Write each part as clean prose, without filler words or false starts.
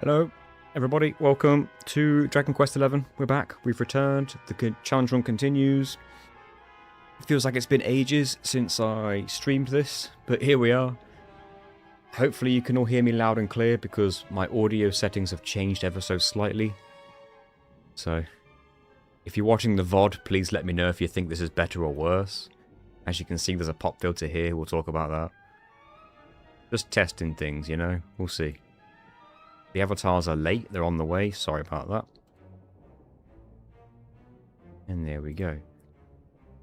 Hello, everybody. Welcome to Dragon Quest XI. We're back. We've returned. The challenge run continues. It feels like it's been ages since I streamed this, but here we are. Hopefully you can all hear me loud and clear because my audio settings have changed ever so slightly. So, if you're watching the VOD, please let me know if you think this is better or worse. As you can see, there's a pop filter here. We'll talk about that. Just testing things, you know? We'll see. The avatars are late. They're on the way. Sorry about that. And there we go.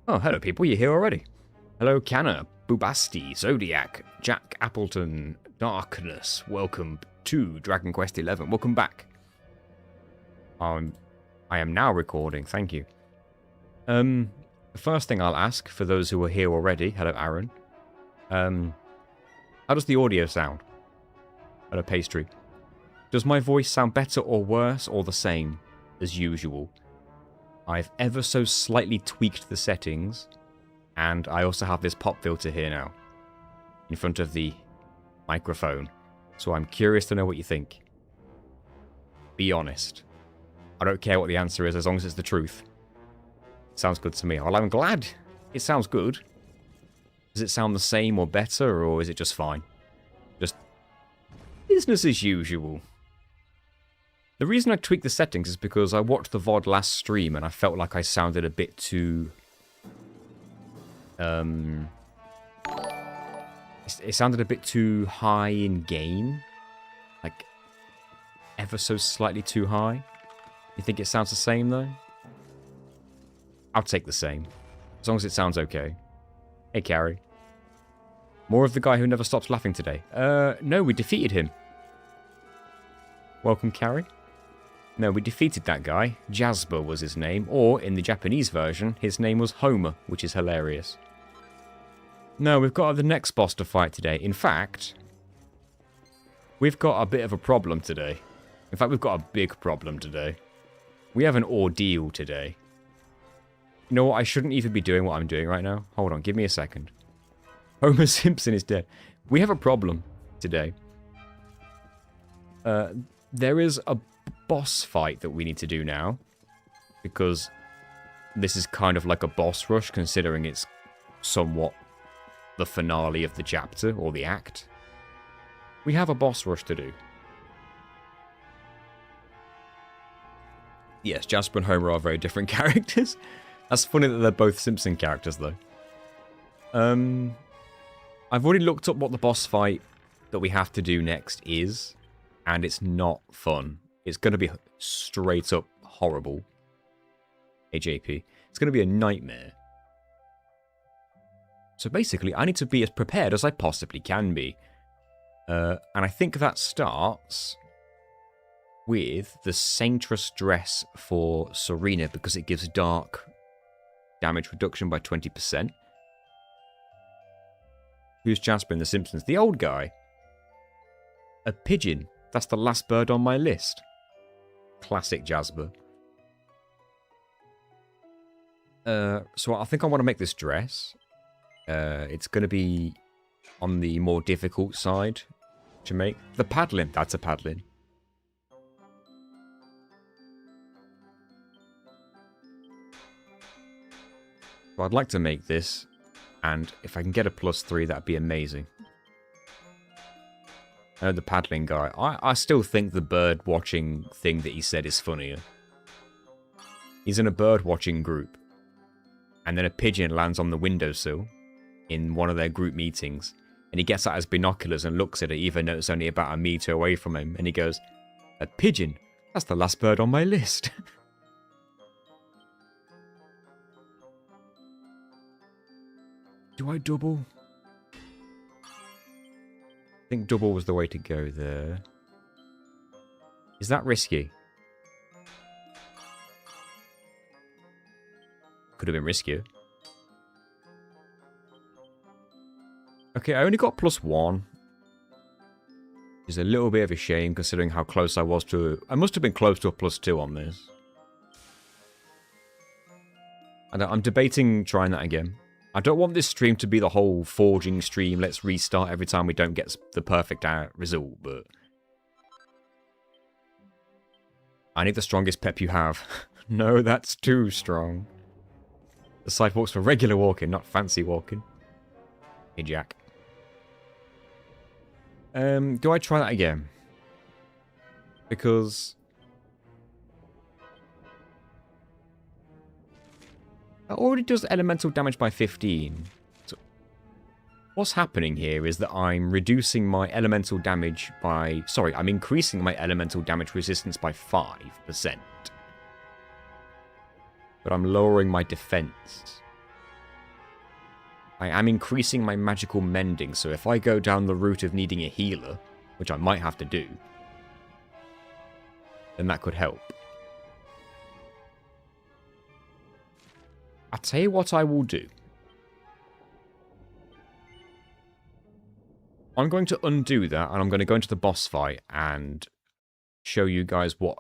Oh, hello, people. You're here already. Hello, Canna, Bubasti, Zodiac, Jack Appleton, Darkness. Welcome to Dragon Quest XI. Welcome back. I am now recording. Thank you. The first thing I'll ask for those who are here already. Hello, Aaron. How does the audio sound? Hello, Pastry. Does my voice sound better or worse or the same as usual? I've ever so slightly tweaked the settings, and I also have this pop filter here now in front of the microphone. So I'm curious to know what you think. Be honest. I don't care what the answer is as long as it's the truth. Sounds good to me. Well, I'm glad it sounds good. Does it sound the same or better, or is it just fine? Just business as usual. The reason I tweaked the settings is because I watched the VOD last stream and I felt like I sounded a bit too... It sounded a bit too high in gain. Like, ever so slightly too high. You think it sounds the same, though? I'll take the same. As long as it sounds okay. Hey, Carrie. More of the guy who never stops laughing today. No, we defeated him. Welcome, Carrie. No, we defeated that guy. Jasper was his name, or, in the Japanese version, his name was Homer, which is hilarious. No, we've got the next boss to fight today. In fact, we've got a bit of a problem today. In fact, we've got a big problem today. We have an ordeal today. You know what? I shouldn't even be doing what I'm doing right now. Hold on, give me a second. Homer Simpson is dead. We have a problem today. There is a boss fight that we need to do now, because this is kind of like a boss rush, considering it's somewhat the finale of the chapter, or the act. We have a boss rush to do. Yes, Jasper and Homer are very different characters. That's funny that they're both Simpson characters, though. I've already looked up what the boss fight that we have to do next is, and it's not fun. It's going to be straight up horrible. Hey, JP. It's going to be a nightmare. So basically, I need to be as prepared as I possibly can be. And I think that starts with the Saintress dress for Serena, because it gives dark damage reduction by 20%. Who's Jasper in The Simpsons? The old guy. A pigeon. That's the last bird on my list. Classic Jasper. So I think I want to make this dress. It's going to be on the more difficult side to make. The paddling. That's a paddling. So I'd like to make this, and if I can get a +3, that'd be amazing. I know the paddling guy. I still think the bird watching thing that he said is funnier. He's in a bird watching group, and then a pigeon lands on the windowsill in one of their group meetings, and he gets out his binoculars and looks at it, even though it's only about a meter away from him, and he goes, "A pigeon? That's the last bird on my list." Do I double? I think double was the way to go there. Is that risky? Could have been riskier. Okay, I only got +1. Which is a little bit of a shame considering how close I was to... I must have been close to a +2 on this. And I'm debating trying that again. I don't want this stream to be the whole forging stream, let's restart every time we don't get the perfect result, but I need the strongest pep you have. No, that's too strong. The sidewalk's for regular walking, not fancy walking. Hey, Jack. Do I try that again? Because that already does elemental damage by 15. So what's happening here is that I'm reducing my elemental damage by... Sorry, I'm increasing my elemental damage resistance by 5%. But I'm lowering my defense. I am increasing my magical mending, so if I go down the route of needing a healer, which I might have to do, then that could help. I'll tell you what I will do. I'm going to undo that, and I'm going to go into the boss fight and show you guys what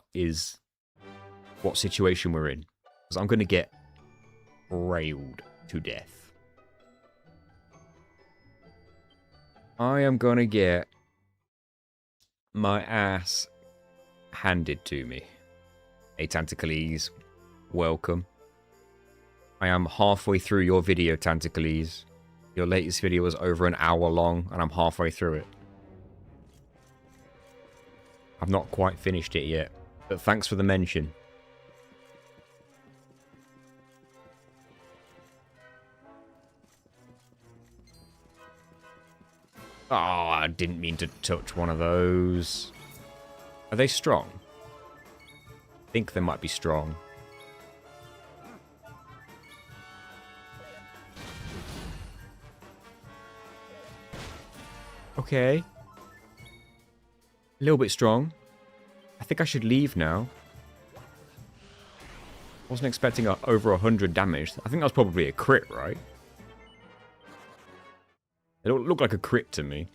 situation we're in. Because I'm going to get railed to death. I am going to get my ass handed to me. Hey, Tentacles. Welcome. I am halfway through your video, Tentacles. Your latest video was over an hour long, and I'm halfway through it. I've not quite finished it yet, but thanks for the mention. Oh, I didn't mean to touch one of those. Are they strong? I think they might be strong. Okay. A little bit strong. I think I should leave now. Wasn't expecting over 100 damage. I think that was probably a crit, right? It looked like a crit to me.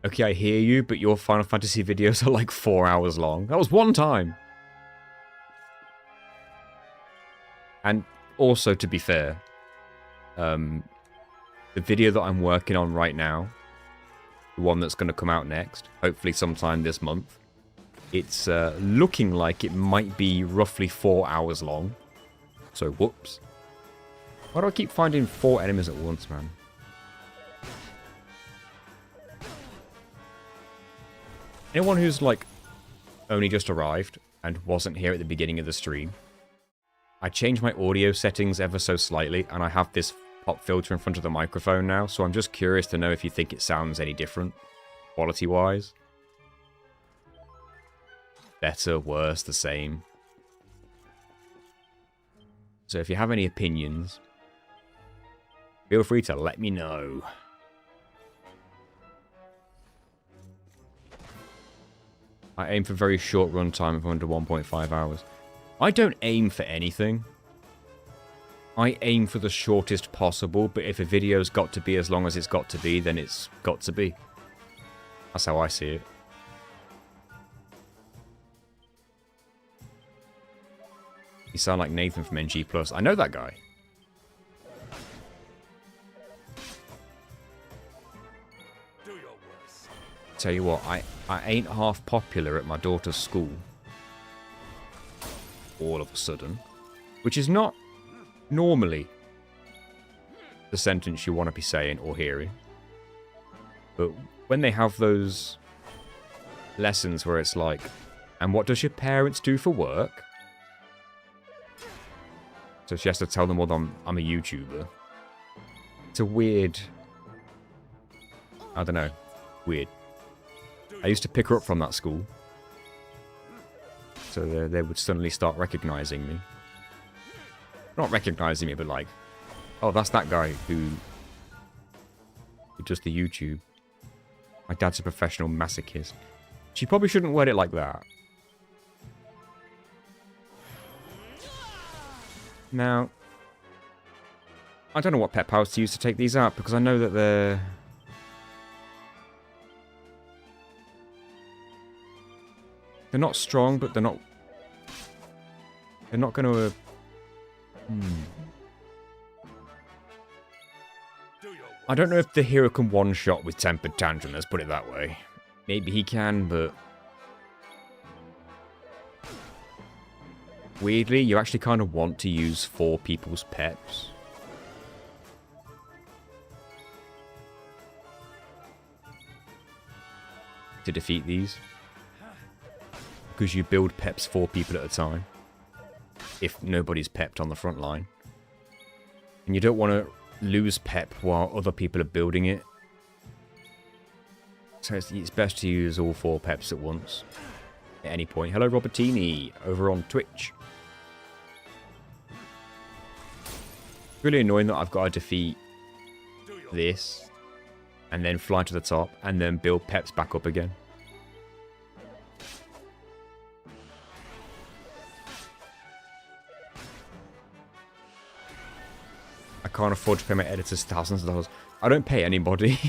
Okay, I hear you, but your Final Fantasy videos are like 4 hours long. That was one time. And also, to be fair, the video that I'm working on right now, the one that's going to come out next, hopefully sometime this month, it's looking like it might be roughly 4 hours long. So, whoops. Why do I keep finding 4 enemies at once, man? Anyone who's, like, only just arrived and wasn't here at the beginning of the stream, I changed my audio settings ever so slightly, and I have this pop filter in front of the microphone now, so I'm just curious to know if you think it sounds any different, quality-wise. Better, worse, the same. So if you have any opinions, feel free to let me know. I aim for very short run time of under 1.5 hours. I don't aim for anything. I aim for the shortest possible, but if a video's got to be as long as it's got to be, then it's got to be. That's how I see it. You sound like Nathan from NG+. I know that guy. Tell you what, I ain't half popular at my daughter's school. All of a sudden. Which is not normally the sentence you want to be saying or hearing. But when they have those lessons where it's like, and what does your parents do for work? So she has to tell them, well, I'm a YouTuber. It's a weird... I don't know. Weird. I used to pick her up from that school. So they would suddenly start recognizing me. Not recognizing me, but like, oh, that's that guy who does the YouTube. My dad's a professional masochist. She probably shouldn't word it like that. Now, I don't know what pet powers to use to take these out, because I know that they're not strong, but they're not going to... I don't know if the hero can one-shot with Tempered Tantrum, let's put it that way. Maybe he can, but weirdly, you actually kind of want to use 4 people's peps. To defeat these. Because you build peps 4 people at a time. If nobody's pepped on the front line. And you don't want to lose pep while other people are building it. So it's best to use all 4 peps at once. At any point. Hello Robertini, over on Twitch. Really annoying that I've got to defeat this. And then fly to the top. And then build peps back up again. I can't afford to pay my editors thousands of dollars. I don't pay anybody.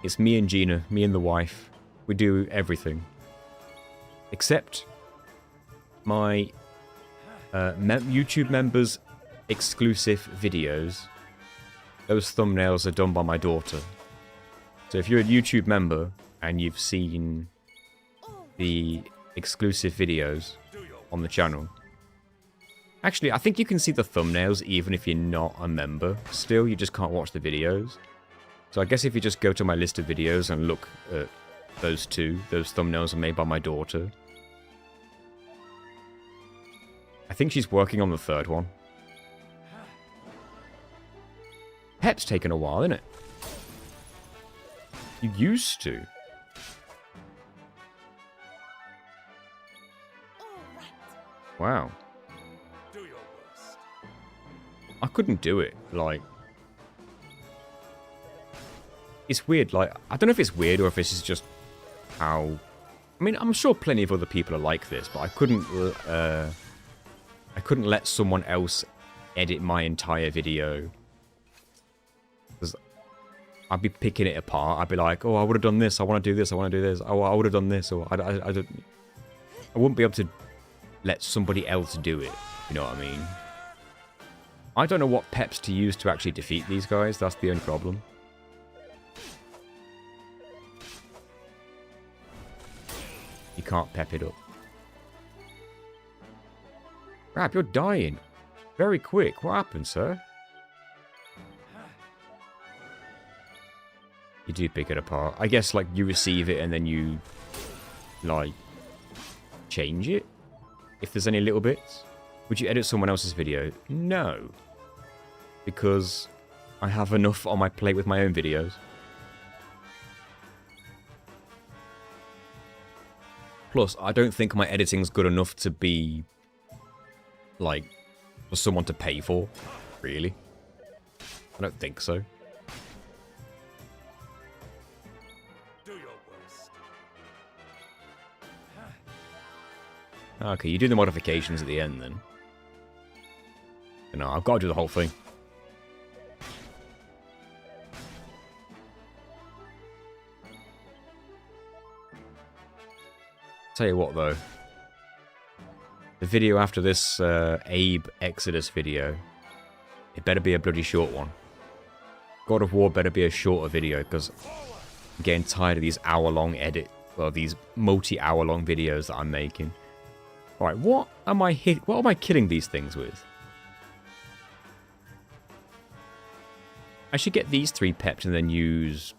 It's me and Gina, me and the wife. We do everything. Except my YouTube members' exclusive videos. Those thumbnails are done by my daughter. So if you're a YouTube member and you've seen the exclusive videos on the channel. Actually, I think you can see the thumbnails even if you're not a member. Still, you just can't watch the videos. So I guess if you just go to my list of videos and look at those thumbnails are made by my daughter. I think she's working on the 3rd one. Pep's taken a while, isn't it? You used to. Wow. I couldn't do it, like... It's weird, like... I don't know if it's weird or if this is just how... I mean, I'm sure plenty of other people are like this, but I couldn't let someone else edit my entire video. Because I'd be picking it apart. I'd be like, oh, I would have done this, I want to do this, I want to do this. Oh, I would have done this, or I wouldn't be able to let somebody else do it, you know what I mean? I don't know what peps to use to actually defeat these guys. That's the only problem. You can't pep it up. Crap, you're dying. Very quick. What happened, sir? You do pick it apart. I guess, like, you receive it and then you, like, change it? If there's any little bits? Would you edit someone else's video? No. Because I have enough on my plate with my own videos. Plus, I don't think my editing's good enough to be, like, for someone to pay for, really. I don't think so. Do your worst. Okay, you do the modifications at the end, then. No, I've got to do the whole thing. Tell you what, though. The video after this Abe Exodus video, it better be a bloody short one. God of War better be a shorter video, because I'm getting tired of these hour-long these multi-hour-long videos that I'm making. Alright, what am I killing these things with? I should get these 3 pepped and then use...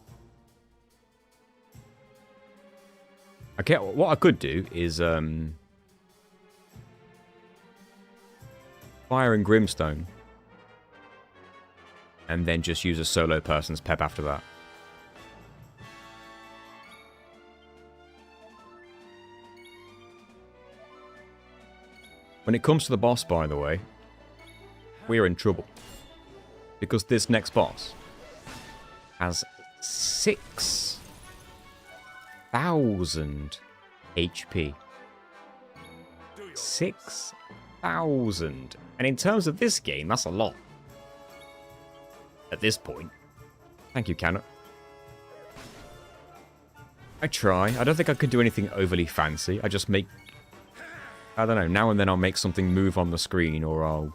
Okay, what I could do is Fire and Grimstone, and then just use a solo person's pep after that. When it comes to the boss, by the way, we're in trouble. Because this next boss has 6,000 HP. 6,000. And in terms of this game, that's a lot. At this point. Thank you, Cannon. I try. I don't think I could do anything overly fancy. I just make... I don't know, now and then I'll make something move on the screen, or I'll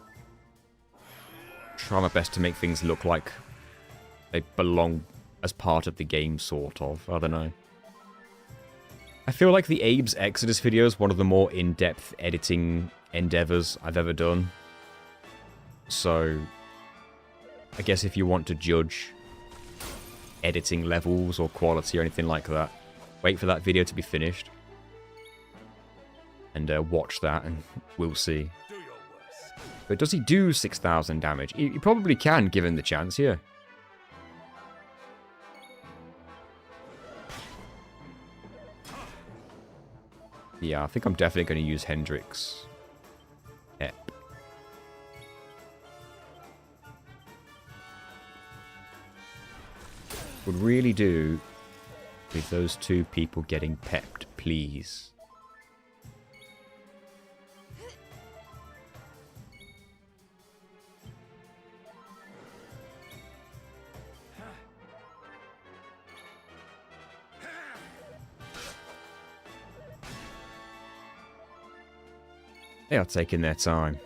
try my best to make things look like they belong as part of the game, sort of. I don't know. I feel like the Abe's Exodus video is one of the more in-depth editing endeavors I've ever done. So, I guess if you want to judge editing levels or quality or anything like that, wait for that video to be finished. And watch that and we'll see. But does he do 6,000 damage? He probably can, given the chance, yeah. Yeah, I think I'm definitely going to use Hendrix. Ep. Would really do with those two people getting pepped, please. They are taking their time.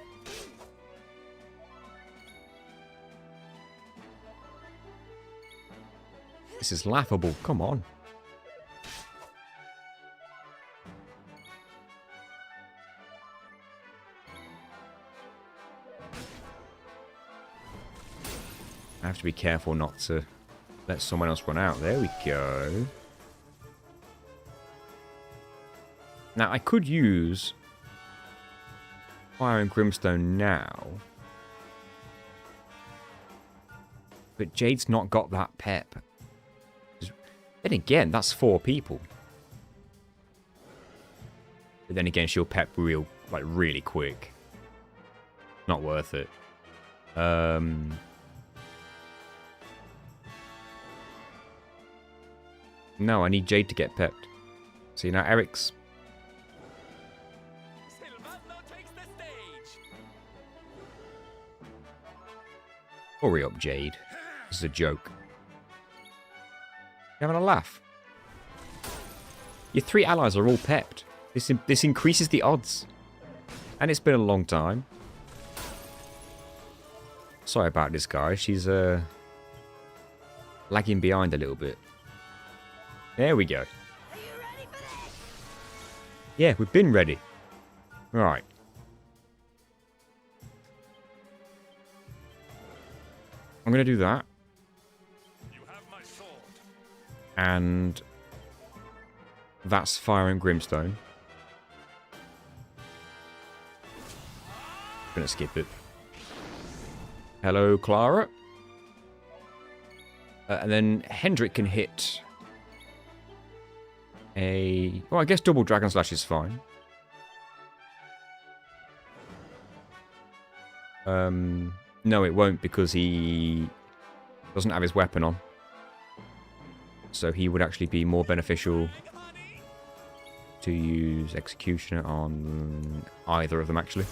This is laughable. Come on. I have to be careful not to let someone else run out. There we go. Now, I could use Fire and Brimstone now. But Jade's not got that pep. Then again, that's 4 people. But then again, she'll pep really quick. Not worth it. No, I need Jade to get pepped. See, now Eric's... Hurry up, Jade. This is a joke. You having a laugh? Your 3 allies are all pepped. This increases the odds. And it's been a long time. Sorry about this, guys. She's lagging behind a little bit. There we go. Yeah, we've been ready. Right. I'm going to do that. You have my sword. And that's Fire and Brimstone. Gonna skip it. Hello, Clara. And then Hendrik can hit a... Well, I guess double Dragon Slash is fine. No, it won't because he doesn't have his weapon on. So he would actually be more beneficial to use Executioner on either of them, actually.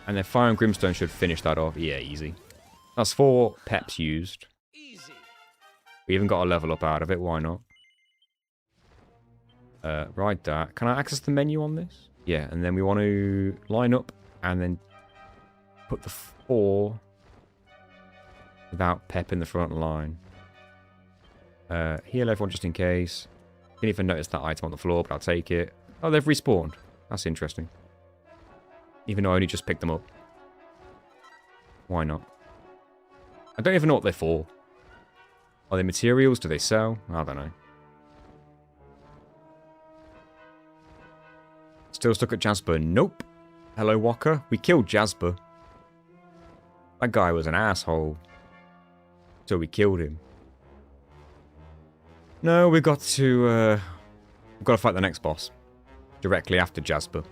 And then Fire and Brimstone should finish that off. Yeah, easy. That's 4 peps used. We even got a level up out of it. Why not? Right, that. Can I access the menu on this? Yeah, and then we want to line up and then put the 4 without pep in the front line. Heal everyone just in case. Didn't even notice that item on the floor, but I'll take it. Oh, they've respawned. That's interesting. Even though I only just picked them up. Why not? I don't even know what they're for. Are they materials? Do they sell? I don't know. Still stuck at Jasper? Nope. Hello, Walker. We killed Jasper. That guy was an asshole. So we killed him. No, we've got to fight the next boss. Directly after Jasper.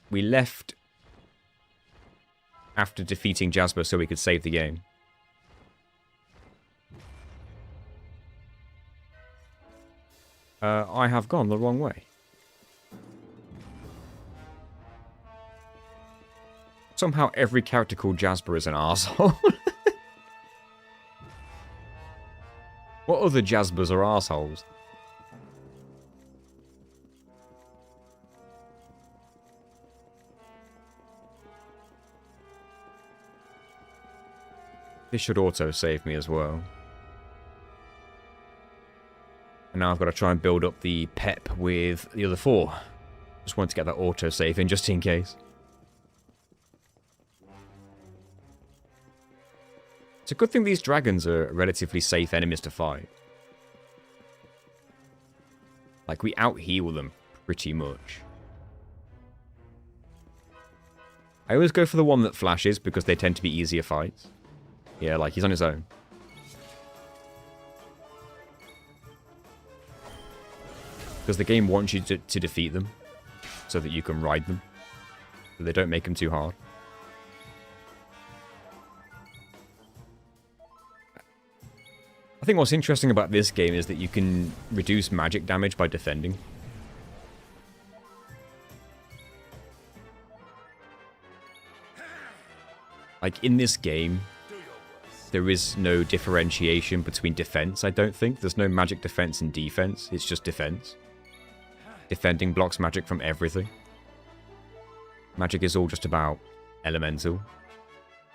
We left after defeating Jasper so we could save the game. I have gone the wrong way. Somehow every character called Jasper is an arsehole. What other Jaspers are arseholes? This should auto-save me as well. And now I've got to try and build up the pep with the other 4. Just wanted to get that autosave in just in case. It's a good thing these dragons are relatively safe enemies to fight. Like, we out-heal them pretty much. I always go for the one that flashes because they tend to be easier fights. Yeah, like, he's on his own. Because the game wants you to defeat them so that you can ride them. So they don't make them too hard. I think what's interesting about this game is that you can reduce magic damage by defending. Like, in this game, there is no differentiation between defense, I don't think. There's no magic defense and defense. It's just defense. Defending blocks magic from everything. Magic is all just about elemental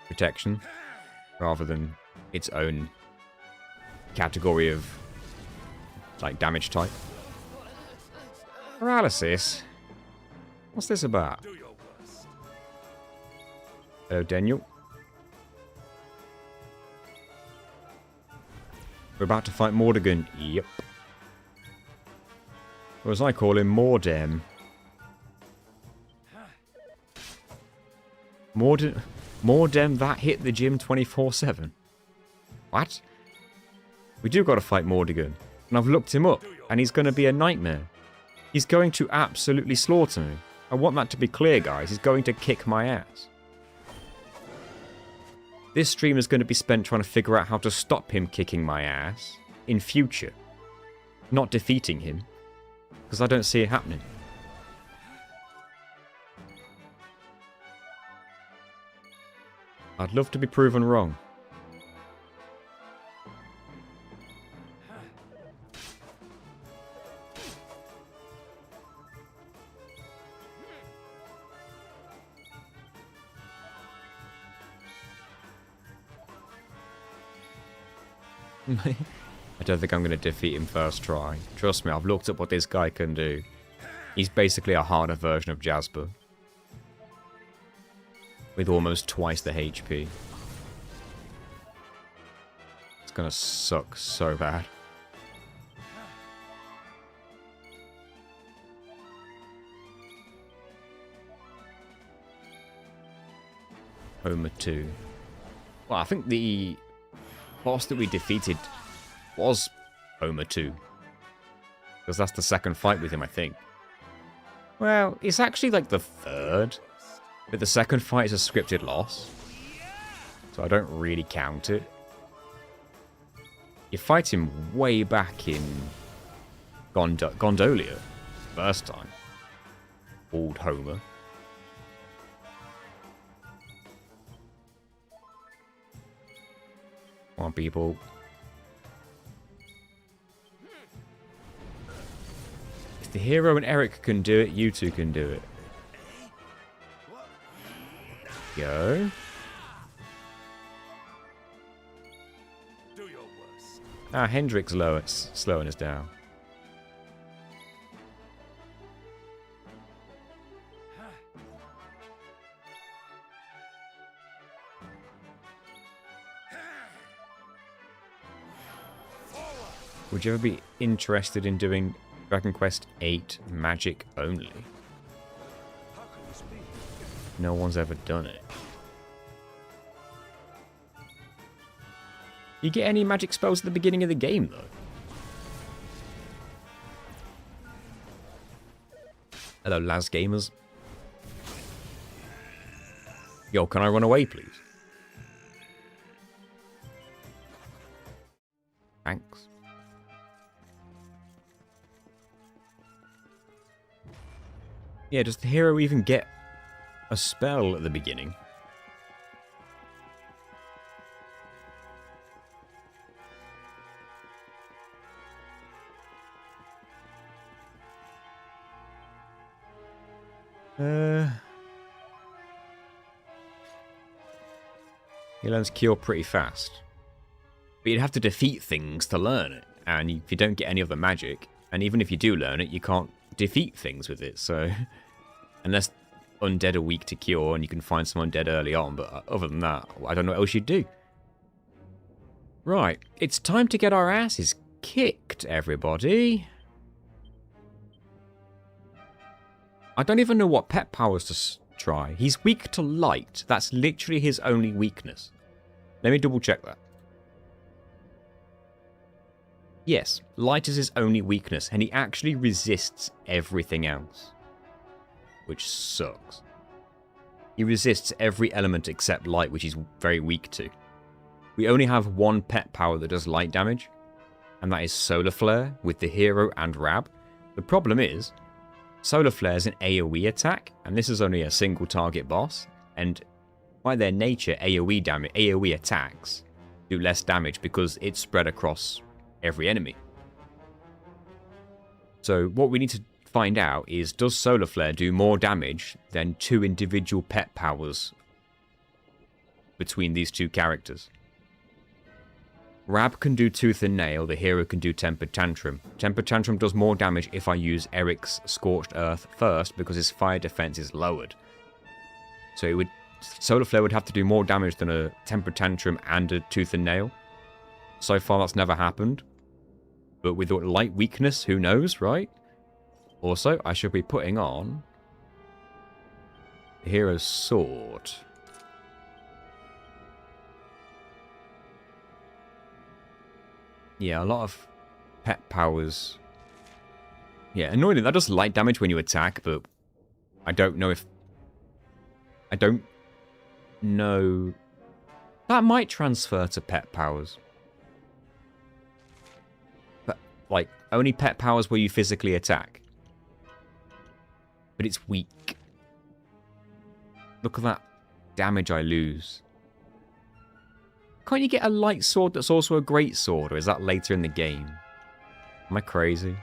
protection, rather than its own category of, like, damage type. Paralysis? What's this about? Hello, Daniel. We're about to fight Mordegon. Yep. Or as I call him, Mordem. Mordem that hit the gym 24/7. What? We do got to fight Mordegon. And I've looked him up, and he's going to be a nightmare. He's going to absolutely slaughter me. I want that to be clear, guys. He's going to kick my ass. This stream is going to be spent trying to figure out how to stop him kicking my ass in future. Not defeating him. Because I don't see it happening. I'd love to be proven wrong. I don't think I'm going to defeat him first try. Trust me, I've looked up what this guy can do. He's basically a harder version of Jasper. With almost twice the HP. It's going to suck so bad. Homer 2. Well, I think the boss that we defeated was Homer 2. Because that's the second fight with him, I think. Well, it's actually like the third. But the second fight is a scripted loss. So I don't really count it. You fight him way back in Gondolia. First time. Old Homer. Come on, people. If the hero and Eric can do it, you two can do it. Go. Ah, Hendrick's slowing us down. Would you ever be interested in doing Dragon Quest VIII magic only? No one's ever done it. You get any magic spells at the beginning of the game, though? Hello, Laz Gamers. Yo, can I run away, please? Thanks. Yeah, does the hero even get a spell at the beginning? He learns Cure pretty fast. But you'd have to defeat things to learn it. And if you don't get any other magic, and even if you do learn it, you can't defeat things with it, so... Unless undead are weak to cure and you can find some undead early on, but other than that, I don't know what else you'd do. Right, it's time to get our asses kicked, everybody. I don't even know what pet powers to try. He's weak to light. That's literally his only weakness. Let me double check that. Yes, light is his only weakness, and he actually resists everything else. Which sucks. He resists every element except light, which he's very weak to. We only have one pet power that does light damage, and that is Solar Flare with the hero and Rab. The problem is, Solar Flare is an AoE attack, and this is only a single target boss, and by their nature, AoE attacks do less damage because it's spread across every enemy. So what we need to find out is, does Solar Flare do more damage than 2 individual pet powers between these 2 characters? Rab can do Tooth and Nail, the hero can do Tempered Tantrum. Tempered Tantrum does more damage if I use Eric's Scorched Earth first because his fire defense is lowered. So Solar Flare would have to do more damage than a Tempered Tantrum and a Tooth and Nail. So far that's never happened. But with light weakness, who knows, right? Also, I should be putting on the hero's sword. Yeah, a lot of pet powers. Yeah, annoyingly, that does light damage when you attack, but I don't know if... I don't know... That might transfer to pet powers. But, like, only pet powers where you physically attack. But it's weak. Look at that damage I lose. Can't you get a light sword that's also a great sword, or is that later in the game? Am I crazy?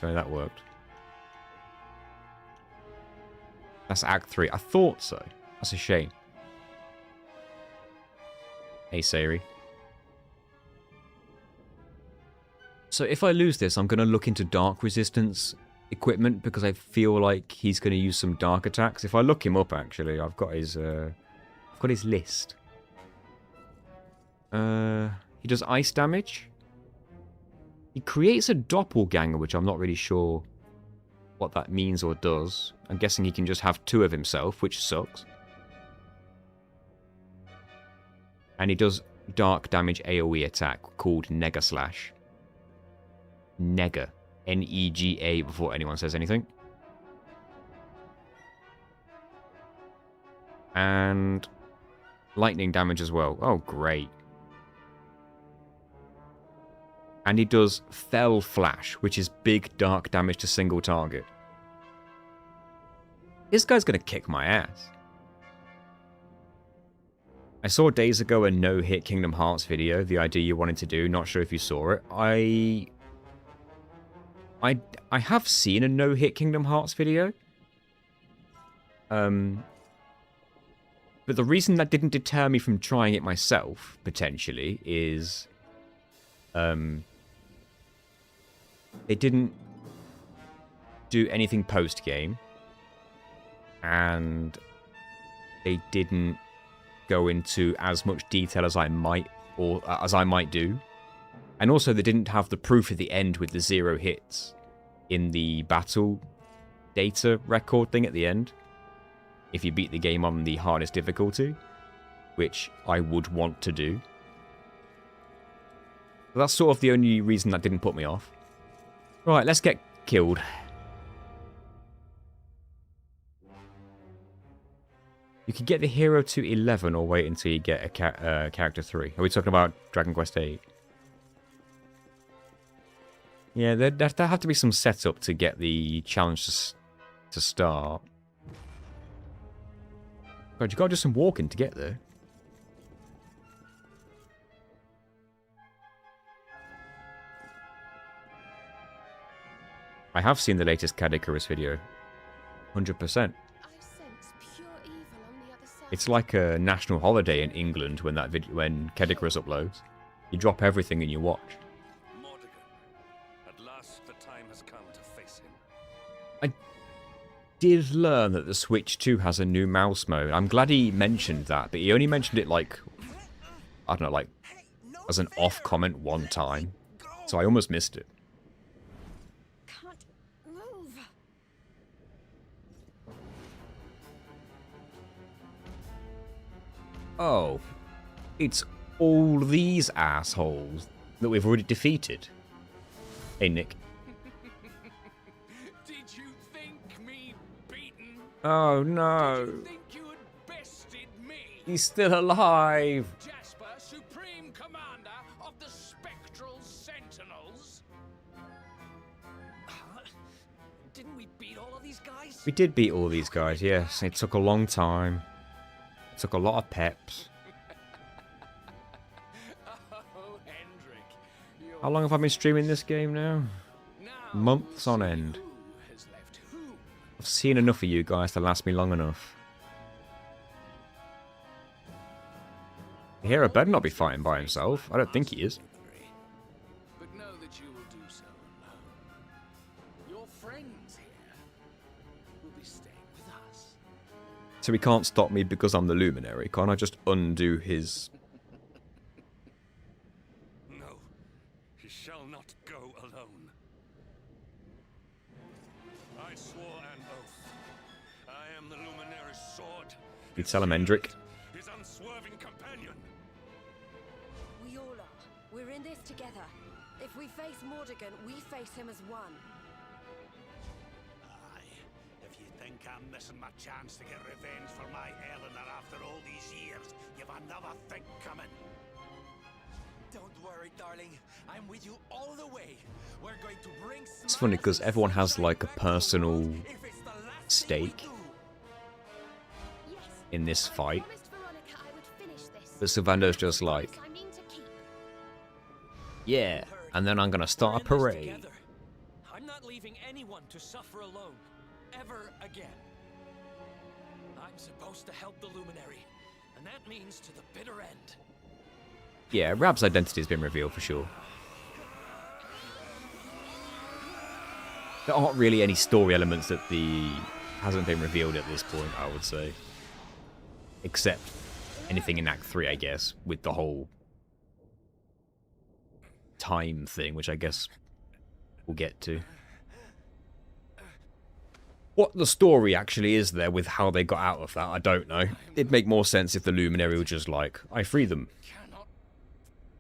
So that worked. That's Act 3. I thought so. That's a shame. Hey, Sayri. So if I lose this, I'm going to look into dark resistance equipment because I feel like he's going to use some dark attacks. If I look him up, actually, I've got his list. He does ice damage. He creates a doppelganger, which I'm not really sure what that means or does. I'm guessing he can just have 2 of himself, which sucks. And he does dark damage AoE attack called Nega Slash. Nega. N-E-G-A before anyone says anything. And lightning damage as well. Oh, great. And he does Fell Flash, which is big dark damage to single target. This guy's going to kick my ass. I saw days ago a no-hit Kingdom Hearts video, the idea you wanted to do. Not sure if you saw it. I have seen a no-hit Kingdom Hearts video. But the reason that didn't deter me from trying it myself, potentially, is... they didn't do anything post-game. And they didn't go into as much detail as I might do. And also they didn't have the proof at the end with the 0 hits in the battle data record thing at the end. If you beat the game on the hardest difficulty, which I would want to do. But that's sort of the only reason that didn't put me off. Right, let's get killed. You could get the hero to 11 or wait until you get a character 3. Are we talking about Dragon Quest 8? Yeah, there'd have to be some setup to get the challenge to start. God, you gotta do some walking to get there. I have seen the latest Cad Icarus video. 100%. I sense pure evil on the other It's like a national holiday in England when when Kedigarus uploads. You drop everything and you watch. Mordegon. At last the time has come to face him. I did learn that the Switch 2 has a new mouse mode. I'm glad he mentioned that, but he only mentioned it like, I don't know, like as an off comment one time. So I almost missed it. Can't move. Oh, it's all these assholes that we've already defeated. Hey, Nick. Did you think me beaten? Oh, no. Did you think you had bested me? He's still alive. Jasper, Supreme Commander of the Spectral Sentinels? Huh? Didn't we beat all of these guys? We did beat all these guys, yes. It took a long time. It took a lot of peps. Oh, Hendrik. How long have I been streaming this game now? Now Months we'll on see end. who has left whom. I've seen enough of you guys to last me long enough. The hero better not be fighting by himself. I don't think he is. But know that you will do so alone. Your friends here will be staying with us. So he can't stop me because I'm the Luminary. Can't I just undo his... No, he shall not go alone. I swore an oath. I am the Luminary's sword. You tell him, Hendrik. His unswerving companion. We all are. We're in this together. If we face Mordegon, we face him as one. Aye, if you think I'm missing my chance to get revenge for my Eleanor after all these years, you've another thing coming. Don't worry, darling. I'm with you all the way. We're going to bring It's funny because everyone has like a personal if it's the last thing we stake do. Yes. in this I fight. promised Veronica I would finish this. But Sylvando's just like, I mean to keep. yeah, and then I'm gonna start a We're in this parade. together. I'm not leaving anyone to suffer alone, ever again. I'm supposed to help the Luminary, and that means to the bitter end. Yeah, Rab's identity has been revealed for sure. There aren't really any story elements that hasn't been revealed at this point, I would say. Except anything in Act 3, I guess, with the whole time thing, which I guess we'll get to. What the story actually is there with how they got out of that, I don't know. It'd make more sense if the Luminary were just like, I free them. Cannot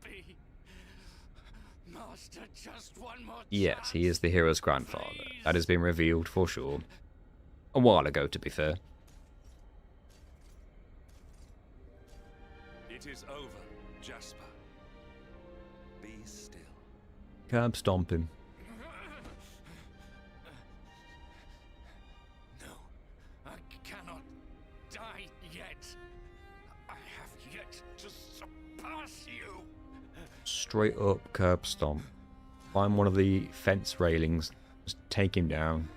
be. Master, just one more Yes, he is the chance. hero's grandfather. Please. That has been revealed for sure. A while ago, to be fair. It is over, Jasper. Be still. Curb stomp him. No, I cannot die yet. I have yet to surpass you. Straight up curb stomp. Find one of the fence railings. Just take him down.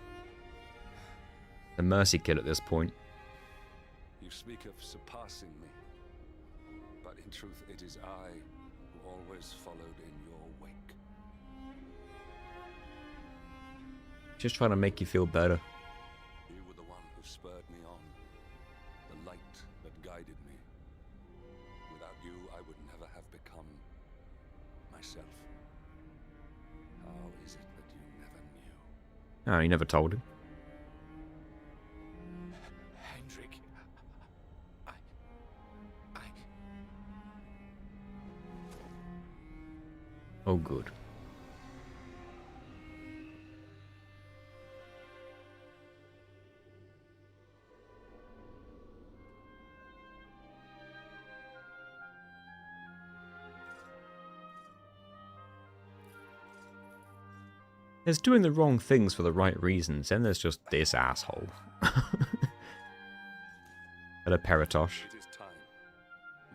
A mercy kill at this point. You speak of surpassing me, but in truth it is I who always followed in your wake. Just trying to make you feel better. You were the one who spurred me on, the light that guided me. Without you, I would never have become myself. How is it that you never knew? Oh, you never told him. Hendrik, I... Oh, good. There's doing the wrong things for the right reasons, and there's just this asshole. Hello, Paratosh. It is time.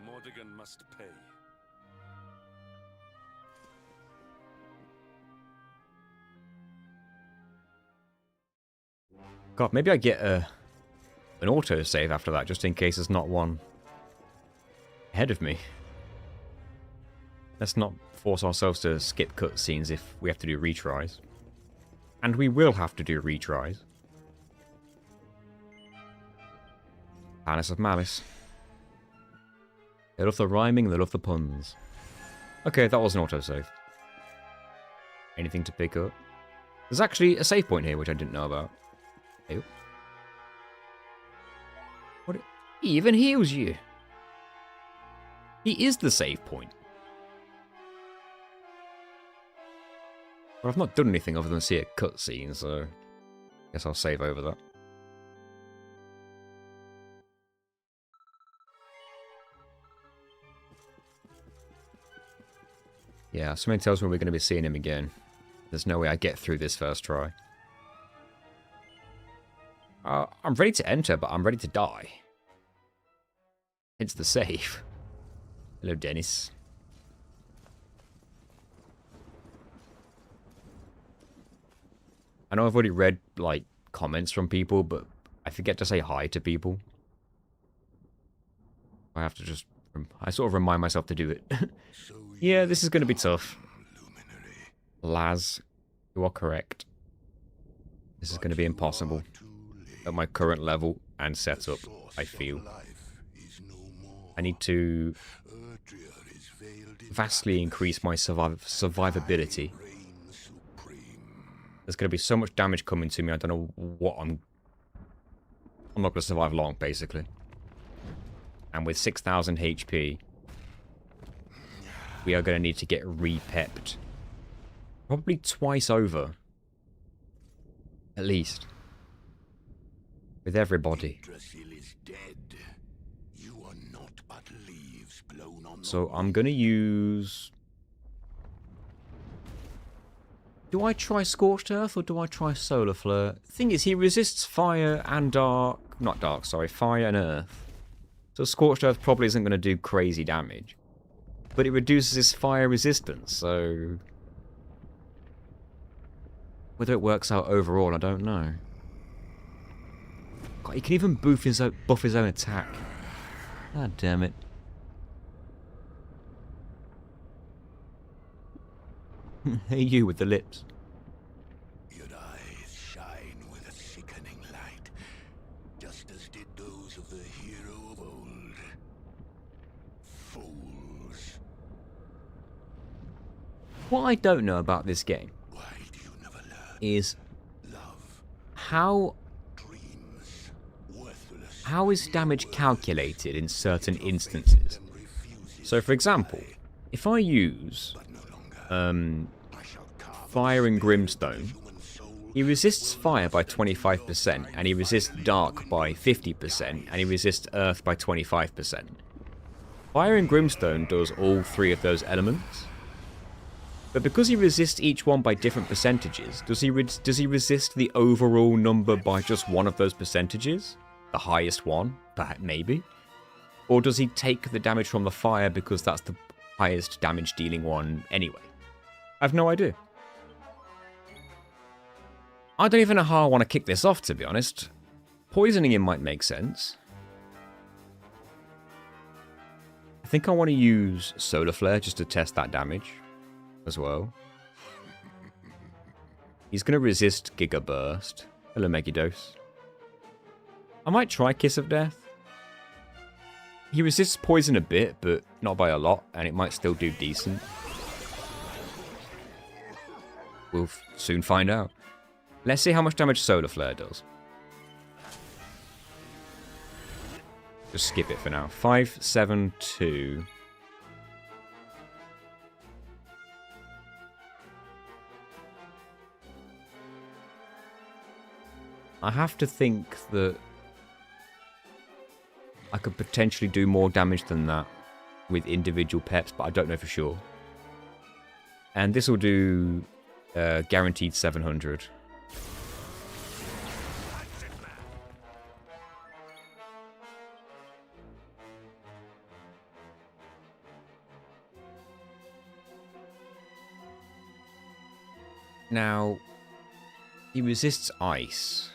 Mordegon must pay. God, maybe I get a an autosave after that, just in case there's not one ahead of me. Let's not force ourselves to skip cutscenes if we have to do retries. And we will have to do retries. Palace of Malice. They love the rhyming, they love the puns. Okay, that was an autosave. Anything to pick up? There's actually a save point here, which I didn't know about. Ew. What? He even heals you. He is the save point. Well, I've not done anything other than see a cutscene, so I guess I'll save over that. Yeah, something tells me we're going to be seeing him again. There's no way I get through this first try. I'm ready to enter, but I'm ready to die. It's the save. Hello, Dennis. I know I've already read, like, comments from people, but I forget to say hi to people. I have to just... I sort of remind myself to do it. Yeah, this is going to be tough. Laz, you are correct. This is going to be impossible. At my current level and setup, I feel. I need to vastly increase my survivability. There's going to be so much damage coming to me, I don't know what I'm not going to survive long, basically. And with 6,000 HP, we are going to need to get re-pepped. Probably twice over. At least. With everybody. So I'm going to use... Do I try Scorched Earth or do I try Solar Flare? Thing is, he resists fire and dark... Not dark, sorry. Fire and earth. So Scorched Earth probably isn't going to do crazy damage. But it reduces his fire resistance, so... Whether it works out overall, I don't know. God, he can even buff his own attack. God damn it. Hey, you with the lips. Your eyes shine with a sickening light, just as did those of the hero of old. Fools. What I don't know about this game Why do you never learn? is Love, how worthless. is damage calculated in certain instances. So, for example, if I use Fire and Grimstone, he resists fire by 25%, and he resists dark by 50%, and he resists earth by 25%. Fire and Grimstone does all three of those elements. But because he resists each one by different percentages, does he resist the overall number by just one of those percentages? The highest one? Perhaps, maybe? Or does he take the damage from the fire because that's the highest damage dealing one anyway? I've no idea. I don't even know how I want to kick this off, to be honest. Poisoning him might make sense. I think I want to use Solar Flare just to test that damage as well. He's going to resist Giga Burst. Hello, Megidose. I might try Kiss of Death. He resists poison a bit, but not by a lot, and it might still do decent. We'll soon find out. Let's see how much damage Solar Flare does. Just skip it for now. 572. I have to think that I could potentially do more damage than that with individual peps, but I don't know for sure. And this will do guaranteed 700. Now, he resists ice,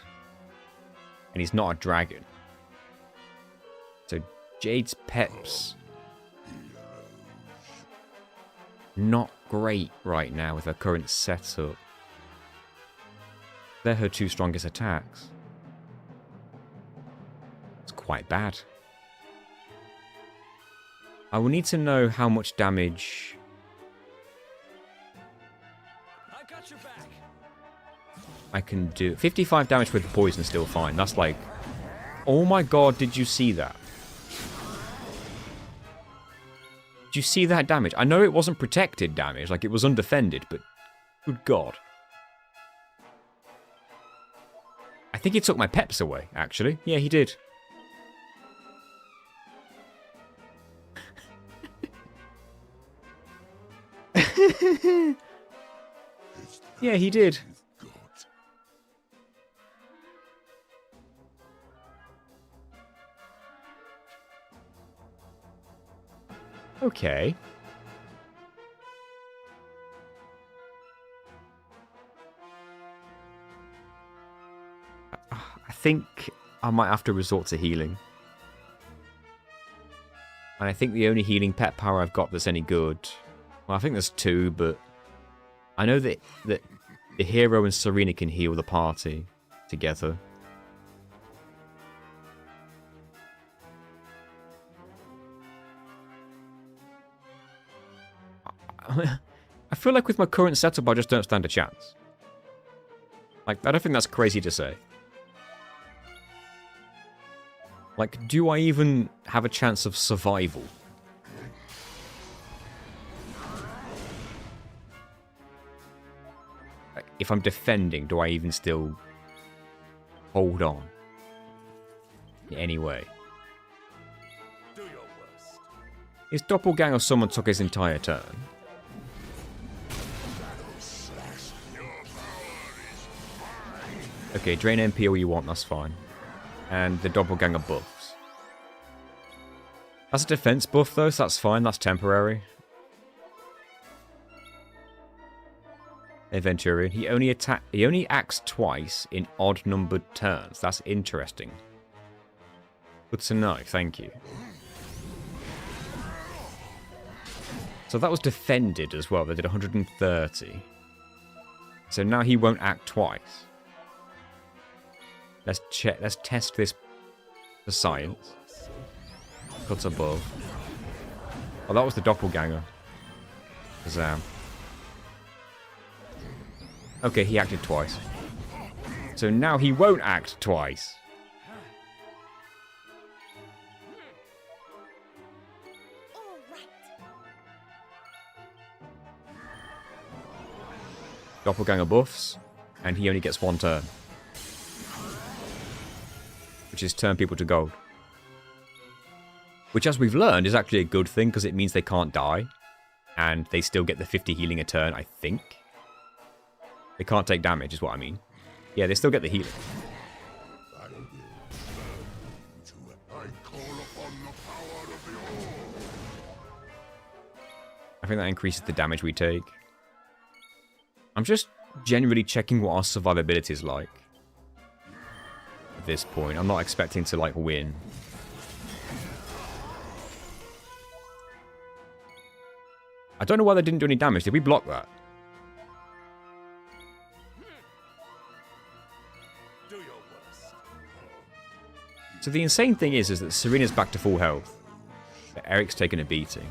and he's not a dragon. Jade's peps not great right now with her current setup. They're her 2 strongest attacks. It's quite bad. I will need to know how much damage... I got your back. I can do. 55 damage with the poison is still fine. That's like... Oh my god, did you see that? Did you see that damage? I know it wasn't protected damage, like it was undefended, but... Good god. I think he took my peps away, actually. Yeah, he did. Yeah, he did. Okay. I think I might have to resort to healing. And I think the only healing pet power I've got that's any good... Well, I think there's 2, but... I know that the hero and Serena can heal the party together. I feel like with my current setup, I just don't stand a chance. Like, I don't think that's crazy to say. Like, do I even have a chance of survival? Like, if I'm defending, do I even still hold on? In any way? Do your worst. His doppelganger summon took his entire turn. Okay, drain MP all you want, that's fine. And the doppelganger buffs. That's a defense buff though, so that's fine, that's temporary. Aventurian, he only acts twice in odd numbered turns. That's interesting. Good to know, thank you. So that was defended as well, they did 130. So now he won't act twice. Let's check. Let's test this for science. Cut above. Oh, that was the doppelganger. Kazam. Okay, he acted twice. So now he won't act twice. Doppelganger buffs, and he only gets 1 turn. Which is turn people to gold. Which, as we've learned, is actually a good thing, because it means they can't die. And they still get the 50 healing a turn, I think. They can't take damage, is what I mean. Yeah, they still get the healing. I think that increases the damage we take. I'm just generally checking what our survivability is like. At this point, I'm not expecting to, like, win. I don't know why they didn't do any damage. Did we block that? So the insane thing is that Serena's back to full health. But Eric's taken a beating.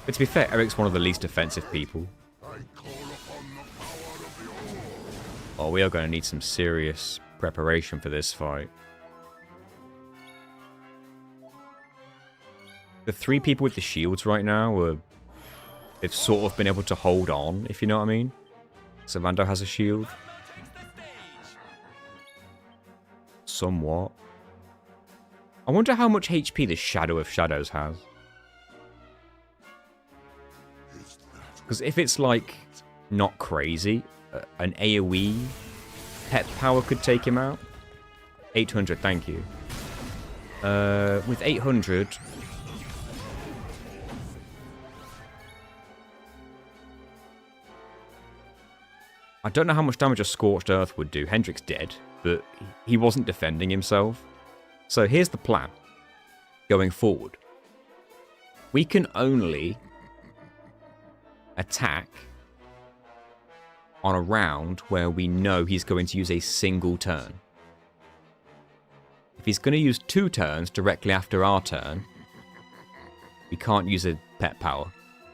But to be fair, Eric's one of the least defensive people. Oh, we are going to need some serious preparation for this fight. The 3 people with the shields right now they've sort of been able to hold on, if you know what I mean. Savando has a shield. Somewhat. I wonder how much HP the Shadow of Shadows has. Because if it's, like, not crazy, an AoE pet power could take him out. 800, thank you. With 800... I don't know how much damage a Scorched Earth would do. Hendrick's dead, but he wasn't defending himself. So here's the plan. going forward. We can only attack on a round where we know he's going to use a single turn. If he's going to use 2 turns directly after our turn, we can't use a pet power,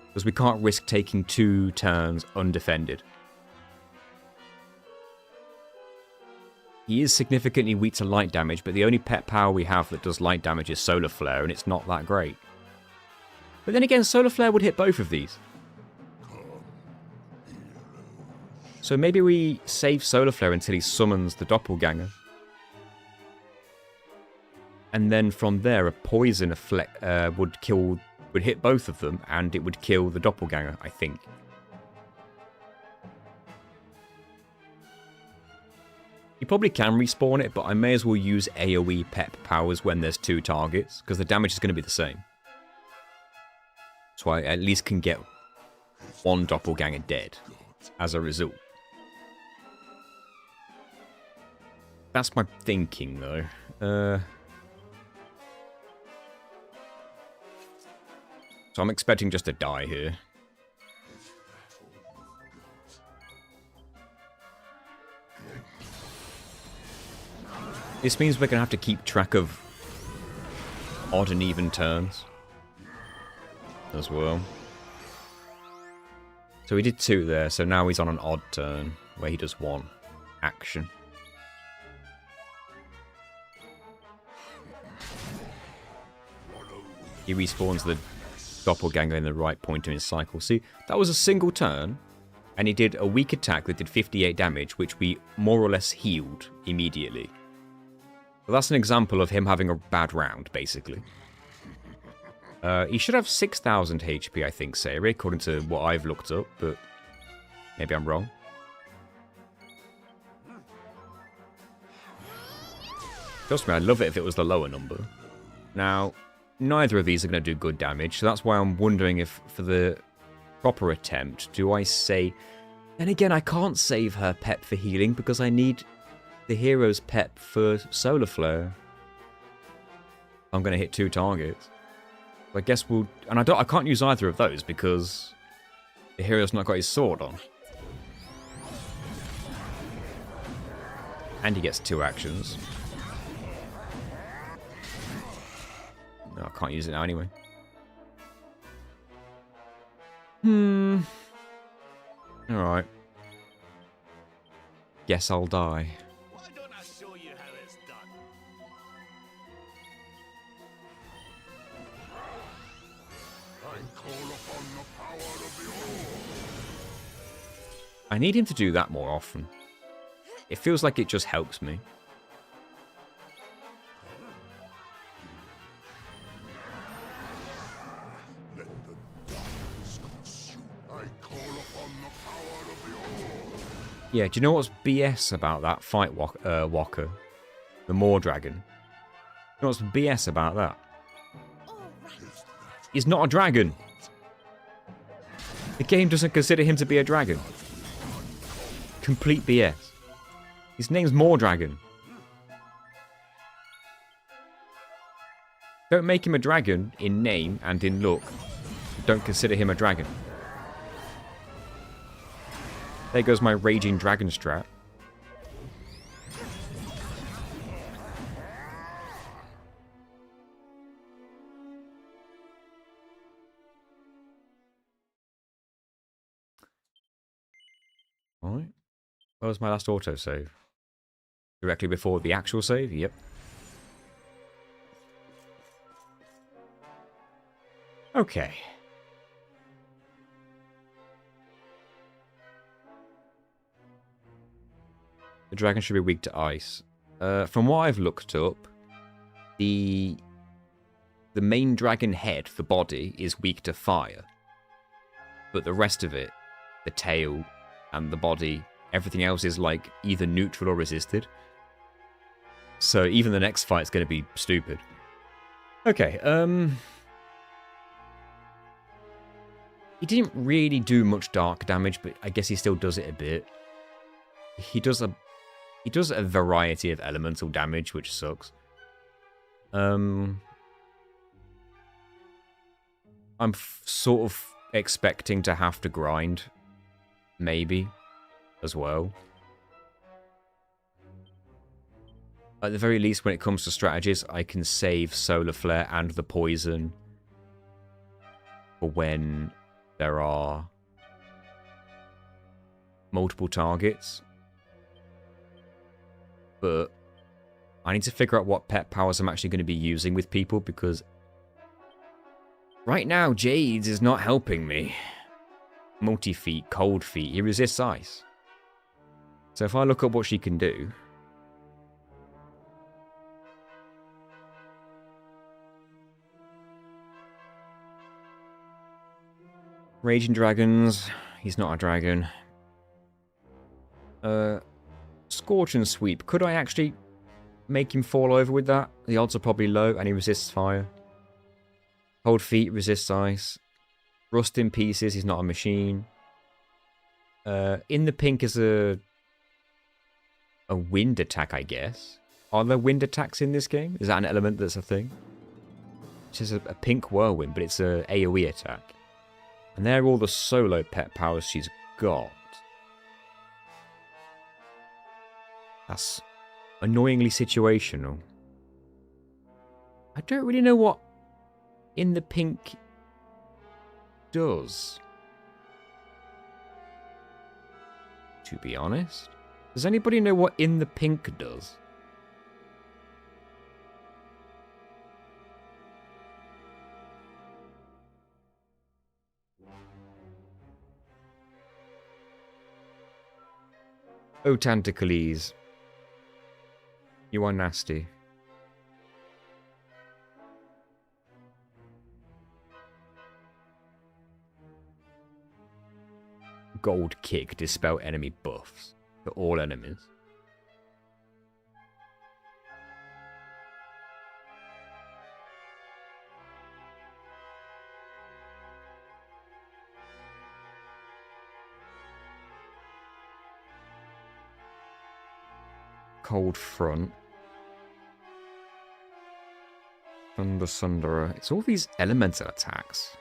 because we can't risk taking 2 turns undefended. He is significantly weak to light damage, but the only pet power we have that does light damage is Solar Flare, and it's not that great. But then again, Solar Flare would hit both of these. So maybe we save Solar Flare until he summons the Doppelganger. And then from there, a poison would hit both of them, and it would kill the Doppelganger, I think. You probably can respawn it, but I may as well use AoE pep powers when there's 2 targets, because the damage is going to be the same. So I at least can get 1 Doppelganger dead as a result. That's my thinking, though. So I'm expecting just to die here. This means we're going to have to keep track of odd and even turns as well. So we did 2 there, so now he's on an odd turn where he does 1 action. He respawns the Doppelganger in the right point in his cycle. See, that was a single turn, and he did a weak attack that did 58 damage, which we more or less healed immediately. So that's an example of him having a bad round, basically. He should have 6,000 HP, I think, Sayori, according to what I've looked up, but maybe I'm wrong. Trust me, I'd love it if it was the lower number. Now, neither of these are going to do good damage, so that's why I'm wondering if, for the proper attempt, do I say... And again, I can't save her pep for healing, because I need the hero's pep for Solar Flare. I'm going to hit 2 targets. I guess we'll... And I can't use either of those, because the hero's not got his sword on. And he gets 2 actions. No, I can't use it now anyway. Alright. Guess I'll die. Why don't I show you how it's done? I call upon the power of the All. I need him to do that more often. It feels like it just helps me. Let the darkness consume. I call upon the power of the All. Yeah, do you know what's BS about that fight walker? The Moor Dragon. You know what's BS about that? He's not a dragon. The game doesn't consider him to be a dragon. Complete BS. His name's Moor Dragon. Don't make him a dragon in name and in look. Don't consider him a dragon. There goes my Raging Dragon strat. Alright. Where was my last autosave? Directly before the actual save? Yep. Okay. The dragon should be weak to ice. From what I've looked up, the main dragon head, the body, is weak to fire. But the rest of it, the tail and the body, everything else is like either neutral or resisted. So even the next fight's going to be stupid. Okay, he didn't really do much dark damage, but I guess he still does it a bit. He does a variety of elemental damage, which sucks. I'm sort of expecting to have to grind, maybe, as well. At the very least, when it comes to strategies, I can save Solar Flare and the poison for when there are multiple targets. But I need to figure out what pet powers I'm actually going to be using with people, because right now, Jades is not helping me. Multi-feet, cold feet, he resists ice. So if I look up what she can do... Raging Dragons, he's not a dragon. Scorch and Sweep, could I actually make him fall over with that? The odds are probably low, and he resists fire. Cold Feet resists ice. Rust in Pieces, he's not a machine. In the Pink is a wind attack, I guess. Are there wind attacks in this game? Is that an element that's a thing? It's just a pink whirlwind, but it's a AoE attack. And they're all the solo pet powers she's got. That's annoyingly situational. I don't really know what In the Pink does, to be honest. Does anybody know what In the Pink does? Oh, Tentacles. You are nasty. Gold Kick. Dispel enemy buffs. For all enemies. Cold Front. Thunder Sunderer. It's all these elemental attacks.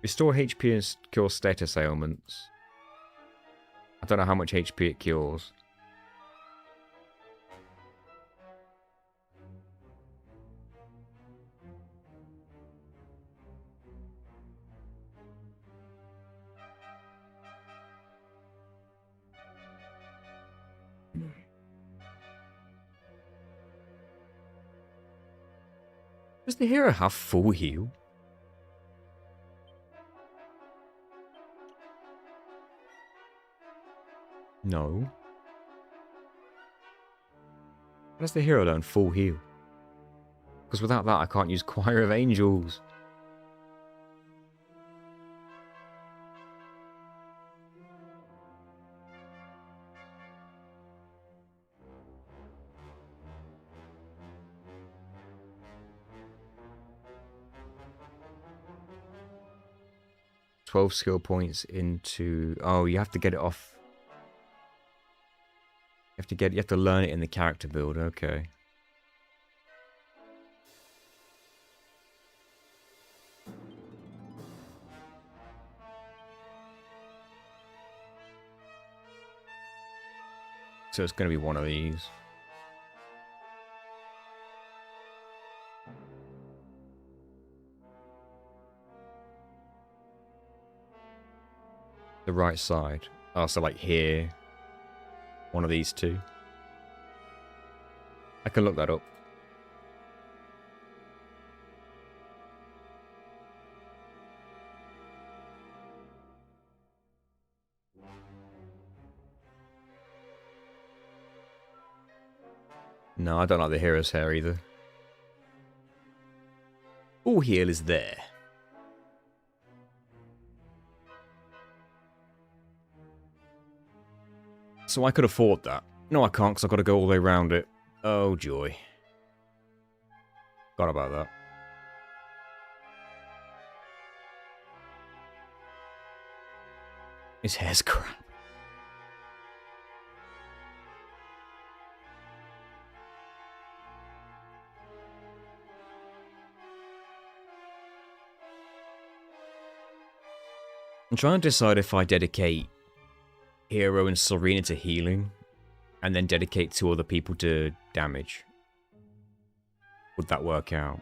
Restore HP and cure status ailments. I don't know how much HP it cures. Does the hero have full heal? No. How does the hero learn full heal? Because without that I can't use Choir of Angels. $12 skill points into... Oh, you have to get it off. You have to learn it in the character build, okay. So it's going to be one of these. The right side. Oh, so like here. One of these two. I can look that up. No, I don't like the hero's hair either. All heal is there. So I could afford that. No, I can't, because I've got to go all the way around it. Oh, joy. Forgot about that. His hair's crap. I'm trying to decide if I dedicate Hero and Serena to healing, and then dedicate 2 other people to damage. Would that work out?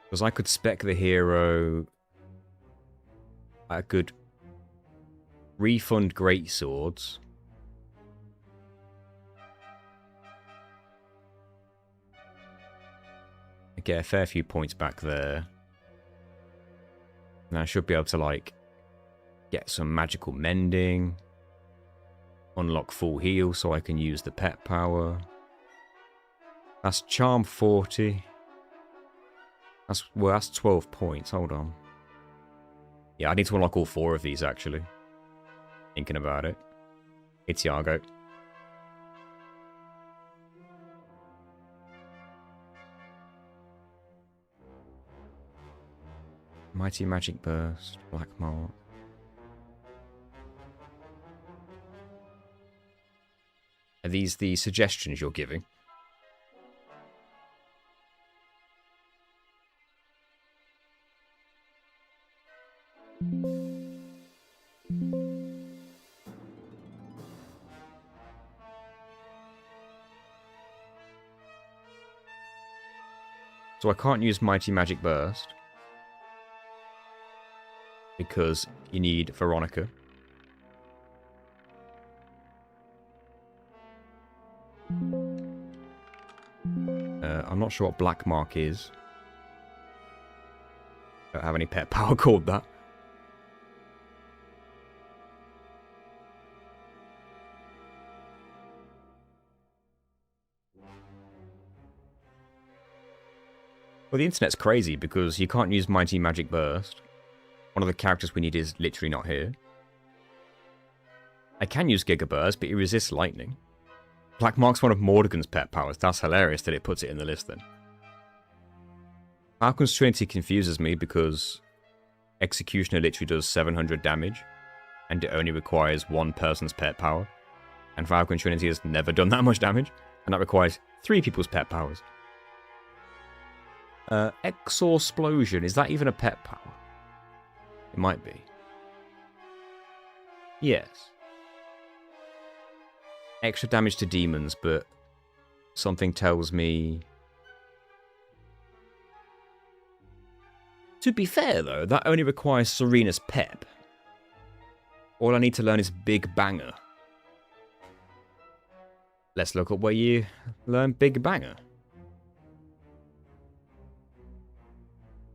Because I could spec the hero. I could refund greatswords. I get a fair few points back there. And I should be able to, like, get some magical mending. Unlock full heal so I can use the pet power. That's charm 40. That's 12 points. Hold on. Yeah, I need to unlock all 4 of these, actually. Thinking about it. It's Yargo. Mighty Magic Burst. Black Mark. Are these the suggestions you're giving? So I can't use Mighty Magic Burst because you need Veronica. I'm not sure what Black Mark is. Don't have any pet power called that. Well, the internet's crazy because you can't use Mighty Magic Burst. One of the characters we need is literally not here. I can use Giga Burst, but he resists lightning. Black Mark's one of Mordegon's pet powers. That's hilarious that it puts it in the list then. Falcon's Trinity confuses me because Executioner literally does 700 damage, and it only requires 1 person's pet power. And Falcon Trinity has never done that much damage, and that requires 3 people's pet powers. Exosplosion, is that even a pet power? It might be. Yes. Extra damage to demons, but something tells me... To be fair, though, that only requires Serena's pep. All I need to learn is Big Banger. Let's look up where you learn Big Banger.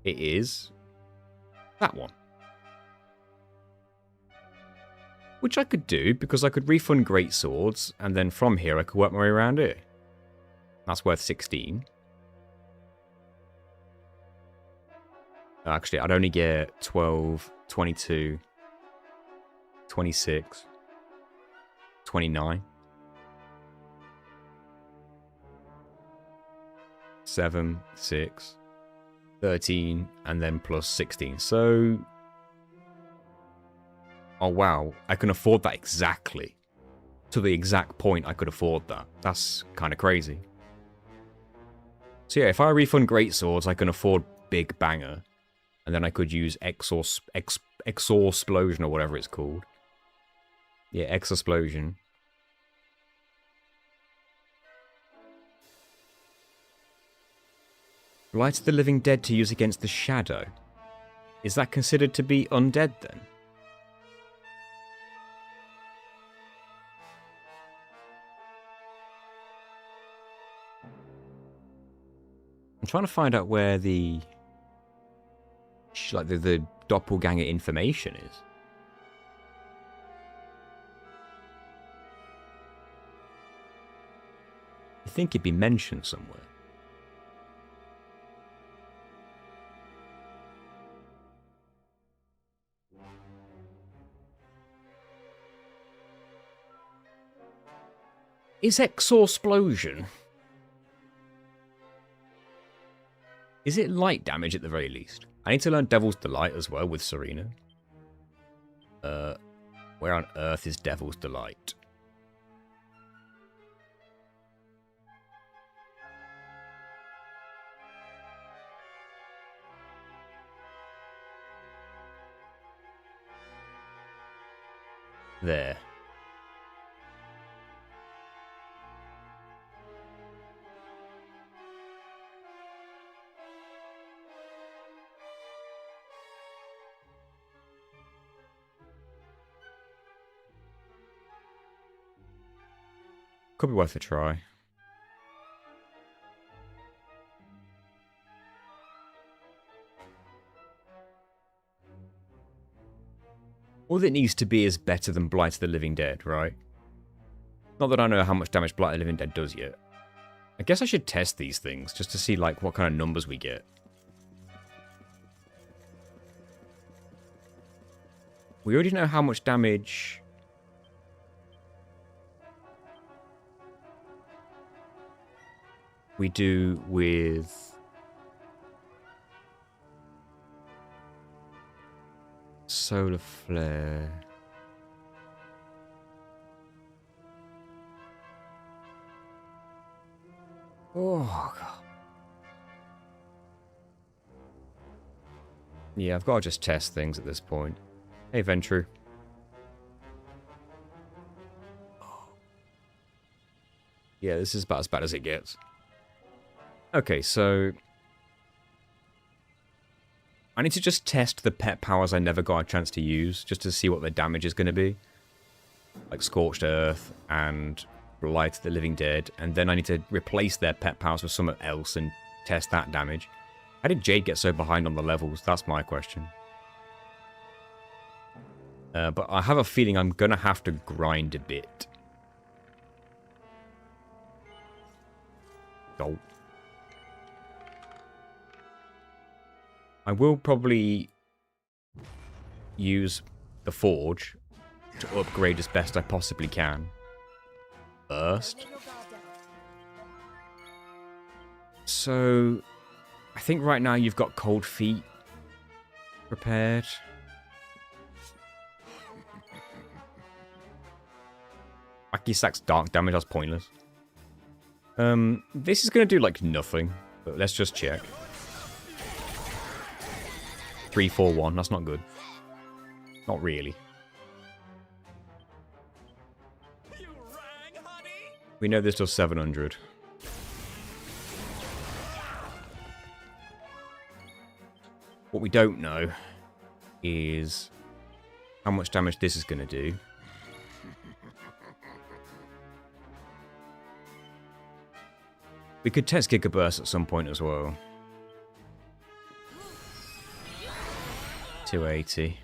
It is that one. Which I could do, because I could refund greatswords, and then from here I could work my way around here. That's worth 16. Actually, I'd only get 12, 22, 26, 29, 7, 6, 13, and then plus 16. So... Oh wow, I can afford that exactly. To the exact point I could afford that. That's kind of crazy. So yeah, if I refund greatswords, I can afford Big Banger. And then I could use Exosplosion or whatever it's called. Yeah, Exosplosion. Light of the Living Dead to use against the Shadow. Is that considered to be undead then? I'm trying to find out where the doppelganger information is. I think it'd be mentioned somewhere. Is Exosplosion? Is it light damage at the very least? I need to learn Devil's Delight as well with Serena. Where on earth is Devil's Delight? There. Could be worth a try. All it needs to be is better than Blight of the Living Dead, right? Not that I know how much damage Blight of the Living Dead does yet. I guess I should test these things, just to see like what kind of numbers we get. We already know how much damage... we do with... Solar Flare. Oh, God. Yeah, I've got to just test things at this point. Hey, Ventru. Yeah, this is about as bad as it gets. Okay, so... I need to just test the pet powers I never got a chance to use, just to see what the damage is going to be. Like Scorched Earth and Blight of the Living Dead, and then I need to replace their pet powers with something else and test that damage. How did Jade get so behind on the levels? That's my question. But I have a feeling I'm going to have to grind a bit. Oh. I will probably use the Forge to upgrade as best I possibly can. First. So, I think right now you've got Cold Feet prepared. Akisak's dark damage, that's pointless. This is going to do like nothing, but let's just check. 3-4-1, that's not good. Not really. You rang, honey? We know this does 700. What we don't know is how much damage this is going to do. We could test Giga Burst at some point as well. 280.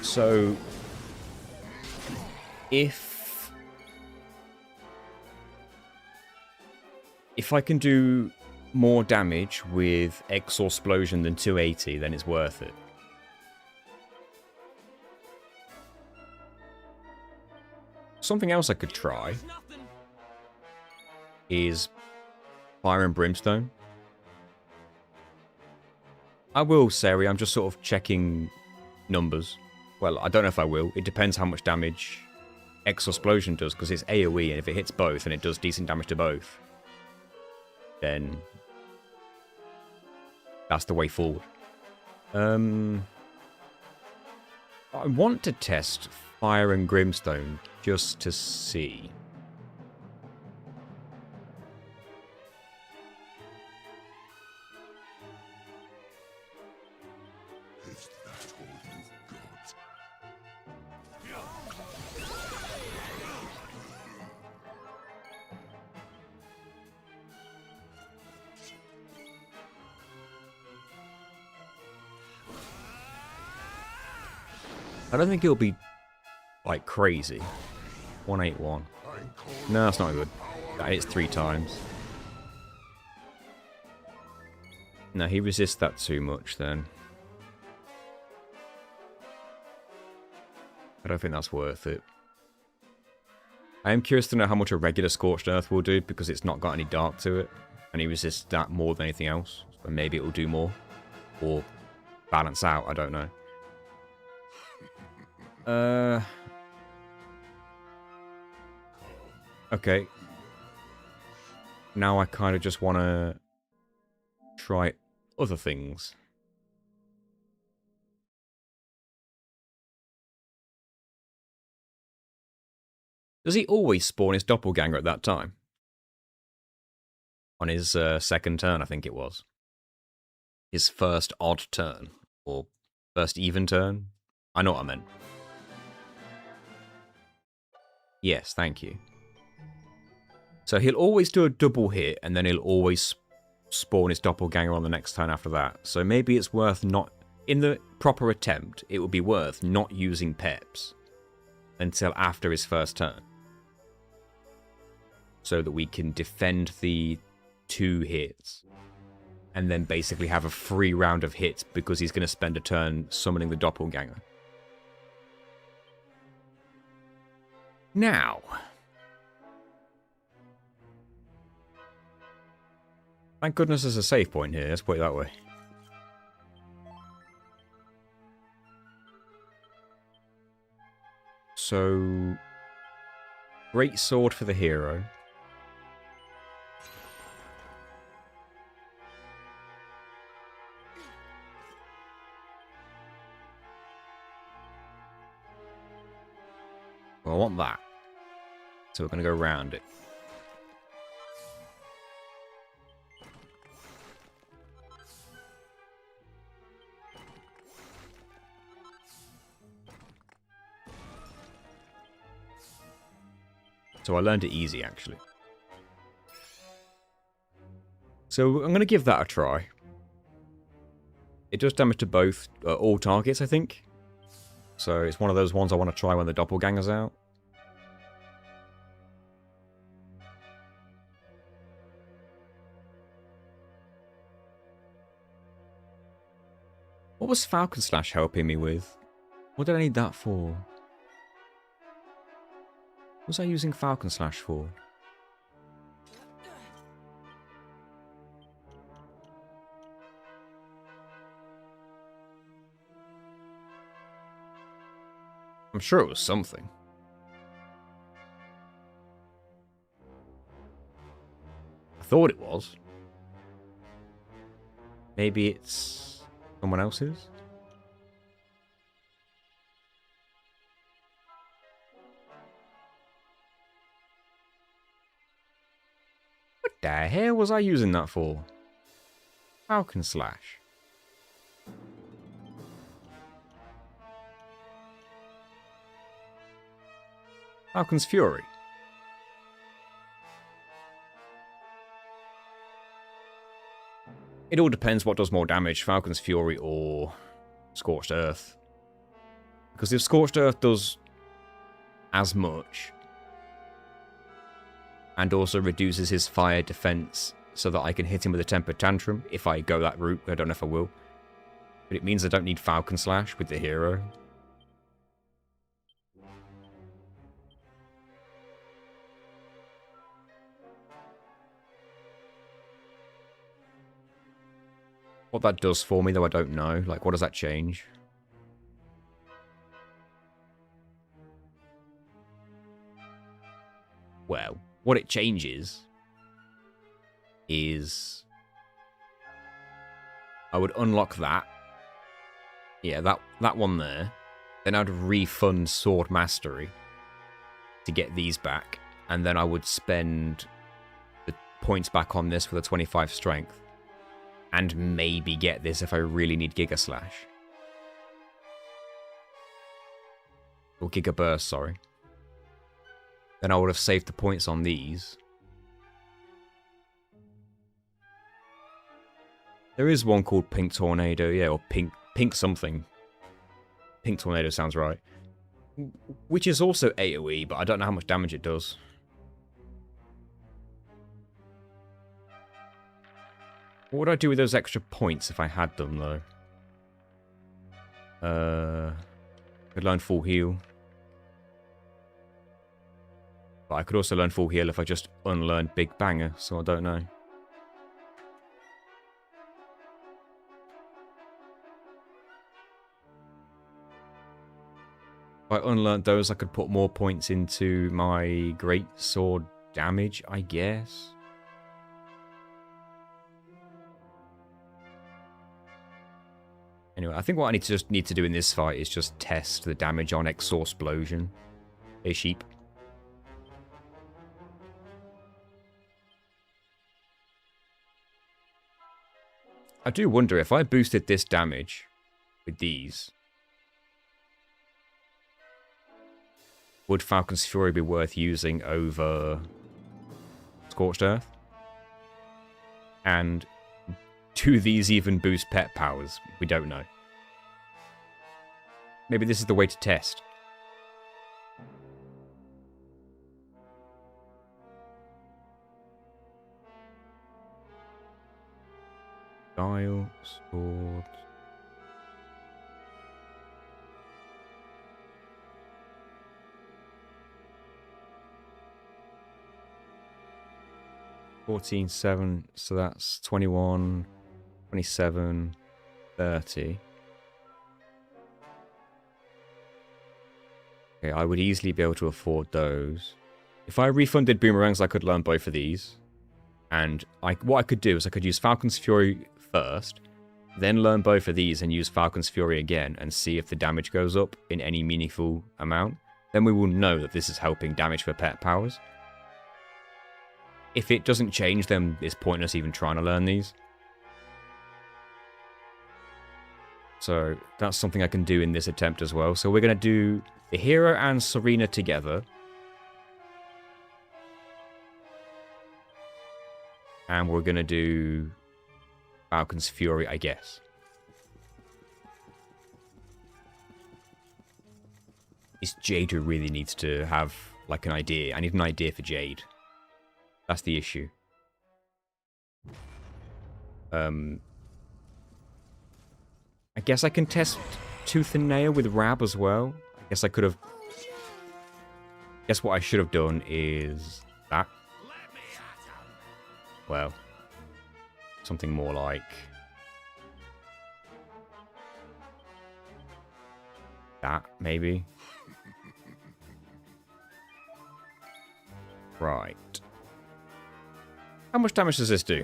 So, if I can do more damage with Exosplosion than 280, then it's worth it. Something else I could try is Fire and Brimstone. I will, Sari, I'm just sort of checking numbers. Well, I don't know if I will. It depends how much damage Exosplosion does, because it's AoE, and if it hits both and it does decent damage to both, then that's the way forward. I want to test Fire and Brimstone just to see. Is that all you've got? I don't think it'll be like crazy. 181. No, that's not good. That hits 3 times. No, he resists that too much then. I don't think that's worth it. I am curious to know how much a regular Scorched Earth will do, because it's not got any dark to it. And he resists that more than anything else. So maybe it will do more. Or balance out, I don't know. Okay. Now I kind of just want to try other things. Does he always spawn his doppelganger at that time? On his second turn, I think it was. His first odd turn. Or first even turn? I know what I meant. Yes, thank you. So he'll always do a double hit, and then he'll always spawn his doppelganger on the next turn after that. So maybe it's worth not... In the proper attempt, it would be worth not using Peps until after his first turn. So that we can defend the 2 hits. And then basically have a free round of hits because he's going to spend a turn summoning the doppelganger. Now... Thank goodness there's a save point here, let's put it that way. So... Great sword for the hero. Well, I want that. So we're going to go around it. So I learned it easy, actually. So I'm going to give that a try. It does damage to both, all targets, I think. So it's one of those ones I want to try when the doppelganger's out. What was Falcon Slash helping me with? What did I need that for? What was I using Falcon Slash for? I'm sure it was something. I thought it was. Maybe it's someone else's? What the hell was I using that for? Falcon Slash. Falcon's Fury. It all depends what does more damage, Falcon's Fury or Scorched Earth. Because if Scorched Earth does as much, and also reduces his fire defense so that I can hit him with a Temper Tantrum, if I go that route, I don't know if I will. But it means I don't need Falcon Slash with the hero. What that does for me, though, I don't know. Like, what does that change? Well, what it changes is... I would unlock that. Yeah, that one there. Then I'd refund Sword Mastery to get these back. And then I would spend the points back on this for the 25 strength. And maybe get this if I really need Giga Slash. Or Giga Burst, sorry. Then I would have saved the points on these. There is one called Pink Tornado, yeah, or Pink something. Pink Tornado sounds right. Which is also AoE, but I don't know how much damage it does. What would I do with those extra points if I had them, though? Could learn Full Heal. But I could also learn Full Heal if I just unlearned Big Banger, so I don't know. If I unlearned those, I could put more points into my Great Sword damage, I guess. Anyway, I think what I need to do in this fight is just test the damage on Exhaust Explosion. Hey, sheep. I do wonder if I boosted this damage with these, would Falcon's Fury be worth using over Scorched Earth? And do these even boost pet powers? We don't know. Maybe this is the way to test. Dial, sword. $14.7, so that's 21, 27, 30. Okay, I would easily be able to afford those. If I refunded boomerangs, I could learn both of these. And what I could do is I could use Falcon's Fury first, then learn both of these and use Falcon's Fury again and see if the damage goes up in any meaningful amount. Then we will know that this is helping damage for pet powers. If it doesn't change, then it's pointless even trying to learn these. So that's something I can do in this attempt as well. So we're going to do the hero and Serena together. And we're going to do Falcon's Fury, I guess. It's Jade who really needs to have, like, an idea. I need an idea for Jade. That's the issue. I guess I can test Tooth and Nail with Rab as well. I guess I could have... Guess what I should have done is that. Well, something more like that, maybe. Right. How much damage does this do?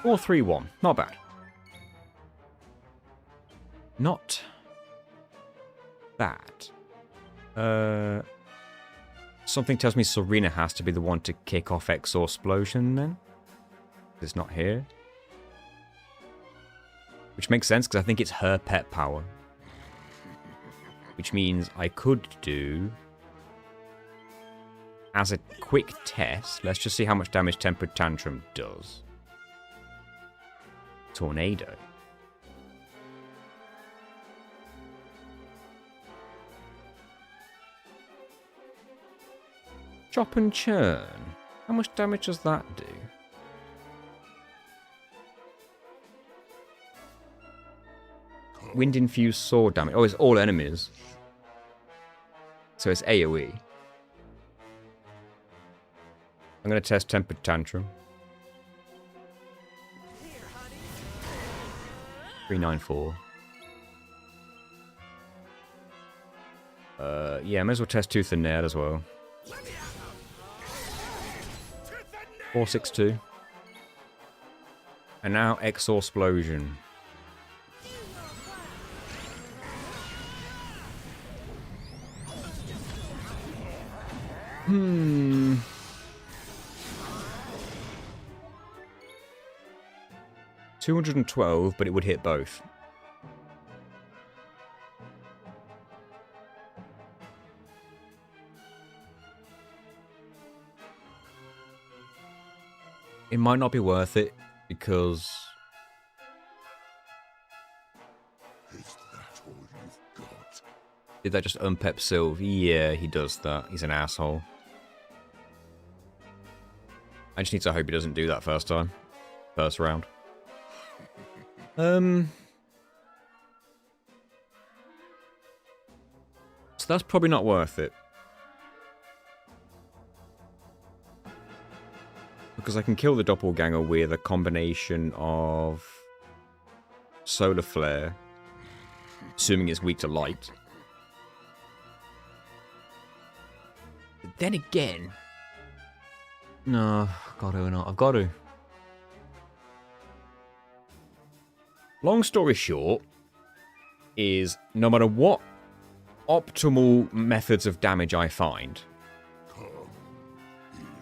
4-3-1. Not bad. Not bad. Something tells me Serena has to be the one to kick off Exosplosion then. It's not here. Which makes sense because I think it's her pet power. Which means I could do... As a quick test, let's just see how much damage Tempered Tantrum does. Tornado. Chop and Churn. How much damage does that do? Wind Infused Sword damage. Oh, it's all enemies. So it's AoE. I'm going to test Tempered Tantrum. 394. Yeah, may as well test Tooth and Nail as well. 462. And now Exosplosion. Hmm. $212, but it would hit both. It might not be worth it because Is that all you've got? did that just unpep Sylve? Yeah, he does that. He's an asshole. I just need to hope he doesn't do that first time. First round. So that's probably not worth it. Because I can kill the Doppelganger with a combination of Solar Flare, assuming it's weak to light. But then again... No, I've got to or not. I've got to. Long story short, is no matter what optimal methods of damage I find,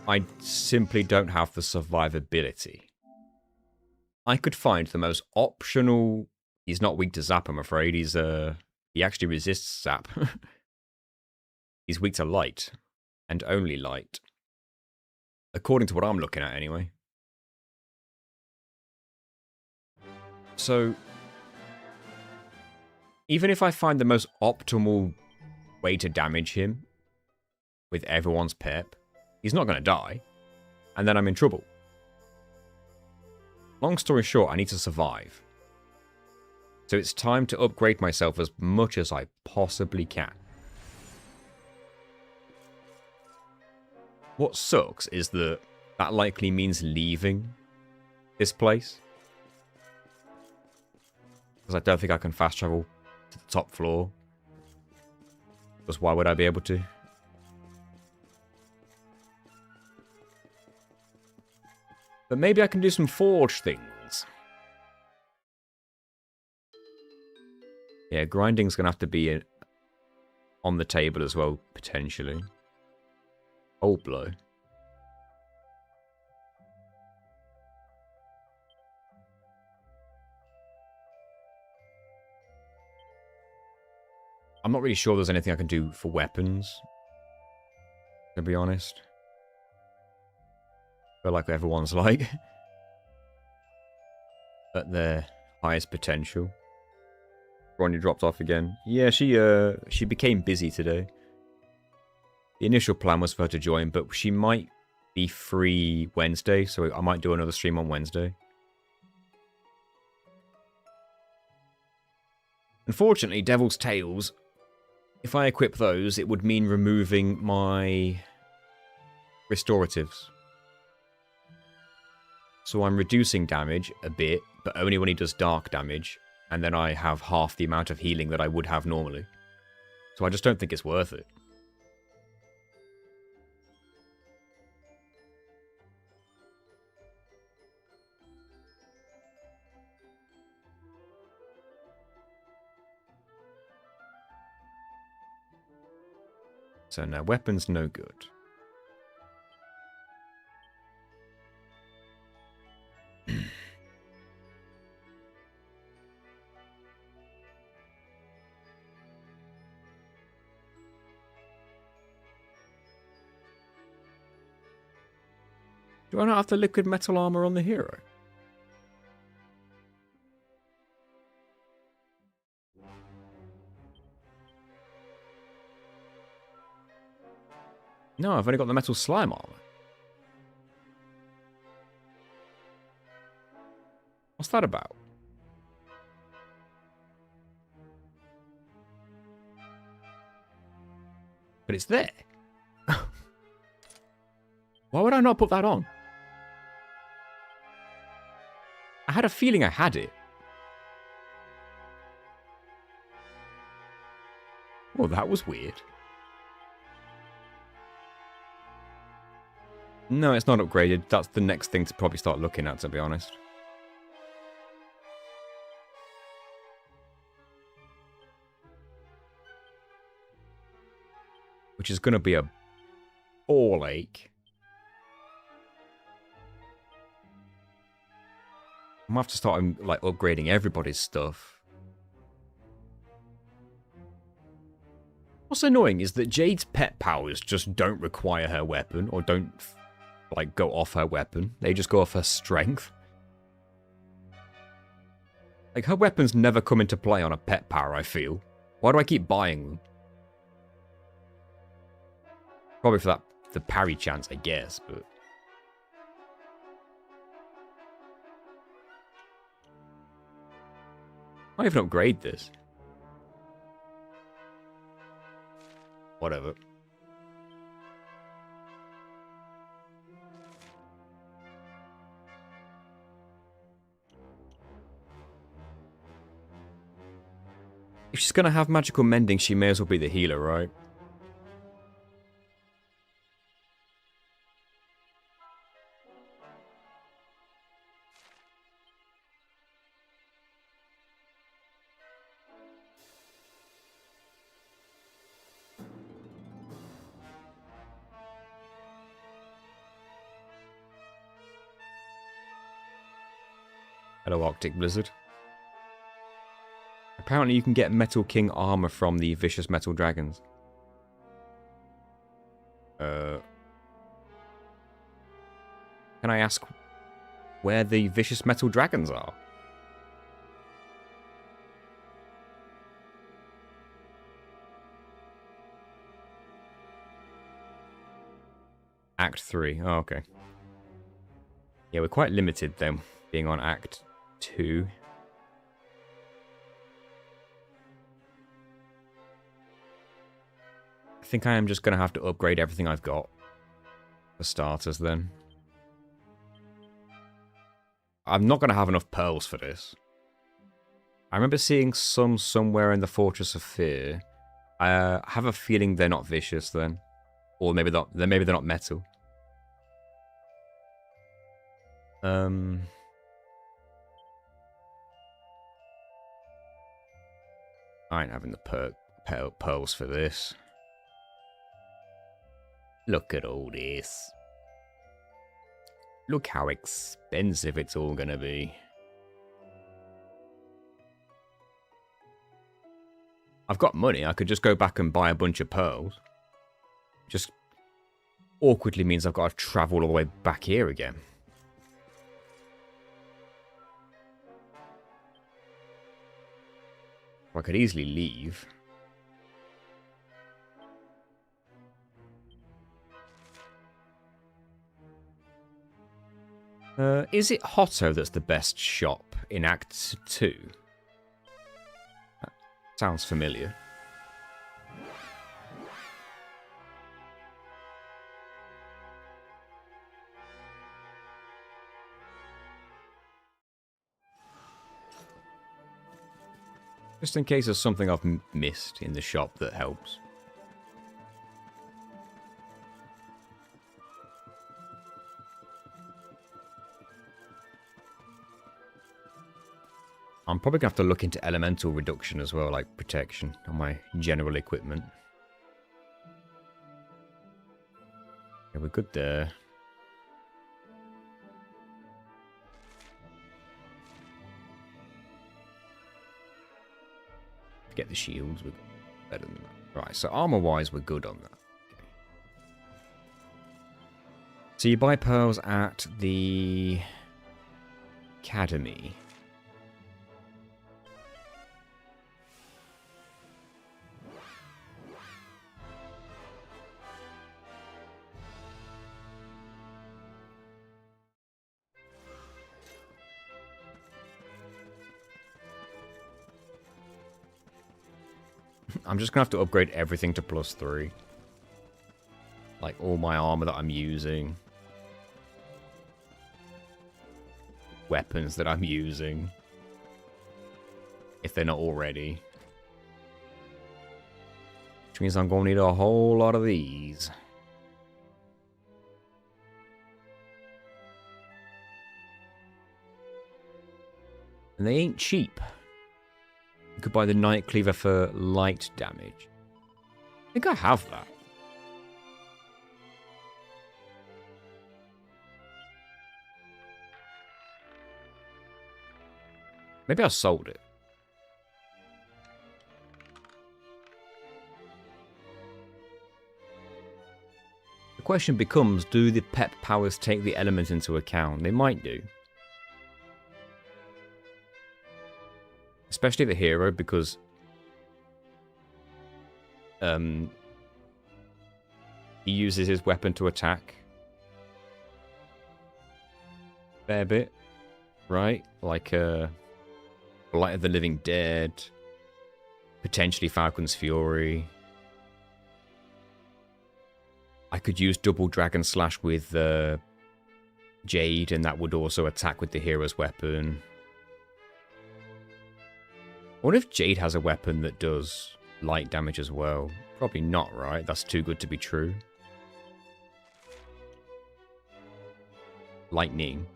I simply don't have the survivability. I could find the most optional... He's not weak to zap, I'm afraid. He actually resists zap. He's weak to light. And only light. According to what I'm looking at, anyway. So... even if I find the most optimal way to damage him with everyone's pep, he's not going to die. And then I'm in trouble. Long story short, I need to survive. So it's time to upgrade myself as much as I possibly can. What sucks is that likely means leaving this place. Because I don't think I can fast travel to the top floor. Because why would I be able to? But maybe I can do some forge things. Yeah, grinding's going to have to be on the table as well, potentially. Old blow. I'm not really sure there's anything I can do for weapons, to be honest. I feel like everyone's like at their highest potential. Ronnie dropped off again. Yeah, she became busy today. The initial plan was for her to join, but she might be free Wednesday, so I might do another stream on Wednesday. Unfortunately, Devil's Tales, if I equip those, it would mean removing my restoratives. So I'm reducing damage a bit, but only when he does dark damage, and then I have half the amount of healing that I would have normally. So I just don't think it's worth it. So now weapons no good. Do I not have the liquid metal armor on the hero? No, I've only got the metal slime armor. What's that about? But it's there. Why would I not put that on? I had a feeling I had it. Well, that was weird. No, it's not upgraded. That's the next thing to probably start looking at, to be honest. Which is going to be a ball ache. I'm going to have to start like upgrading everybody's stuff. What's annoying is that Jade's pet powers just don't require her weapon, or don't like go off her weapon. They just go off her strength. Like, her weapons never come into play on a pet power, I feel. Why do I keep buying them? Probably for the parry chance, I guess, but... I even upgrade this. Whatever. If she's gonna have magical mending, she may as well be the healer, right? Hello, Arctic Blizzard. Apparently you can get Metal King armor from the Vicious Metal Dragons. Can I ask where the Vicious Metal Dragons are? Act 3. Oh, okay. Yeah, we're quite limited then, being on Act 2. I think I am just going to have to upgrade everything I've got. For starters, then. I'm not going to have enough pearls for this. I remember seeing some somewhere in the Fortress of Fear. I have a feeling they're not vicious, then. Or maybe they're not metal. I ain't having the pearls for this. Look at all this. Look how expensive it's all gonna be. I've got money. I could just go back and buy a bunch of pearls. Just awkwardly means I've got to travel all the way back here again. I could easily leave. Is it Hotto that's the best shop in Act 2? That sounds familiar. Just in case there's something I've missed in the shop that helps. I'm probably going to have to look into elemental reduction as well, like protection on my general equipment. Yeah, we're good there. Get the shields, we're better than that. Right, so armor-wise, we're good on that. Okay. So you buy pearls at the academy. I'm just going to have to upgrade everything to +3. Like all my armor that I'm using. Weapons that I'm using. If they're not already. Which means I'm going to need a whole lot of these. And they ain't cheap. You could buy the Night Cleaver for light damage. I think I have that. Maybe I sold it. The question becomes, do the pep powers take the element into account? They might do. Especially the hero, because he uses his weapon to attack. Fair bit, right? Like Blight of the Living Dead, potentially Falcon's Fury. I could use double Dragon Slash with Jade, and that would also attack with the hero's weapon. I wonder if Jade has a weapon that does light damage as well. Probably not, right? That's too good to be true. Lightning.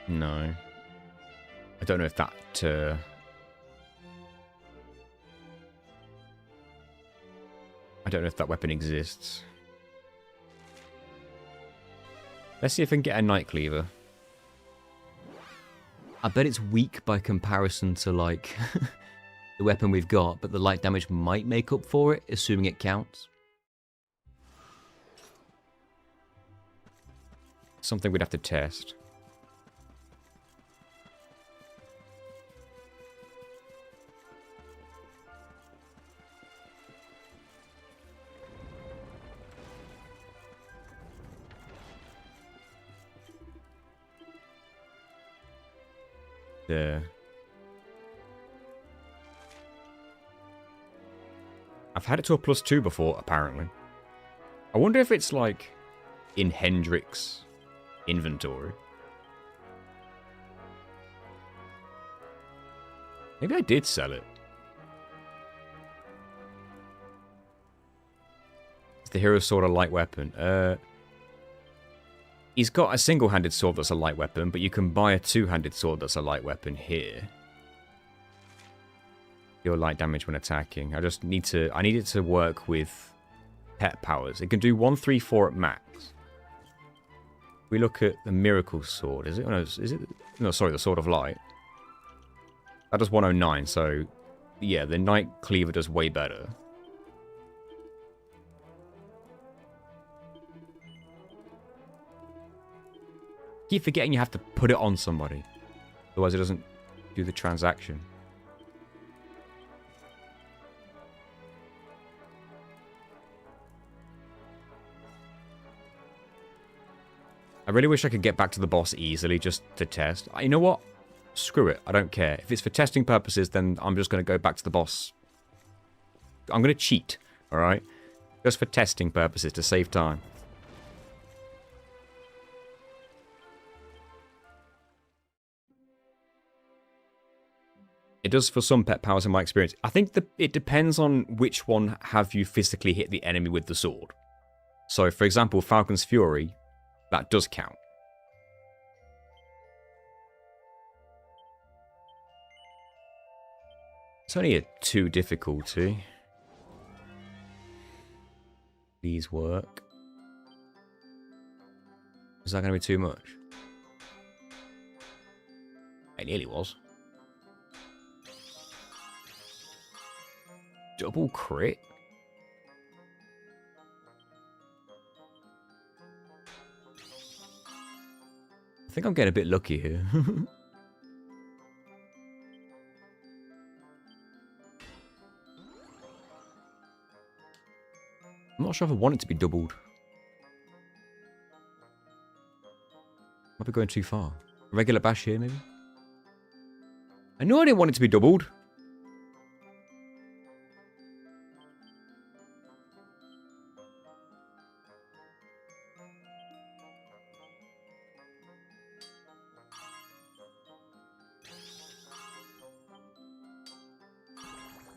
No. I don't know if that don't know if that weapon exists. Let's see if I can get a Night Cleaver. I bet it's weak by comparison to, like, the weapon we've got, but the light damage might make up for it, assuming it counts. Something we'd have to test. There. I've had it to a +2 before, apparently. I wonder if it's, like, in Hendrick's inventory. Maybe I did sell it. Is the hero sword a light weapon? He's got a single-handed sword that's a light weapon, but you can buy a two-handed sword that's a light weapon here. Deal light damage when attacking. I need it to work with pet powers. It can do 1, 3, 4 at max. We look at the Miracle Sword. Is it? No, is it? No, sorry, the Sword of Light. That does 109, so yeah, the Night Cleaver does way better. Keep forgetting you have to put it on somebody. Otherwise it doesn't do the transaction. I really wish I could get back to the boss easily just to test. You know what? Screw it. I don't care. If it's for testing purposes, then I'm just going to go back to the boss. I'm going to cheat, alright? Just for testing purposes to save time. It does for some pet powers in my experience. I think it depends on which one have you physically hit the enemy with the sword. So, for example, Falcon's Fury, that does count. It's only a 2 difficulty. These work. Is that going to be too much? It nearly was. Double crit? I think I'm getting a bit lucky here. I'm not sure if I want it to be doubled. Might be going too far. Regular bash here, maybe? I know I didn't want it to be doubled.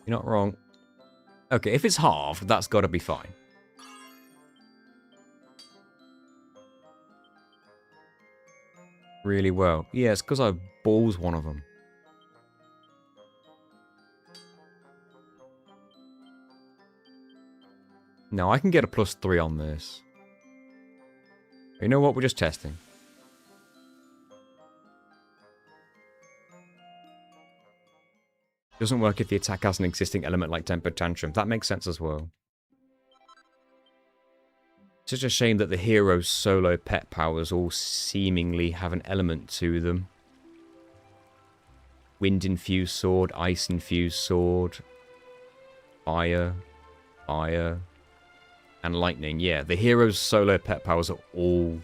You're not wrong. Okay, if it's halved, that's got to be fine. Really well. Yeah, it's because I balls one of them. No, I can get a +3 on this. You know what? We're just testing. Doesn't work if the attack has an existing element like Temper Tantrum. That makes sense as well. Such a shame that the hero's solo pet powers all seemingly have an element to them. Wind-infused sword, ice-infused sword, fire, and lightning. Yeah, the hero's solo pet powers are all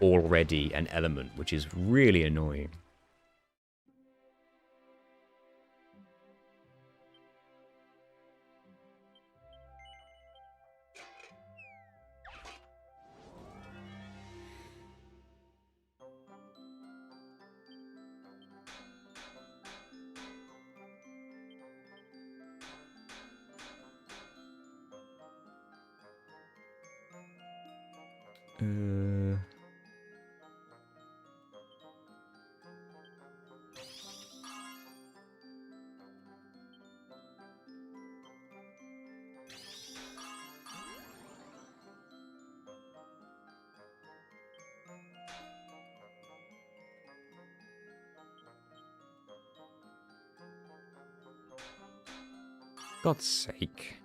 already an element, which is really annoying. God's sake.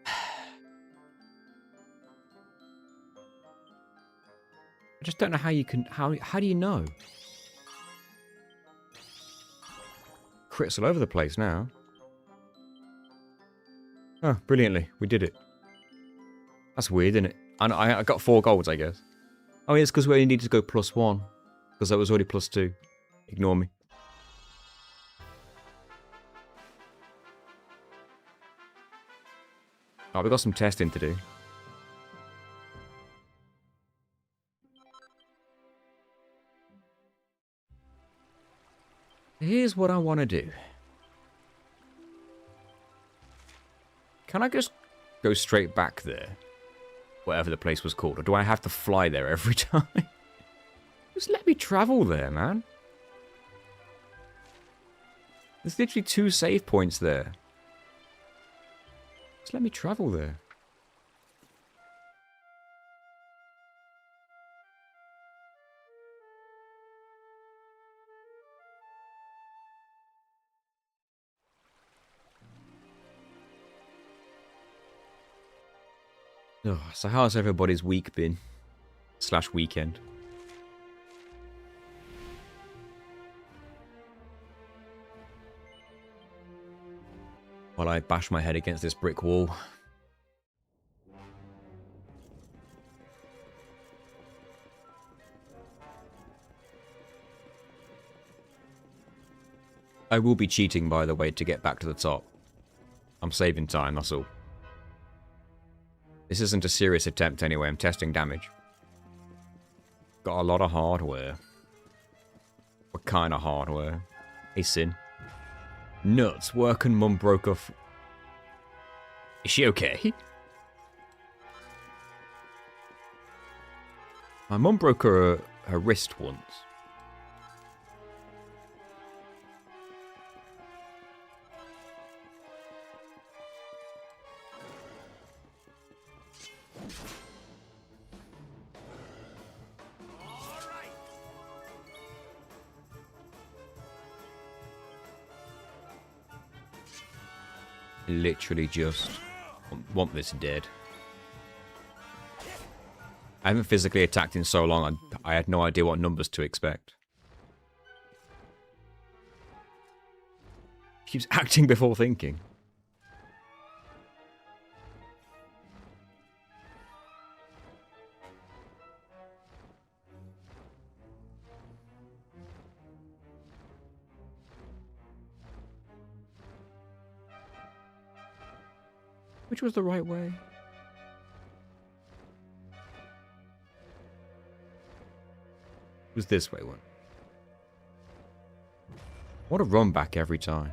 I just don't know how you can... How do you know? Crits all over the place now. Oh, brilliantly. We did it. That's weird, isn't it? And I got 4 golds, I guess. Oh, yeah, it's because we only needed to go +1. Because that was already +2. Ignore me. Oh, we got some testing to do. Here's what I want to do. Can I just go straight back there? Whatever the place was called. Or do I have to fly there every time? Just let me travel there, man. There's literally 2 save points there. Just let me travel there. Oh, so how's everybody's week been? / weekend? While I bash my head against this brick wall. I will be cheating, by the way, to get back to the top. I'm saving time, that's all. This isn't a serious attempt anyway, I'm testing damage. Got a lot of hardware. What kind of hardware? Hey, Sin. Nuts, working mum broke off. Is she okay? My mum broke her wrist once. Literally just want this dead. I haven't physically attacked in so long, I had no idea what numbers to expect. He keeps acting before thinking. Which was the right way? It was this way one. What a run back every time.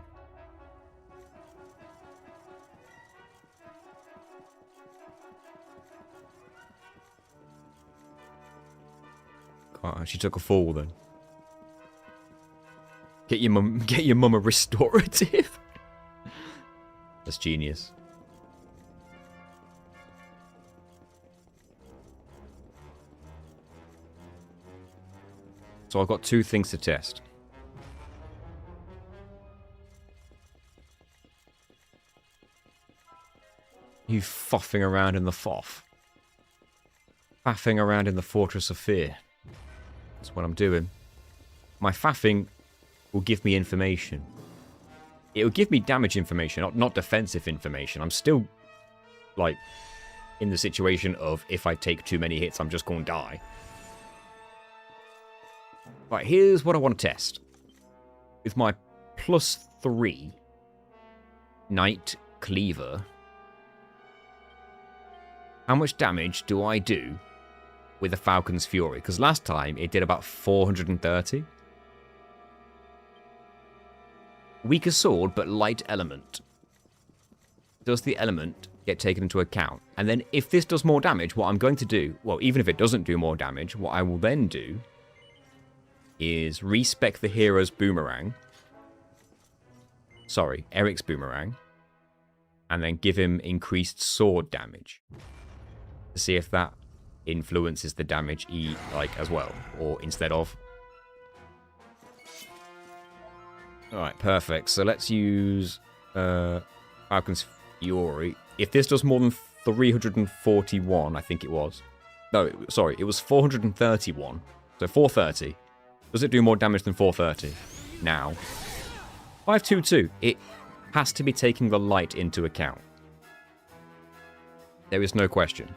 God, she took a fall then. Get your mum a restorative. That's genius. So I've got 2 things to test. You faffing around in the foff. Faffing around in the Fortress of Fear. That's what I'm doing. My faffing will give me information. It will give me damage information, not defensive information. I'm still, like, in the situation of if I take too many hits, I'm just going to die. Right, here's what I want to test. With my +3 Knight Cleaver, how much damage do I do with a Falcon's Fury? Because last time it did about 430. Weaker sword, but light element. Does the element get taken into account? And then if this does more damage, what I'm going to do, well, even if it doesn't do more damage, what I will then do is respec the hero's boomerang. Sorry, Eric's boomerang. And then give him increased sword damage. To see if that influences the damage as well. Or instead of. Alright, perfect. So let's use Falcon's Fury. If this does more than 341, I think it was. No, sorry, it was 431. So 430. Does it do more damage than 430? Now. 522. It has to be taking the light into account. There is no question.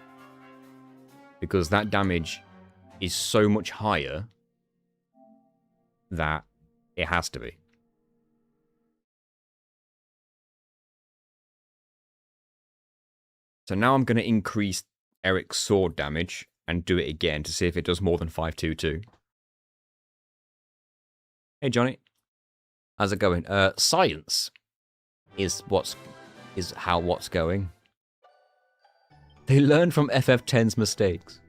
Because that damage is so much higher that it has to be. So now I'm going to increase Eric's sword damage and do it again to see if it does more than 522. Hey Johnny. How's it going? Science is how what's going. They learn from FF10's mistakes.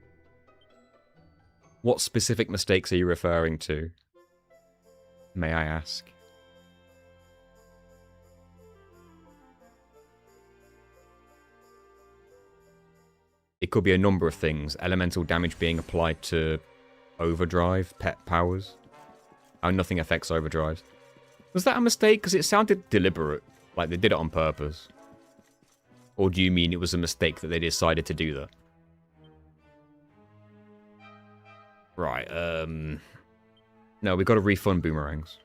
What specific mistakes are you referring to? May I ask? It could be a number of things. Elemental damage being applied to overdrive, pet powers. How nothing affects overdrives. Was that a mistake? Because it sounded deliberate. Like they did it on purpose. Or do you mean it was a mistake that they decided to do that? Right, no, we got to refund boomerangs.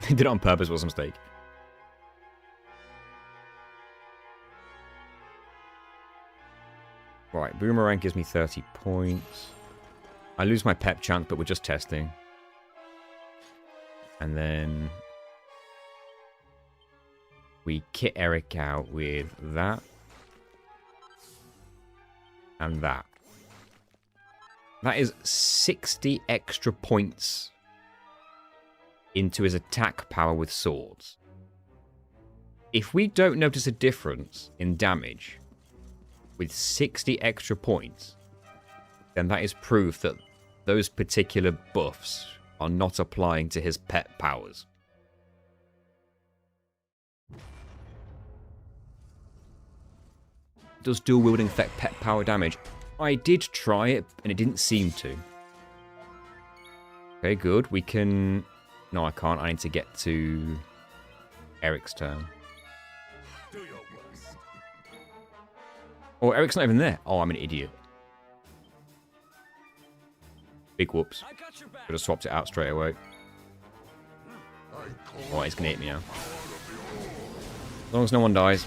They did it on purpose, was a mistake. Right, boomerang gives me 30 points. I lose my pep chance, but we're just testing. And then we kit Eric out with that. And that. That is 60 extra points into his attack power with swords. If we don't notice a difference in damage with 60 extra points, then that is proof that those particular buffs are not applying to his pet powers. Does dual wielding affect pet power damage? I did try it, and it didn't seem to. Okay, good. We can... No, I can't. I need to get to Eric's turn. Do your worst. Oh, Eric's not even there. Oh, I'm an idiot. Big whoops. I got your back. Could have swapped it out straight away. I call Oh, he's gonna hit me now. power of the All. As long as no one dies.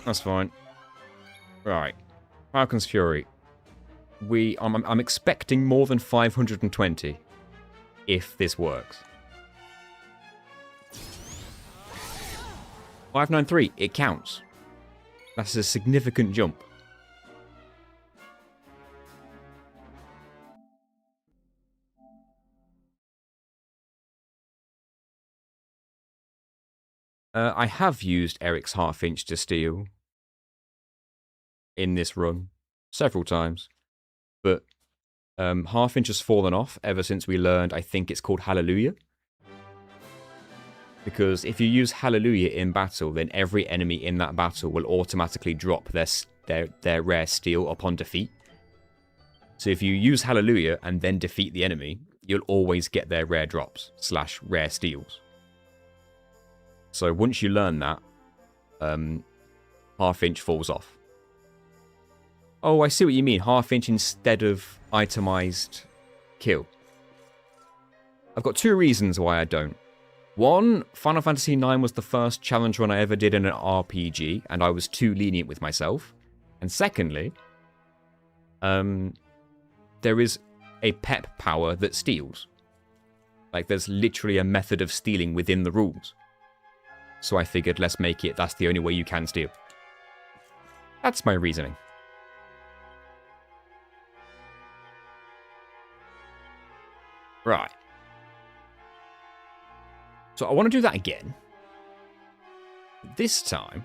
That's fine. Right. Falcon's Fury. I'm expecting more than 520 if this works. 593, it counts. That's a significant jump. I have used Eric's Half-Inch to steal in this run several times, but Half-Inch has fallen off ever since we learned, I think it's called Hallelujah. Because if you use Hallelujah in battle, then every enemy in that battle will automatically drop their rare steal upon defeat. So if you use Hallelujah and then defeat the enemy, you'll always get their rare drops / rare steals. So once you learn that, Half-Inch falls off. Oh, I see what you mean. Half-Inch instead of itemized kill. I've got two reasons why I don't. One, Final Fantasy IX was the first challenge run I ever did in an RPG, and I was too lenient with myself. And secondly, there is a pep power that steals. Like, there's literally a method of stealing within the rules. So I figured, let's make it, that's the only way you can steal. That's my reasoning. Right. So I want to do that again. This time,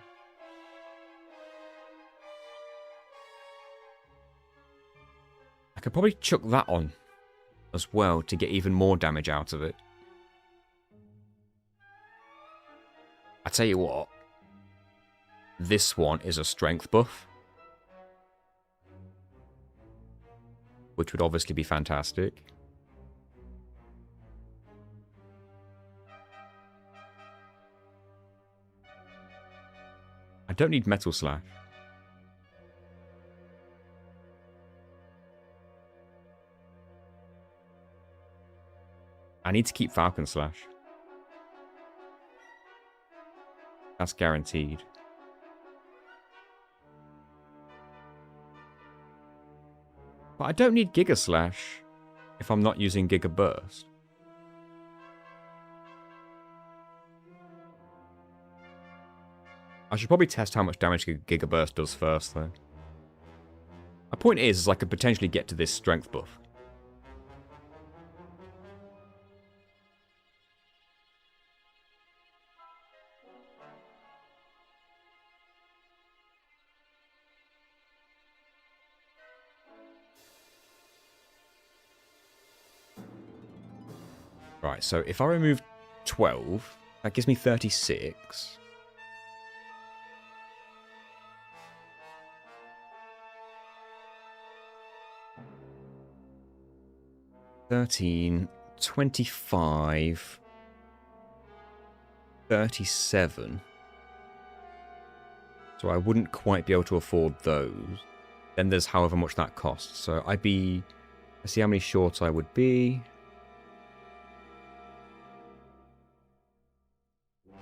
I could probably chuck that on as well to get even more damage out of it. I tell you what, this one is a strength buff. which would obviously be fantastic. I don't need Metal Slash. I need to keep Falcon Slash. That's guaranteed. But I don't need Giga Slash if I'm not using Giga Burst. I should probably test how much damage Giga Burst does first, though. My point is I could potentially get to this strength buff. Right, so if I remove 12, that gives me 36. $13, $25, $37. So I wouldn't quite be able to afford those. Then there's however much that costs. So I'd be... Let's see how many short I would be.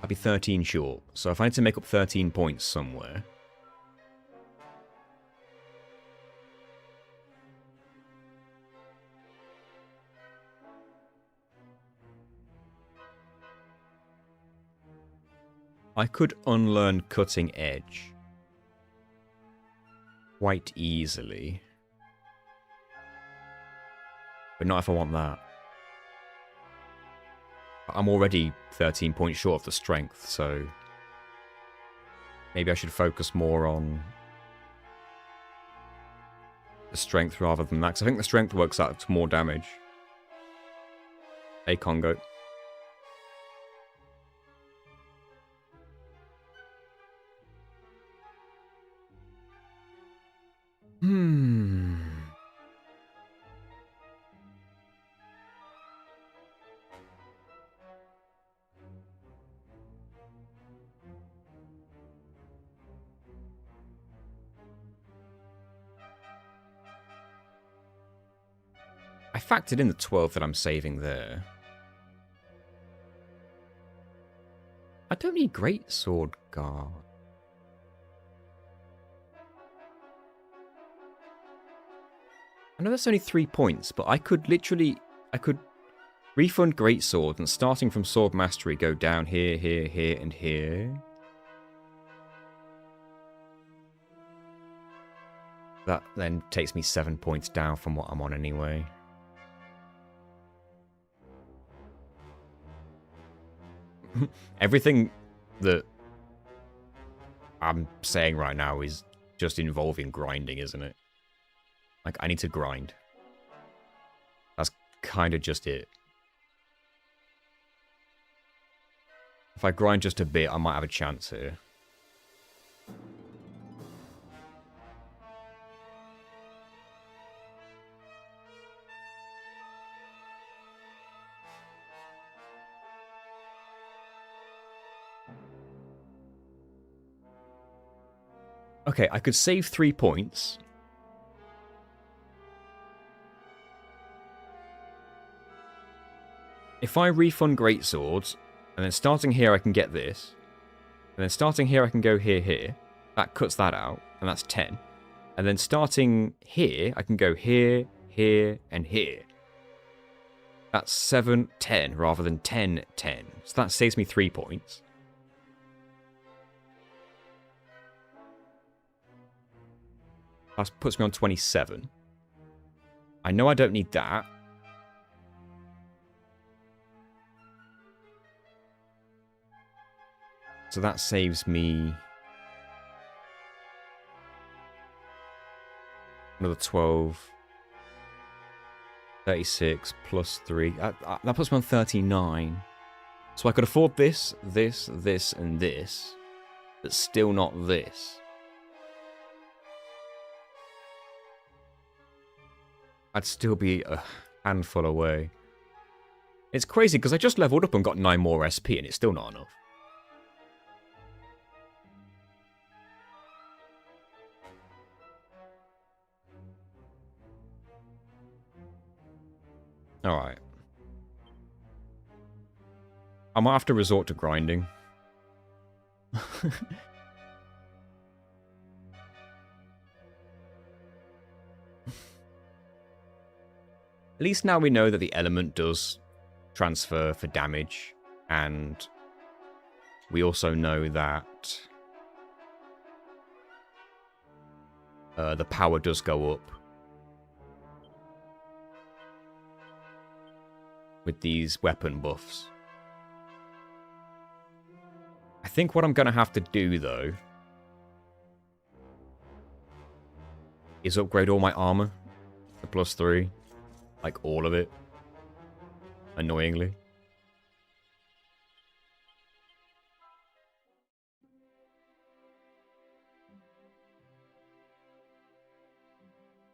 I'd be 13 short. So if I need to make up 13 points somewhere... I could unlearn Cutting Edge quite easily. But not if I want that. I'm already 13 points short of the strength, so maybe I should focus more on the strength rather than that, because I think the strength works out to more damage. Hey, Congo. I factored in the 12 that I'm saving there. I don't need Great Sword Guard. I know that's only 3 points, but I could literally... I could refund Great Sword and starting from Sword Mastery go down here, here, here, and here. That then takes me 7 points down from what I'm on anyway. Everything that I'm saying right now is just involving grinding, isn't it? Like, I need to grind. That's kind of just it. If I grind just a bit, I might have a chance here. Okay, I could save 3 points. If I refund Great Swords, and then starting here I can get this, and then starting here I can go here, here. That cuts that out, and that's 10. And then starting here, I can go here, here, and here. That's 7, 10, rather than 10, 10. So that saves me 3 points. That puts me on 27. I know I don't need that. So that saves me another 12. 36 plus 3. That puts me on 39. So I could afford this, this, this, and this. But still not this. I'd still be a handful away. It's crazy because I just leveled up and got 9 more SP and it's still not enough. Alright. I might have to resort to grinding. At least now we know that the element does transfer for damage, and we also know that the power does go up with these weapon buffs. I think what I'm going to have to do, though, is upgrade all my armor to +3. Like, all of it. Annoyingly.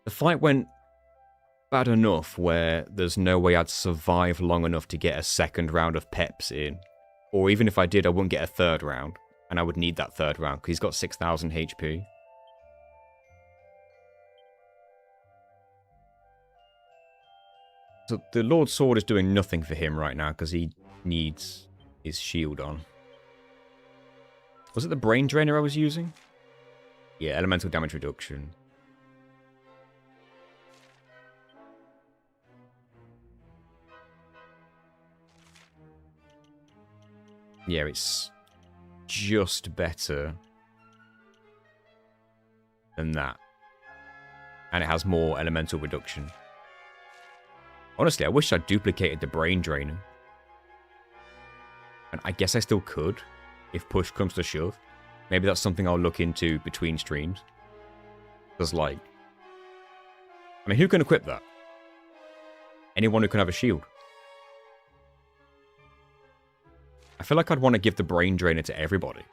The fight went bad enough where there's no way I'd survive long enough to get a second round of peps in. Or even if I did, I wouldn't get a third round. And I would need that third round, because he's got 6,000 HP. So the Lord Sword is doing nothing for him right now, because he needs his shield on. Was it the Brain Drainer I was using? Yeah, elemental damage reduction. Yeah, it's just better than that. And it has more elemental reduction. Honestly, I wish I'd duplicated the Brain Drainer. And I guess I still could, if push comes to shove. Maybe that's something I'll look into between streams. Because, like... I mean, who can equip that? Anyone who can have a shield. I feel like I'd want to give the Brain Drainer to everybody.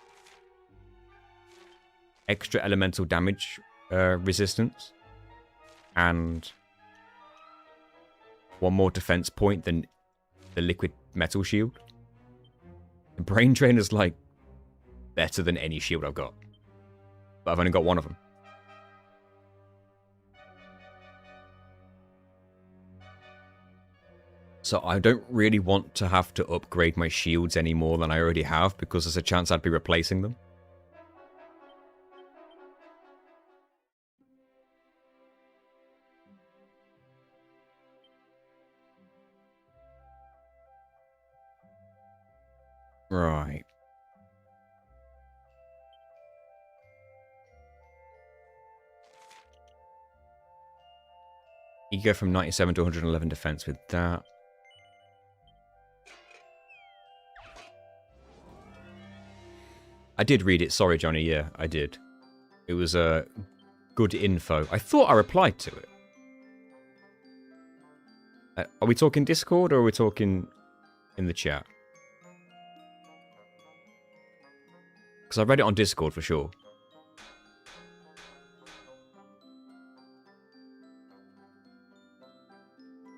Extra elemental damage resistance. And one more defense point than the liquid metal shield. The Brain Drainer's like better than any shield I've got. But I've only got one of them. So I don't really want to have to upgrade my shields any more than I already have, because there's a chance I'd be replacing them. Right. You go from 97 to 111 defense with that. I did read it. Sorry, Johnny. Yeah, I did. It was good info. I thought I replied to it. Are we talking Discord or are we talking in the chat? Because I read it on Discord for sure.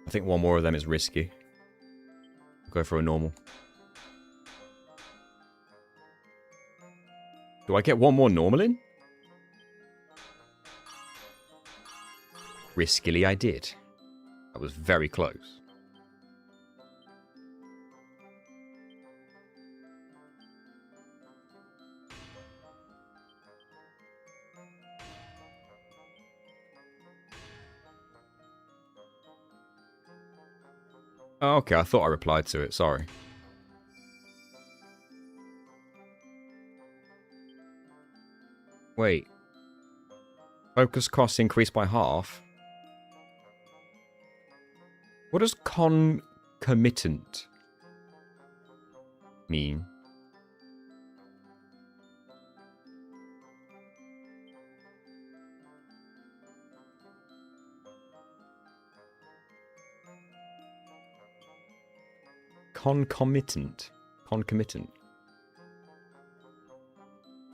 I think one more of them is risky. Go for a normal. Do I get one more normal in? Riskily I did. That was very close. Oh, okay, I thought I replied to it, sorry. Wait. Focus costs increased by half? What does concomitant mean? Concomitant. Concomitant.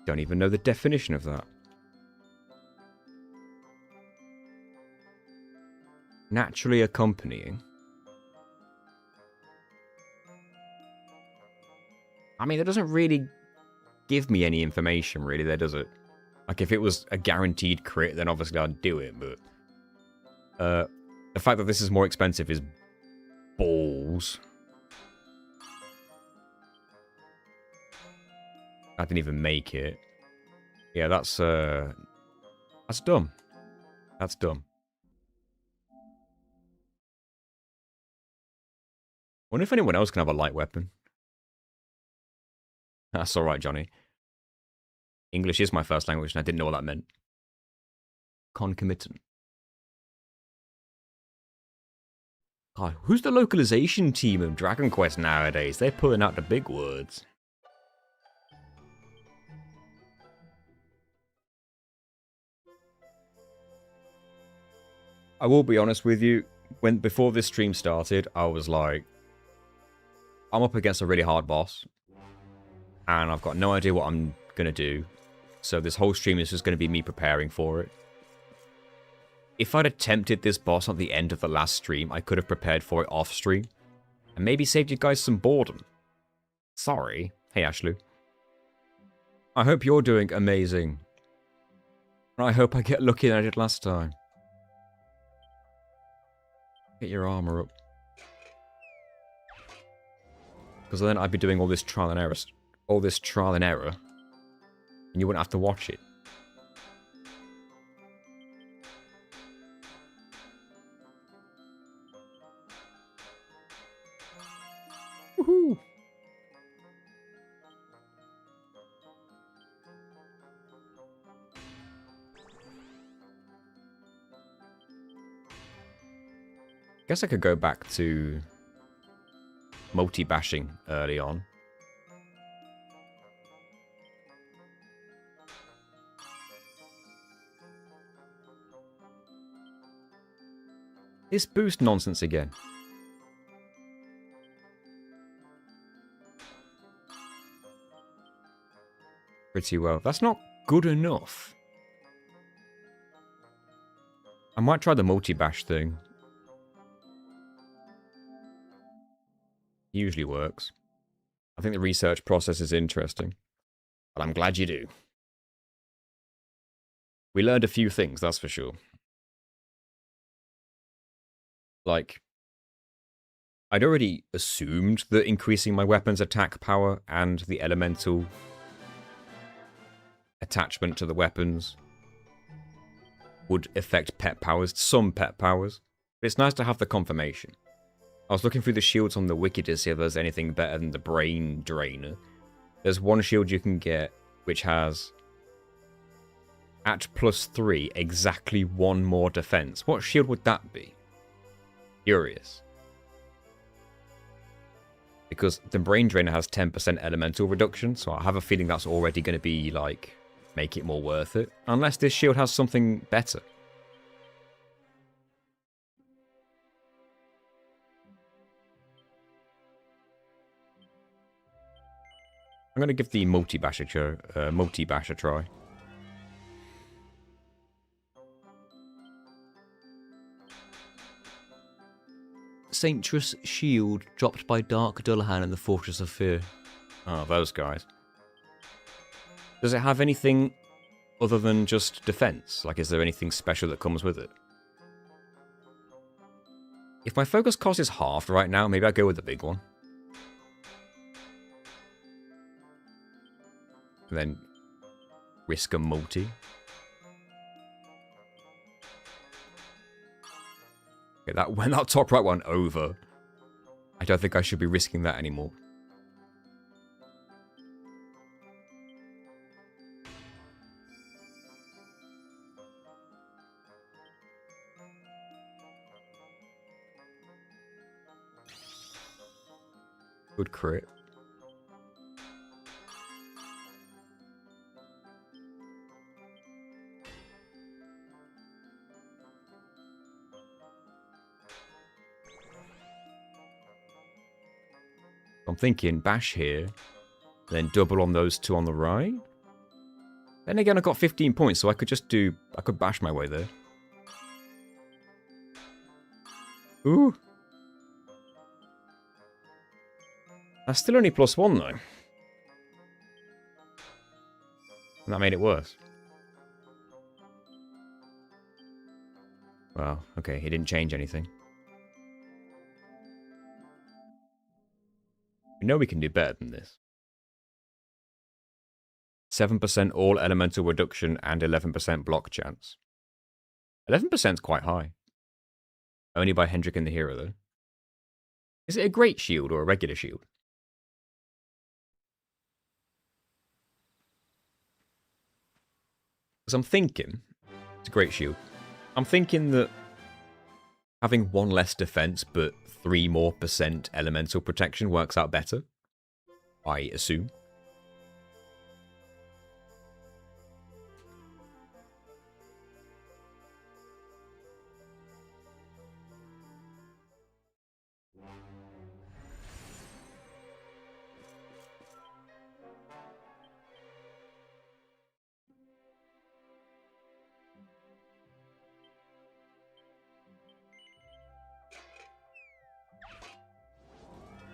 Don't even know the definition of that. Naturally accompanying. I mean, that doesn't really give me any information, really, there, does it? Like, if it was a guaranteed crit, then obviously I'd do it, but... the fact that this is more expensive is balls. I didn't even make it. Yeah, that's dumb. That's dumb. Wonder if anyone else can have a light weapon. That's alright, Johnny. English is my first language, and I didn't know what that meant. Concomitant. God, who's the localization team of Dragon Quest nowadays? They're pulling out the big words. I will be honest with you, before this stream started, I was like, I'm up against a really hard boss, and I've got no idea what I'm going to do, so this whole stream is just going to be me preparing for it. If I'd attempted this boss at the end of the last stream, I could have prepared for it off stream, and maybe saved you guys some boredom. Sorry. Hey, Ashlu. I hope you're doing amazing. And I hope I get lucky than I did last time. Get your armor up. Because then I'd be doing all this trial and error. And you wouldn't have to watch it. Woohoo! Guess I could go back to multi-bashing early on. This boost nonsense again. Pretty well. That's not good enough. I might try the multi-bash thing. Usually works. I think the research process is interesting. But I'm glad you do. We learned a few things, that's for sure. Like, I'd already assumed that increasing my weapon's attack power and the elemental attachment to the weapons would affect pet powers, some pet powers. But it's nice to have the confirmation. I was looking through the shields on the wiki to see if there's anything better than the Brain Drainer. There's one shield you can get which has, at +3, exactly one more defense. What shield would that be? Curious. Because the Brain Drainer has 10% elemental reduction, so I have a feeling that's already going to be, like, make it more worth it. Unless this shield has something better. I'm going to give the multi-bash a try. Saintress shield dropped by Dark Dullahan in the Fortress of Fear. Oh, those guys. Does it have anything other than just defense? Like, is there anything special that comes with it? If my focus cost is halved right now, maybe I'll go with the big one. And then risk a multi. Okay, when that top right one over, I don't think I should be risking that anymore. Good crit. I'm thinking bash here, then double on those two on the right. Then again, I got 15 points, so I could bash my way there. Ooh. That's still only +1 though. And that made it worse. Well, okay, he didn't change anything. We know we can do better than this. 7% all elemental reduction and 11% block chance. 11% is quite high. Only by Hendrik and the hero, though. Is it a great shield or a regular shield? Because I'm thinking... It's a great shield. I'm thinking that having 1 less defense but 3% more elemental protection works out better. I assume.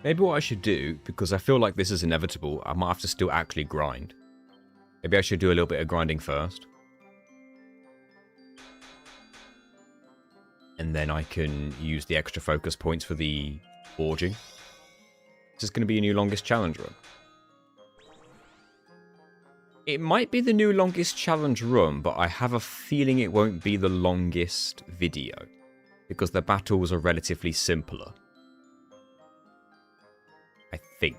Maybe what I should do, because I feel like this is inevitable, I might have to still actually grind. Maybe I should do a little bit of grinding first. And then I can use the extra focus points for the forging. This is going to be a new longest challenge run. It might be the new longest challenge run, but I have a feeling it won't be the longest video. Because the battles are relatively simpler. I think.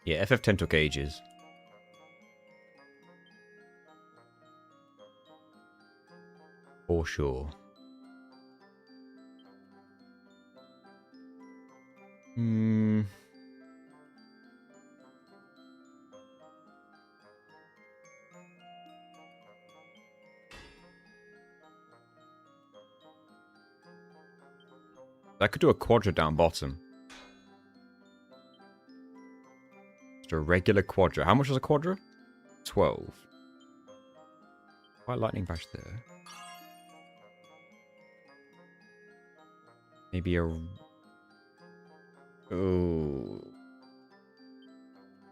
Yeah, FF10 took ages. For sure. I could do a quadra down bottom. Just a regular quadra. How much was a quadra? 12. Quite lightning bash there. Maybe a... Oh.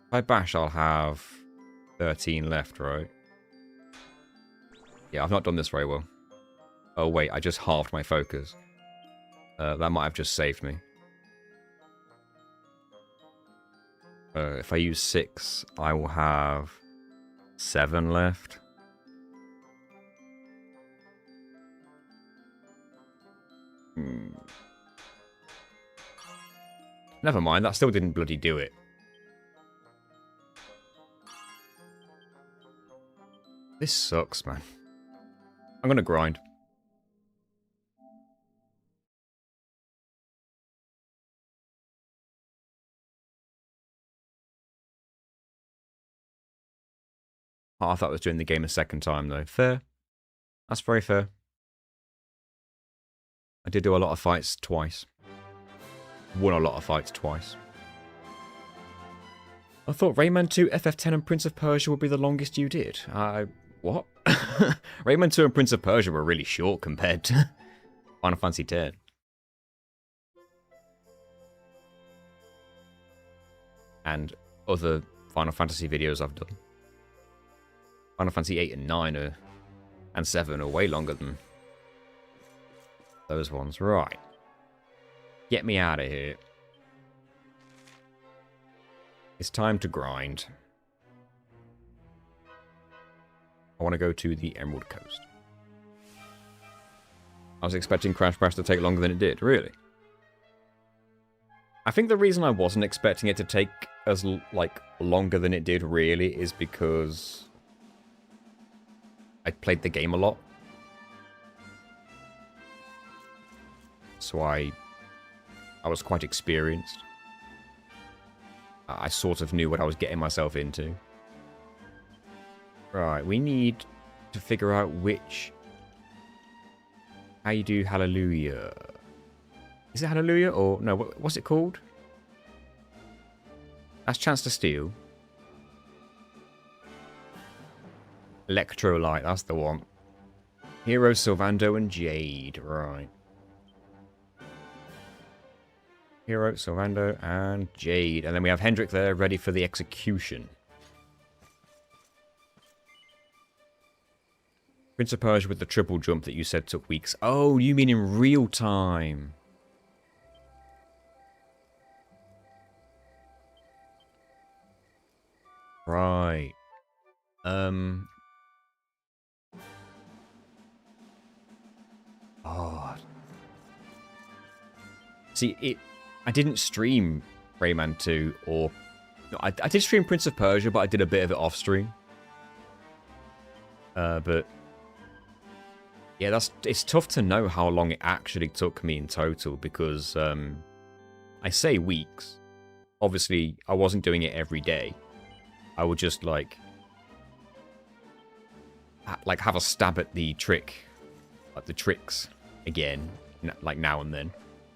If I bash, I'll have 13 left, right? Yeah, I've not done this very well. Oh, wait, I just halved my focus. That might have just saved me. If I use 6, I will have 7 left. Never mind, that still didn't bloody do it. This sucks, man. I'm gonna grind. Oh, I thought I was doing the game a second time, though. Fair. That's very fair. I did do a lot of fights twice. Won a lot of fights twice. I thought Rayman 2, FF10 and Prince of Persia would be the longest you did. What? Rayman 2 and Prince of Persia were really short compared to Final Fantasy X. And other Final Fantasy videos I've done. Final Fantasy 8 and 9 and 7 are way longer than those ones. Right. Get me out of here. It's time to grind. I want to go to the Emerald Coast. I was expecting Crash Bash to take longer than it did, really. I think the reason I wasn't expecting it to take as, longer than it did, really, is because I played the game a lot. So I was quite experienced. I sort of knew what I was getting myself into. Right, we need to figure out which How you do Hallelujah? Is it Hallelujah or no? What's it called? That's Chance to Steal. Electrolyte, that's the one. Hero, Sylvando, and Jade. Right. Hero, Sylvando, and Jade. And then we have Hendrik there, ready for the execution. Prince of Persia with the triple jump that you said took weeks. Oh, you mean in real time. Right. Oh. See, I didn't stream Rayman 2 or... No, I did stream Prince of Persia, but I did a bit of it off stream. But... Yeah, it's tough to know how long it actually took me in total because I say weeks. Obviously, I wasn't doing it every day. I would just like have a stab at the trick, like the tricks again, like now and then.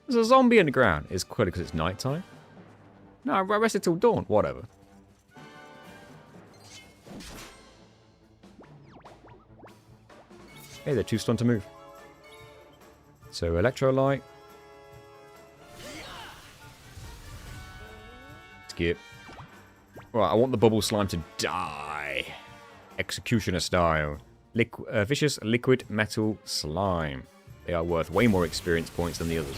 There's a zombie in the ground. It's clearly because it's nighttime. No, I rested till dawn. Whatever. Hey, they're too stunned to move. So, Electrolyte. Skip. Right, I want the bubble slime to die. Executioner style. Vicious liquid metal slime. They are worth way more experience points than the others.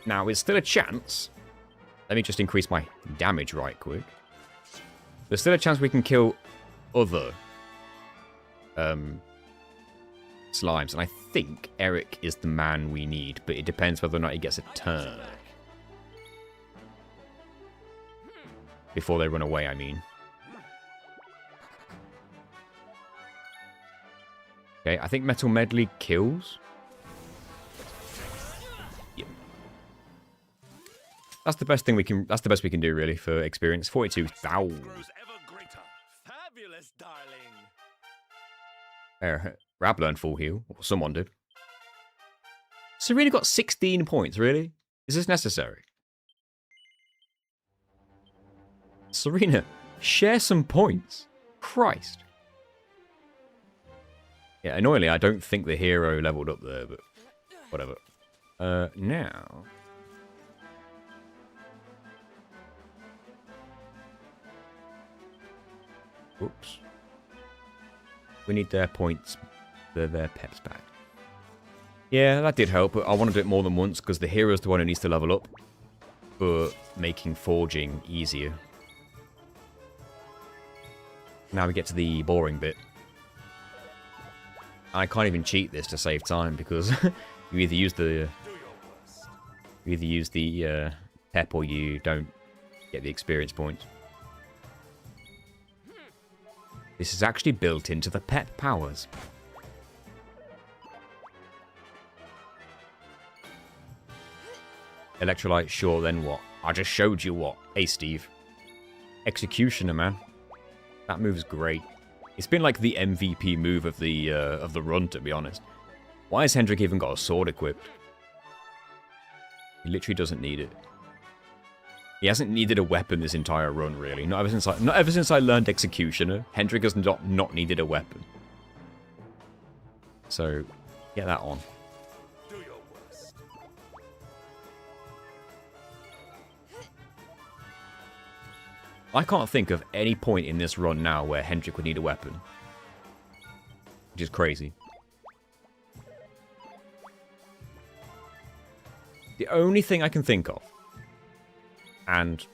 Now, it's still a chance. Let me just increase my damage right quick. There's still a chance we can kill other slimes, and I think Eric is the man we need, but it depends whether or not he gets a turn. Before they run away, I mean. Okay, I think Metal Medley kills. Yep. That's the best thing we can. That's the best we can do, really, for experience. 42,000. Fabulous, darling. Rab learned full heal, or someone did. Serena got 16 points, really? Is this necessary? Serena, share some points. Christ. Yeah, annoyingly, I don't think the hero leveled up there, but whatever. Now... Oops. We need their points, their peps back. Yeah, that did help, but I want to do it more than once, because the hero's the one who needs to level up. But making forging easier. Now we get to the boring bit. I can't even cheat this to save time, because you either use the... pep or you don't get the experience points. This is actually built into the pep powers. Electrolyte, sure, then what? I just showed you what. Hey, Steve. Executioner, man. That move's great. It's been like the MVP move of the run, to be honest. Why has Hendrik even got a sword equipped? He literally doesn't need it. He hasn't needed a weapon this entire run, really. Not ever since I learned Executioner, Hendrik has not needed a weapon. So, get that on. Do your worst. I can't think of any point in this run now where Hendrik would need a weapon. Which is crazy. The only thing I can think of, and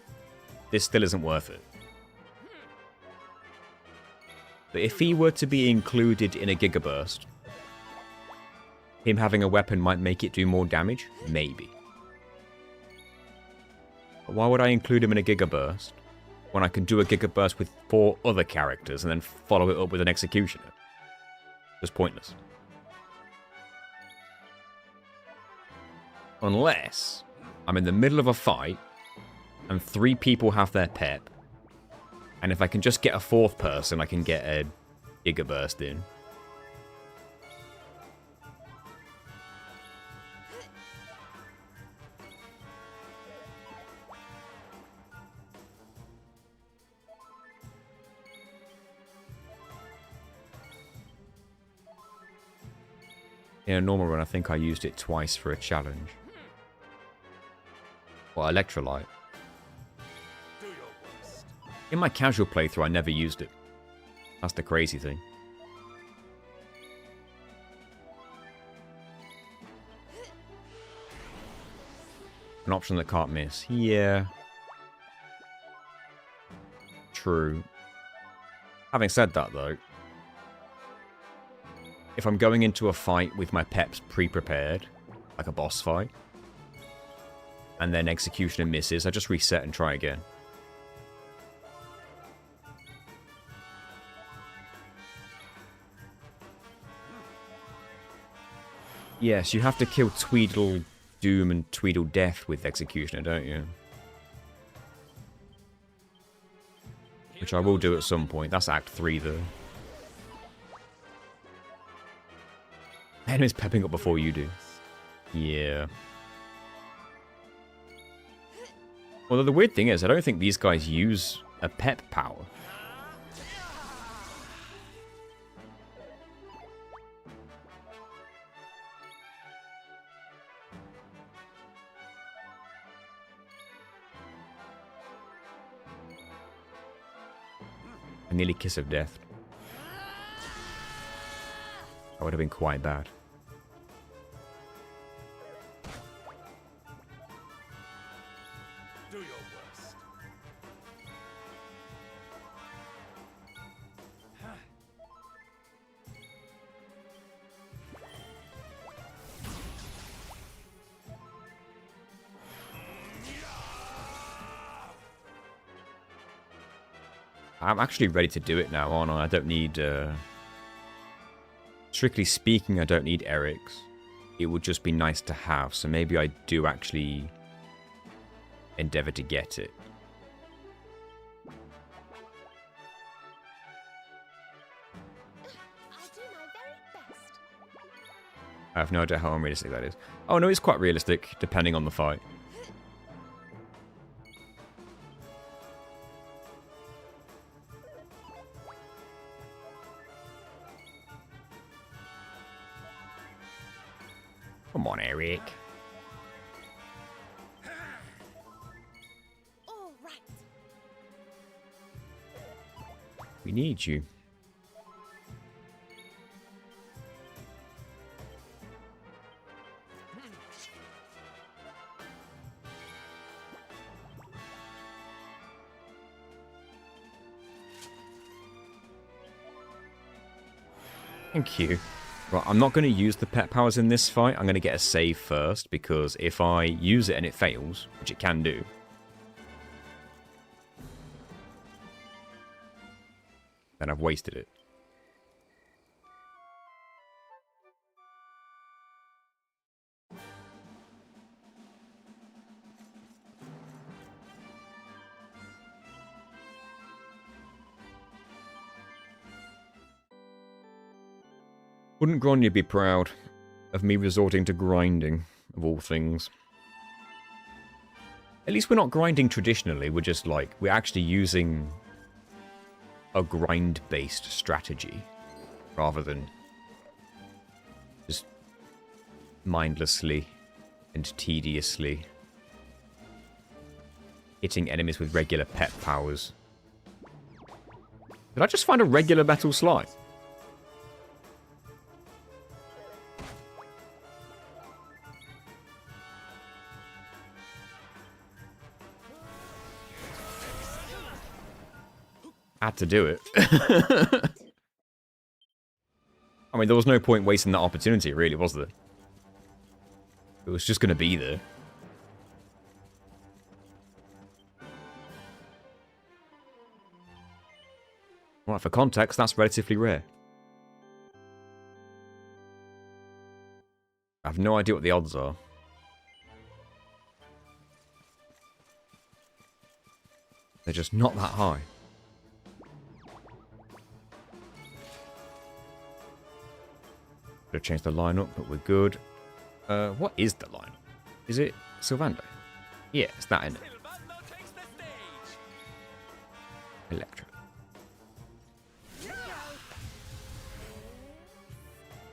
this still isn't worth it, but if he were to be included in a Gigaburst, him having a weapon might make it do more damage? Maybe. But why would I include him in a Gigaburst when I can do a Gigaburst with 4 other characters and then follow it up with an Executioner? Just pointless. Unless I'm in the middle of a fight and 3 people have their pep, and if I can just get a 4th person, I can get a Gigaburst in. In a normal run, I think I used it twice for a challenge. Well, Electrolyte. Do your worst. In my casual playthrough, I never used it. That's the crazy thing. An option that can't miss. Yeah. True. Having said that, though, if I'm going into a fight with my peps pre-prepared, like a boss fight, and then Executioner misses, I just reset and try again. Yes, you have to kill Tweedle Doom and Tweedle Death with Executioner, don't you? Which I will do at some point. That's Act 3, though. Enemies pepping up before you do. Yeah. Although the weird thing is, I don't think these guys use a pep power. A nearly kiss of death. That would have been quite bad. Do your worst. I'm actually ready to do it now, aren't I? I don't need... Strictly speaking, I don't need Eric's. It would just be nice to have, so maybe I do actually endeavour to get it. I'll do my very best. I have no idea how unrealistic that is. Oh no, it's quite realistic, depending on the fight. Come on, Eric. All right. We need you. Thank you. Right, I'm not going to use the pet powers in this fight. I'm going to get a save first, because if I use it and it fails, which it can do, then I've wasted it. Wouldn't Grania be proud of me resorting to grinding, of all things? At least we're not grinding traditionally, we're just like, we're actually using a grind-based strategy, rather than just mindlessly and tediously hitting enemies with regular pet powers. Did I just find a regular metal slime? Had to do it. I mean, there was no point wasting that opportunity, really, was there? It was just going to be there. Right, for context, that's relatively rare. I have no idea what the odds are. They're just not that high. Could have changed the lineup, but we're good. What is the lineup? Is it Sylvander? Yeah, it's that, isn't it? Electra.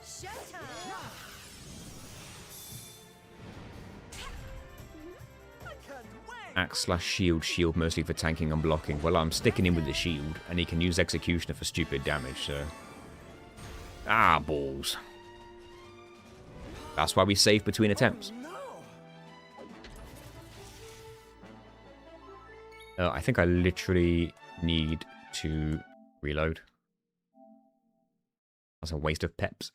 Showtime! Axe/shield, shield mostly for tanking and blocking. Well, I'm sticking him with the shield, and he can use Executioner for stupid damage, so... Ah, balls. That's why we save between attempts. I think I literally need to reload. That's a waste of peps.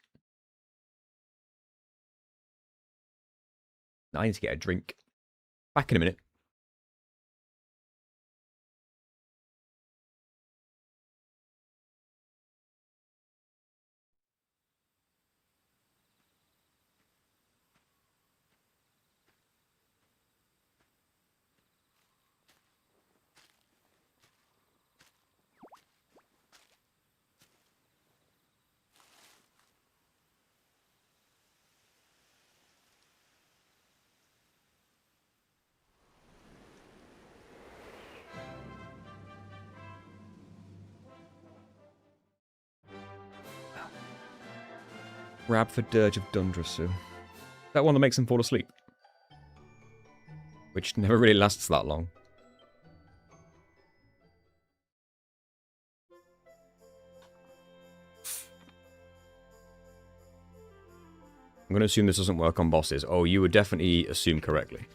I need to get a drink. Back in a minute. Grab for Dirge of Dundrasu. That one that makes him fall asleep. Which never really lasts that long. I'm going to assume this doesn't work on bosses. Oh, you would definitely assume correctly.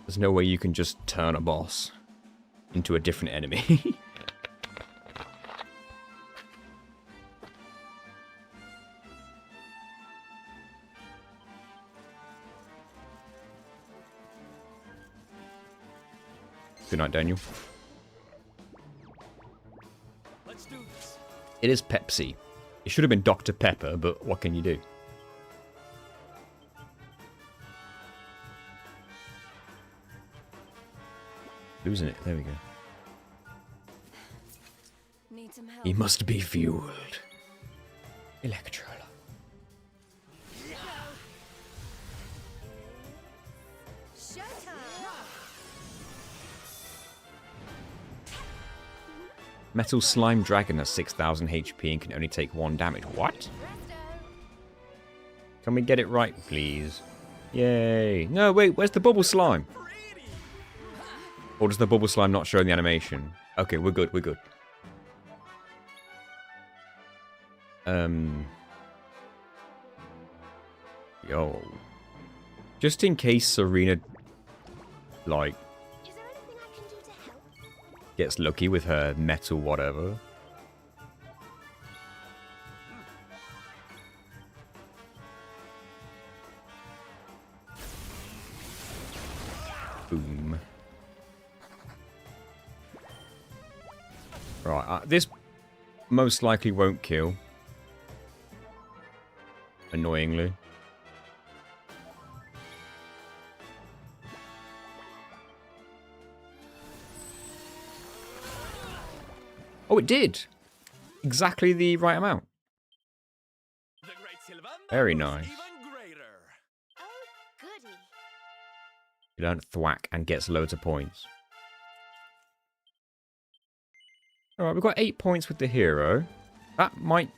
There's no way you can just turn a boss into a different enemy. Good night, Daniel. Let's do this. It is Pepsi. It should have been Dr. Pepper, but what can you do? Losing it. There we go. Need some help. He must be fueled. Electrola. Showtime! Metal Slime Dragon has 6,000 HP and can only take 1 damage. What? Presto! Can we get it right, please? Yay. No, wait, where's the Bubble Slime? Or does the Bubble Slime not show in the animation? Okay, we're good, we're good. Yo. Just in case Serena, like, Is there anything I can do to help? gets lucky with her metal whatever. Boom. Right, this most likely won't kill. Annoyingly. Oh, it did! Exactly the right amount. The great Sylvander Very was nice. Even greater. Oh, goody. You learn thwack and gets loads of points. Alright, we've got 8 points with the hero. That might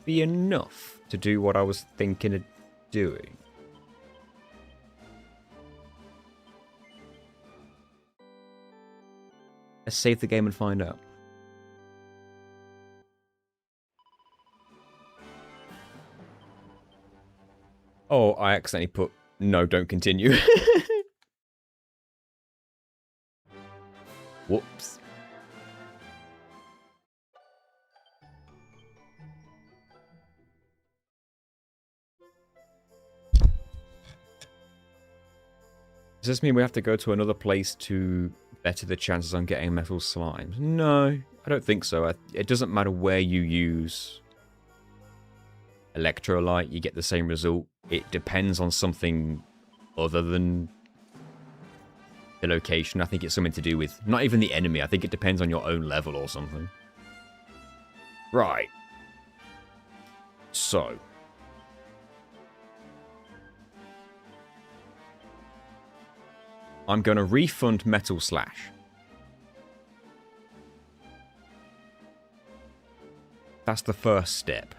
be enough to do what I was thinking of doing. Let's save the game and find out. Oh, I accidentally put no, don't continue. Whoops. Does this mean we have to go to another place to better the chances on getting metal slimes? No, I don't think so. It doesn't matter where you use electrolyte, you get the same result. It depends on something other than the location. I think it's something to do with not even the enemy. I think it depends on your own level or something. Right. So. I'm going to refund Metal Slash. That's the first step.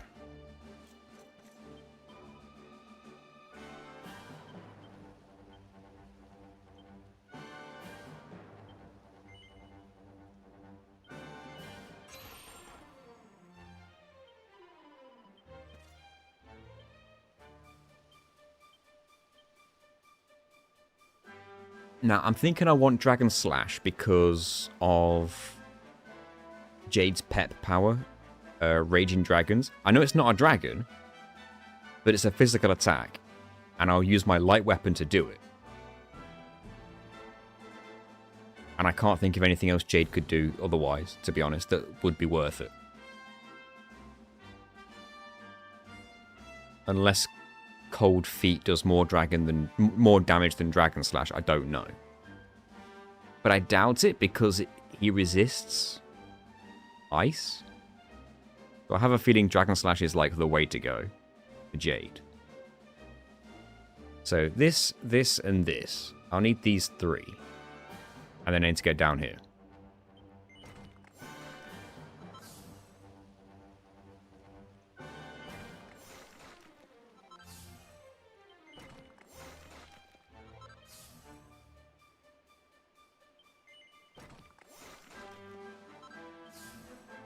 Now, I'm thinking I want Dragon Slash because of Jade's pep power, Raging Dragons. I know it's not a dragon, but it's a physical attack, and I'll use my light weapon to do it. And I can't think of anything else Jade could do otherwise, to be honest, that would be worth it. Unless Cold Feet does more damage than Dragon Slash, I don't know. But I doubt it because he resists ice. So I have a feeling Dragon Slash is like the way to go for Jade. So this, and this. I'll need these three. And then I need to go down here.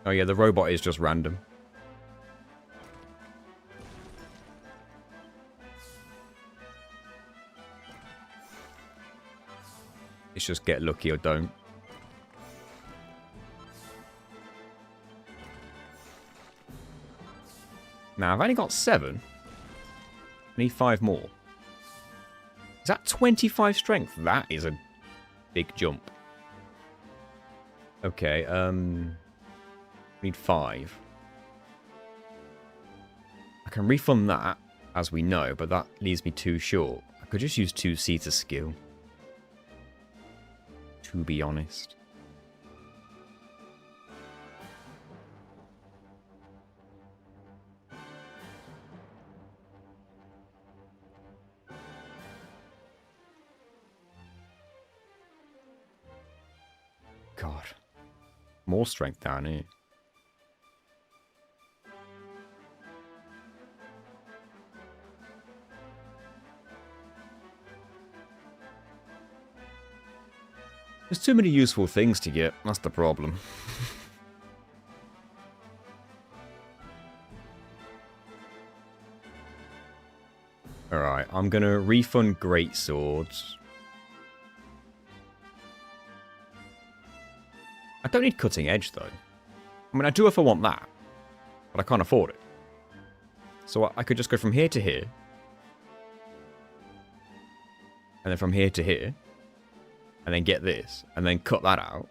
Oh yeah, the robot is just random. It's just get lucky or don't. Now, I've only got 7. I need 5 more. Is that 25 strength? That is a big jump. Okay, need 5. I can refund that, as we know, but that leaves me too short. I could just use 2 seats of skill. To be honest. God. More strength down here. There's too many useful things to get. That's the problem. Alright, I'm going to refund Great Swords. I don't need Cutting Edge, though. I mean, I do if I want that. But I can't afford it. So I could just go from here to here. And then from here to here. And then get this. And then cut that out.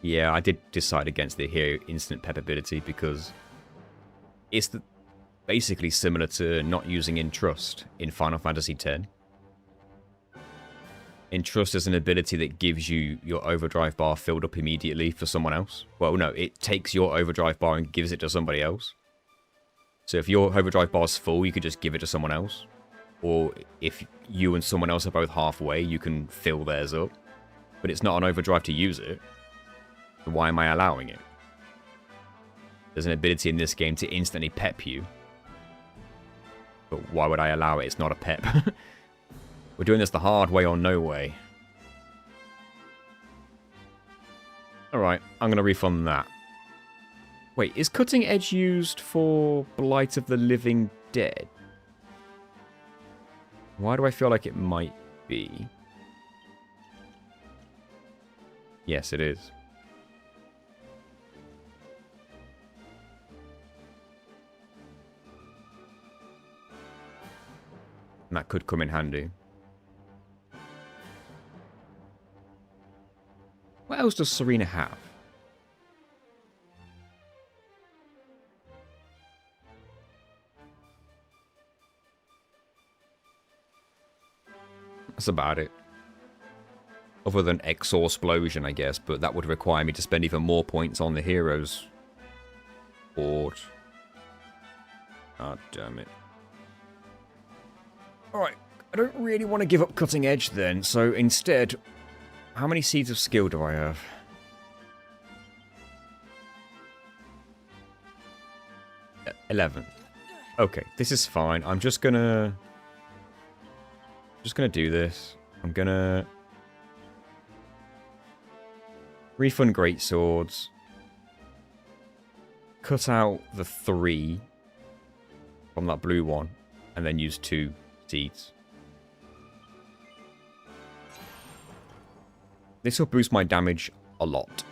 Yeah, I did decide against the Hero Instant Pep ability because it's basically similar to not using Entrust in Final Fantasy X. Entrust is an ability that gives you your overdrive bar filled up immediately for someone else. Well, no, it takes your overdrive bar and gives it to somebody else. So if your overdrive bar's full, you could just give it to someone else. Or if you and someone else are both halfway, you can fill theirs up. But it's not an overdrive to use it. So why am I allowing it? There's an ability in this game to instantly pep you. But why would I allow it? It's not a pep. We're doing this the hard way or no way. Alright, I'm going to refund that. Wait, is Cutting Edge used for Blight of the Living Dead? Why do I feel like it might be? Yes, it is. And that could come in handy. What else does Serena have? That's about it. Other than Exosplosion, I guess, but that would require me to spend even more points on the heroes. Board. God damn it. Alright, I don't really want to give up Cutting Edge then, so instead, how many Seeds of Skill do I have? 11. Okay, this is fine. I'm just gonna do this. I'm gonna refund great swords. Cut out the 3 from that blue one, and then use 2 seeds. This will boost my damage a lot.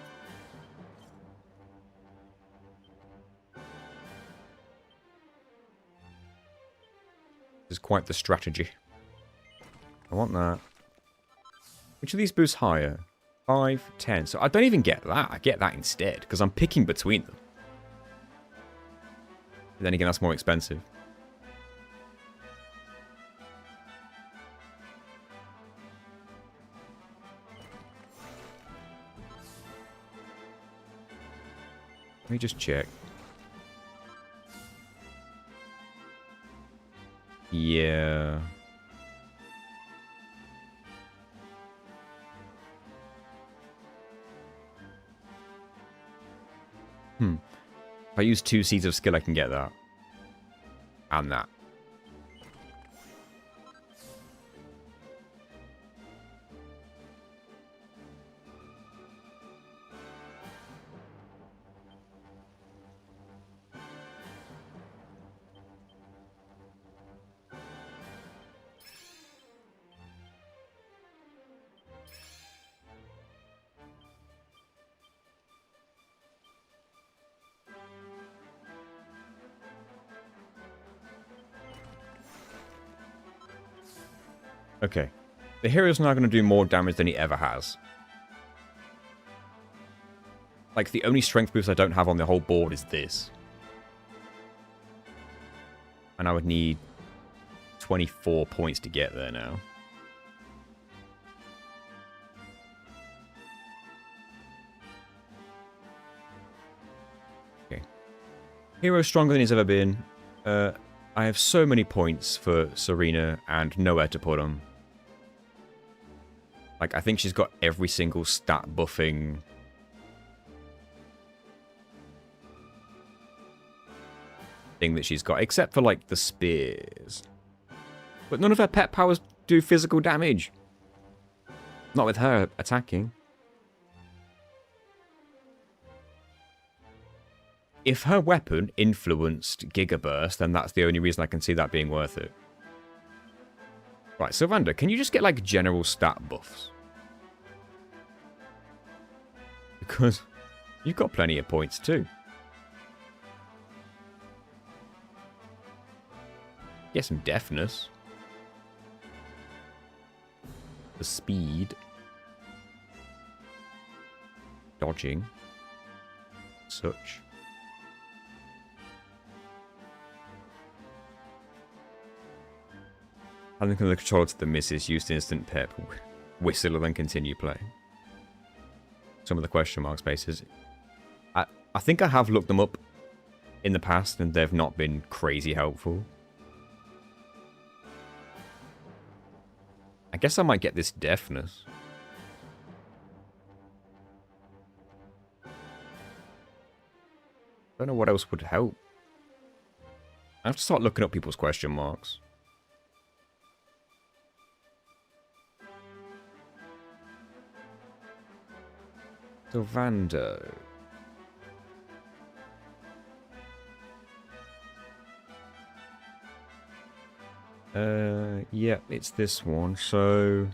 This is quite the strategy. I want that. Which of these boosts higher? 5, 10. So I don't even get that. I get that instead, because I'm picking between them. But then again, that's more expensive. Let me just check. Yeah. If I use 2 seeds of skill, I can get that. And that. Okay. The hero's now going to do more damage than he ever has. Like, the only strength boost I don't have on the whole board is this. And I would need 24 points to get there now. Okay. Hero's stronger than he's ever been. I have so many points for Serena and nowhere to put them. Like, I think she's got every single stat buffing thing that she's got, except for, like, the spears. But none of her pet powers do physical damage. Not with her attacking. If her weapon influenced Giga Burst, then that's the only reason I can see that being worth it. Right, Sylvander, can you just get, like, general stat buffs? Because you've got plenty of points, too. Get some deafness. The speed. Dodging. Such. Having the control to the misses, used instant pep, whistle and then continue playing. Some of the question mark spaces. I think I have looked them up in the past and they've not been crazy helpful. I guess I might get this deafness. Don't know what else would help. I have to start looking up people's question marks. Sylvander. Yeah, it's this one. So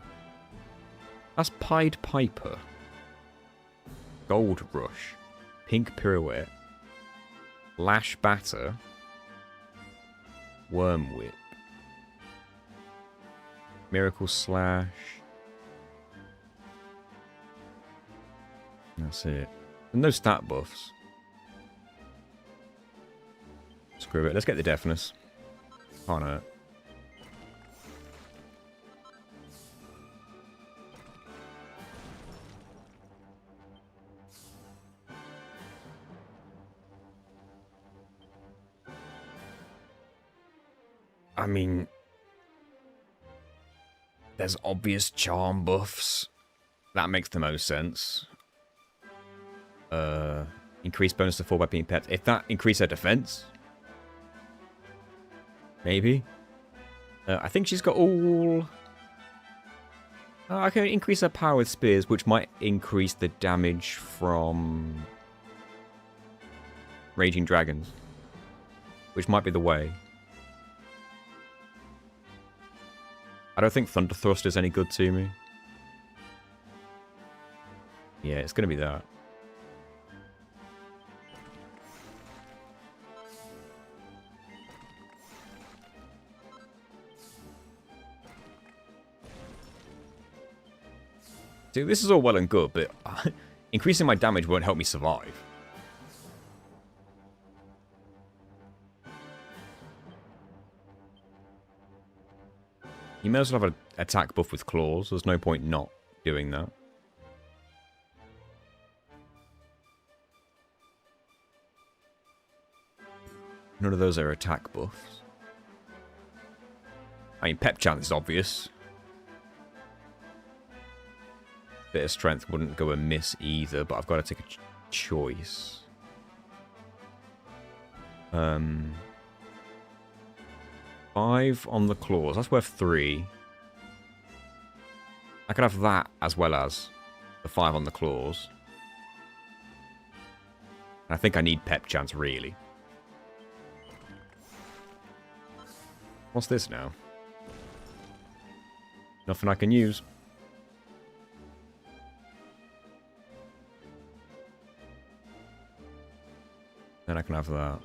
that's Pied Piper, Gold Rush, Pink Pirouette, Lash Batter, Worm Whip, Miracle Slash. That's it. No stat buffs. Screw it. Let's get the deafness. Can't hurt. I mean, there's obvious charm buffs. That makes the most sense. Increased bonus to 4 by being pet. If that increased her defense, Maybe. I think she's got all... I can increase her power with spears, which might increase the damage from Raging Dragons. Which might be the way. I don't think Thunder Thrust is any good to me. Yeah, it's going to be that. See, this is all well and good, but increasing my damage won't help me survive. You may as well have an attack buff with claws. There's no point not doing that. None of those are attack buffs. I mean, Pep Chance is obvious. Bit of strength wouldn't go amiss either, but I've got to take a choice. 5 on the claws. That's worth 3. I could have that as well as the 5 on the claws. And I think I need Pep Chance, really. What's this now? Nothing I can use. Then I can have that.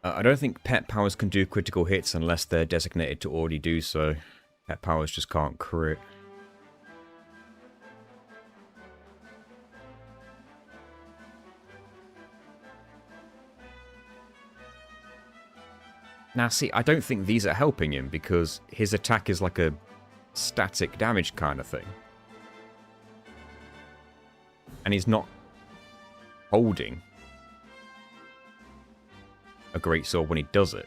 I don't think pet powers can do critical hits unless they're designated to already do so. Pet powers just can't crit. Now see, I don't think these are helping him because his attack is like a static damage kind of thing. And he's not holding a greatsword when he does it.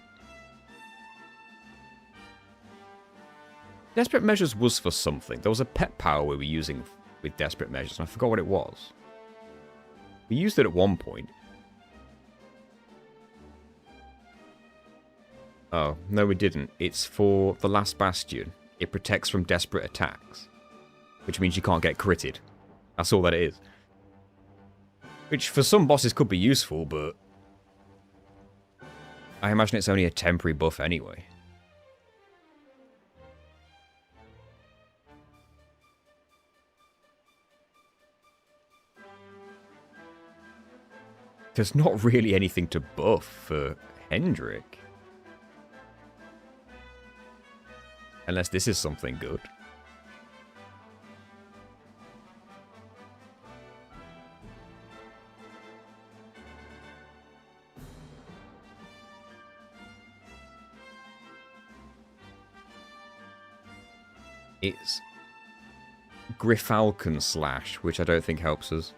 Desperate Measures was for something. There was a pet power we were using with Desperate Measures, and I forgot what it was. We used it at one point. Oh, no we didn't. It's for the Last Bastion. It protects from desperate attacks. Which means you can't get critted. That's all that it is. Which for some bosses could be useful, but I imagine it's only a temporary buff anyway. There's not really anything to buff for Hendrik. Unless this is something good. It's Griffalcon Slash, which I don't think helps us.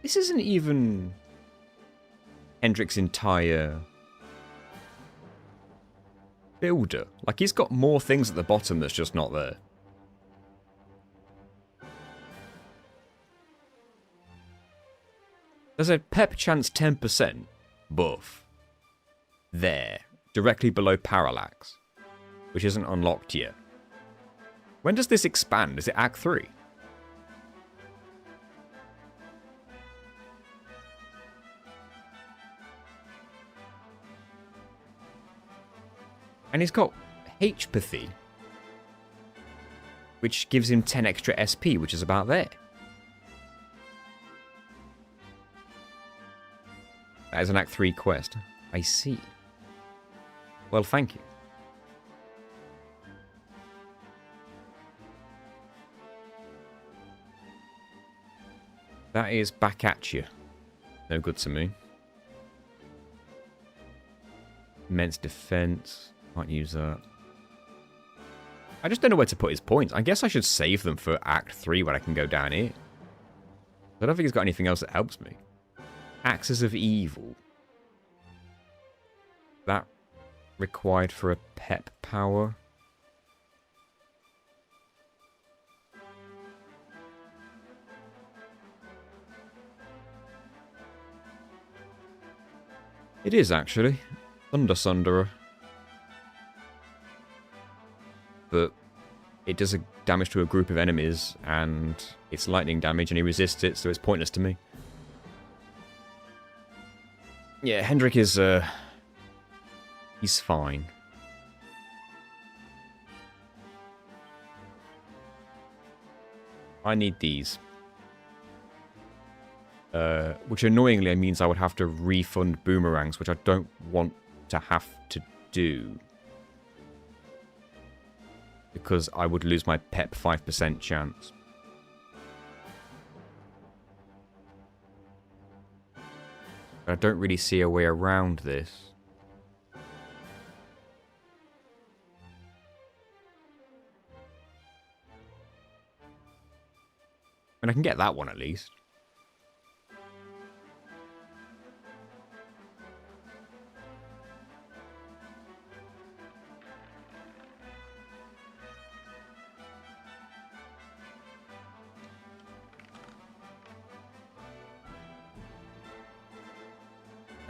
This isn't even Hendrik's entire builder. Like, he's got more things at the bottom that's just not there. There's a Pep Chance 10% buff there, directly below Parallax, which isn't unlocked yet. When does this expand? Is it Act 3? And he's got H-Pathy, which gives him 10 extra SP, which is about there. That is an Act 3 quest. I see. Well, thank you. That is back at you. No good to me. Immense defense. Can't use that. I just don't know where to put his points. I guess I should save them for Act 3 when I can go down here. I don't think he's got anything else that helps me. Axes of Evil. That required for a pep power. It is, actually. Thunder Sunderer. But it does a damage to a group of enemies, and it's lightning damage, and he resists it, so it's pointless to me. Yeah, Hendrik is, he's fine. I need these. Which annoyingly means I would have to refund boomerangs, which I don't want to have to do. Because I would lose my pep 5% chance. But I don't really see a way around this. And I can get that one at least.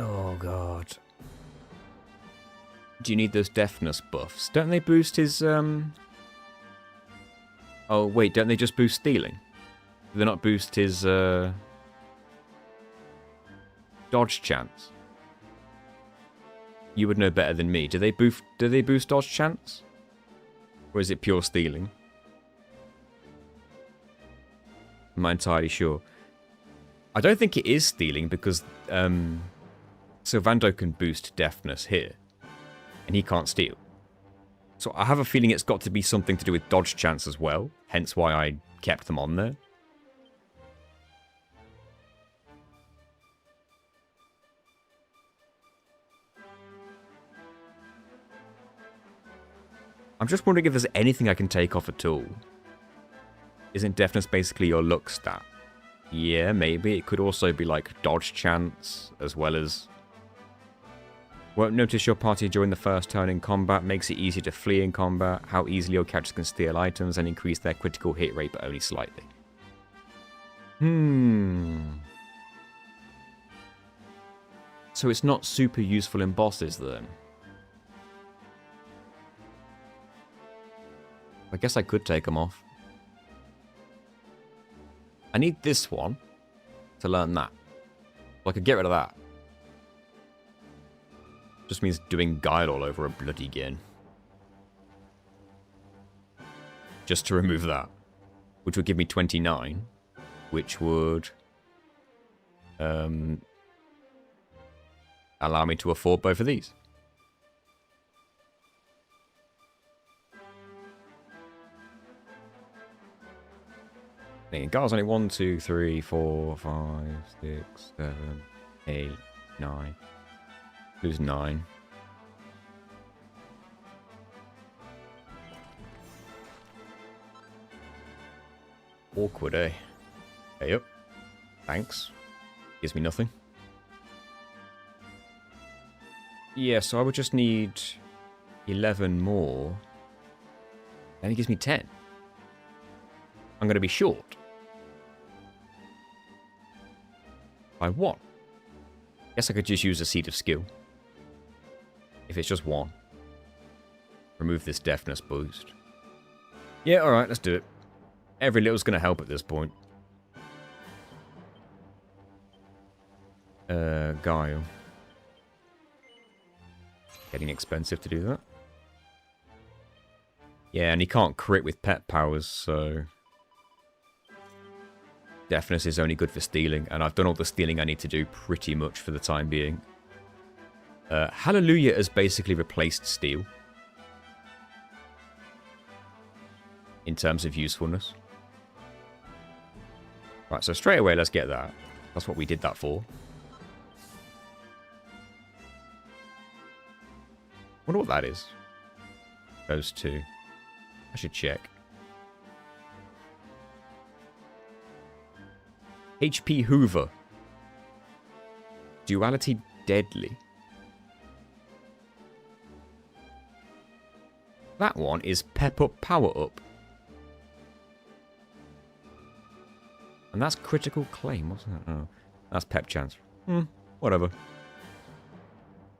Oh, God. Do you need those deafness buffs? Don't they boost his, Oh, wait, don't they just boost stealing? Do they not boost his, dodge chance? You would know better than me. Do they boost dodge chance? Or is it pure stealing? I'm not entirely sure. I don't think it is stealing because, Sylvando can boost deafness here, and he can't steal. So I have a feeling it's got to be something to do with dodge chance as well, hence why I kept them on there. I'm just wondering if there's anything I can take off at all. Isn't deafness basically your luck stat? Yeah, maybe. It could also be like dodge chance, as well as... Won't notice your party during the first turn in combat, makes it easier to flee in combat, how easily your characters can steal items and increase their critical hit rate but only slightly. So it's not super useful in bosses then? I guess I could take them off. I need this one to learn that. So I could get rid of that. Just means doing Guile all over a bloody again. Just to remove that. Which would give me 29. Which would... allow me to afford both of these. Guile's only 1, 2, 3, 4, 5, 6, 7, 8, 9. Lose 9. Awkward, eh? Hey up. Thanks. Gives me nothing. Yeah, so I would just need 11 more. Then it gives me 10. I'm going to be short. By 1. Guess I could just use a Seed of Skill. If it's just 1. Remove this deafness boost. Yeah, alright, let's do it. Every little's going to help at this point. Guile. Getting expensive to do that. Yeah, and he can't crit with pet powers, so... Deafness is only good for stealing, and I've done all the stealing I need to do pretty much for the time being. Hallelujah has basically replaced steal. In terms of usefulness. Right, so straight away, let's get that. That's what we did that for. Wonder what that is. Those two. I should check. HP Hoover. Duality Deadly. That one is Pep Up Power Up. And that's Critical Claim, wasn't it? Oh, that's Pep Chance. Whatever.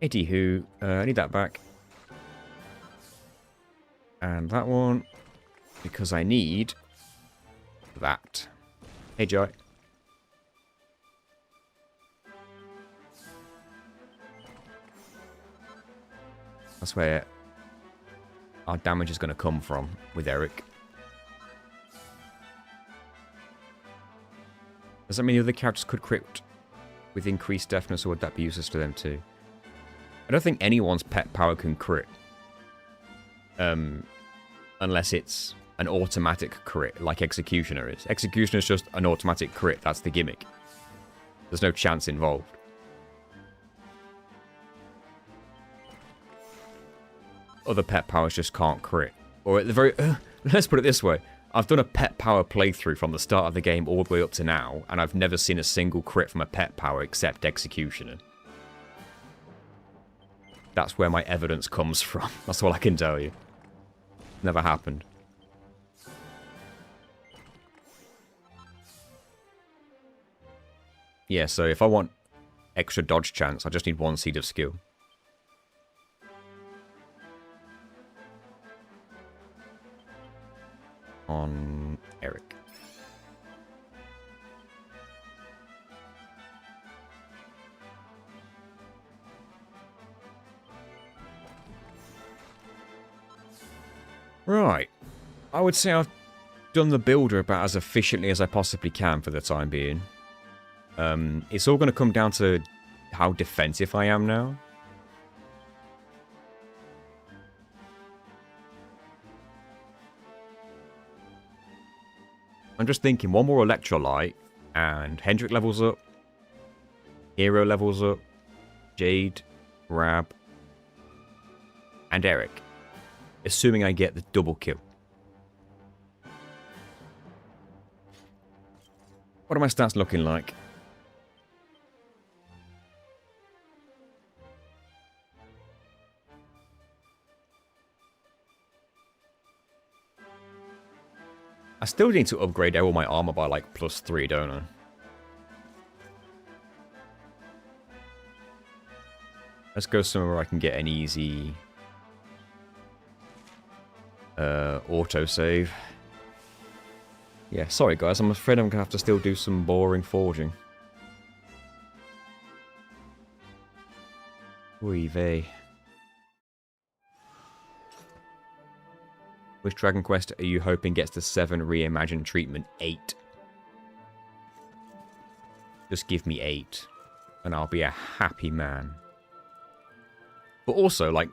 Anywho, I need that back. And that one, because I need that. Hey, Joy. That's where our damage is going to come from with Eric. Does that mean the other characters could crit with increased deafness, or would that be useless to them too? I don't think anyone's pet power can crit. Unless it's an automatic crit, like Executioner is. Executioner is just an automatic crit, that's the gimmick. There's no chance involved. Other pet powers just can't crit. Or at the very... let's put it this way. I've done a pet power playthrough from the start of the game all the way up to now, and I've never seen a single crit from a pet power except Executioner. That's where my evidence comes from. That's all I can tell you. Never happened. Yeah, so if I want extra dodge chance, I just need 1 seed of skill. On Eric. Right. I would say I've done the builder about as efficiently as I possibly can for the time being. It's all going to come down to how defensive I am now. I'm just thinking one more Electrolyte and Hendrik levels up. Hero levels up. Jade, Rab, and Eric. Assuming I get the double kill. What are my stats looking like? I still need to upgrade all my armor by like +3, don't I? Let's go somewhere where I can get an easy autosave. Yeah, sorry guys, I'm afraid I'm gonna have to still do some boring forging. Oy vey. Which Dragon Quest are you hoping gets the 7 reimagined treatment? 8. Just give me 8. And I'll be a happy man. But also, like,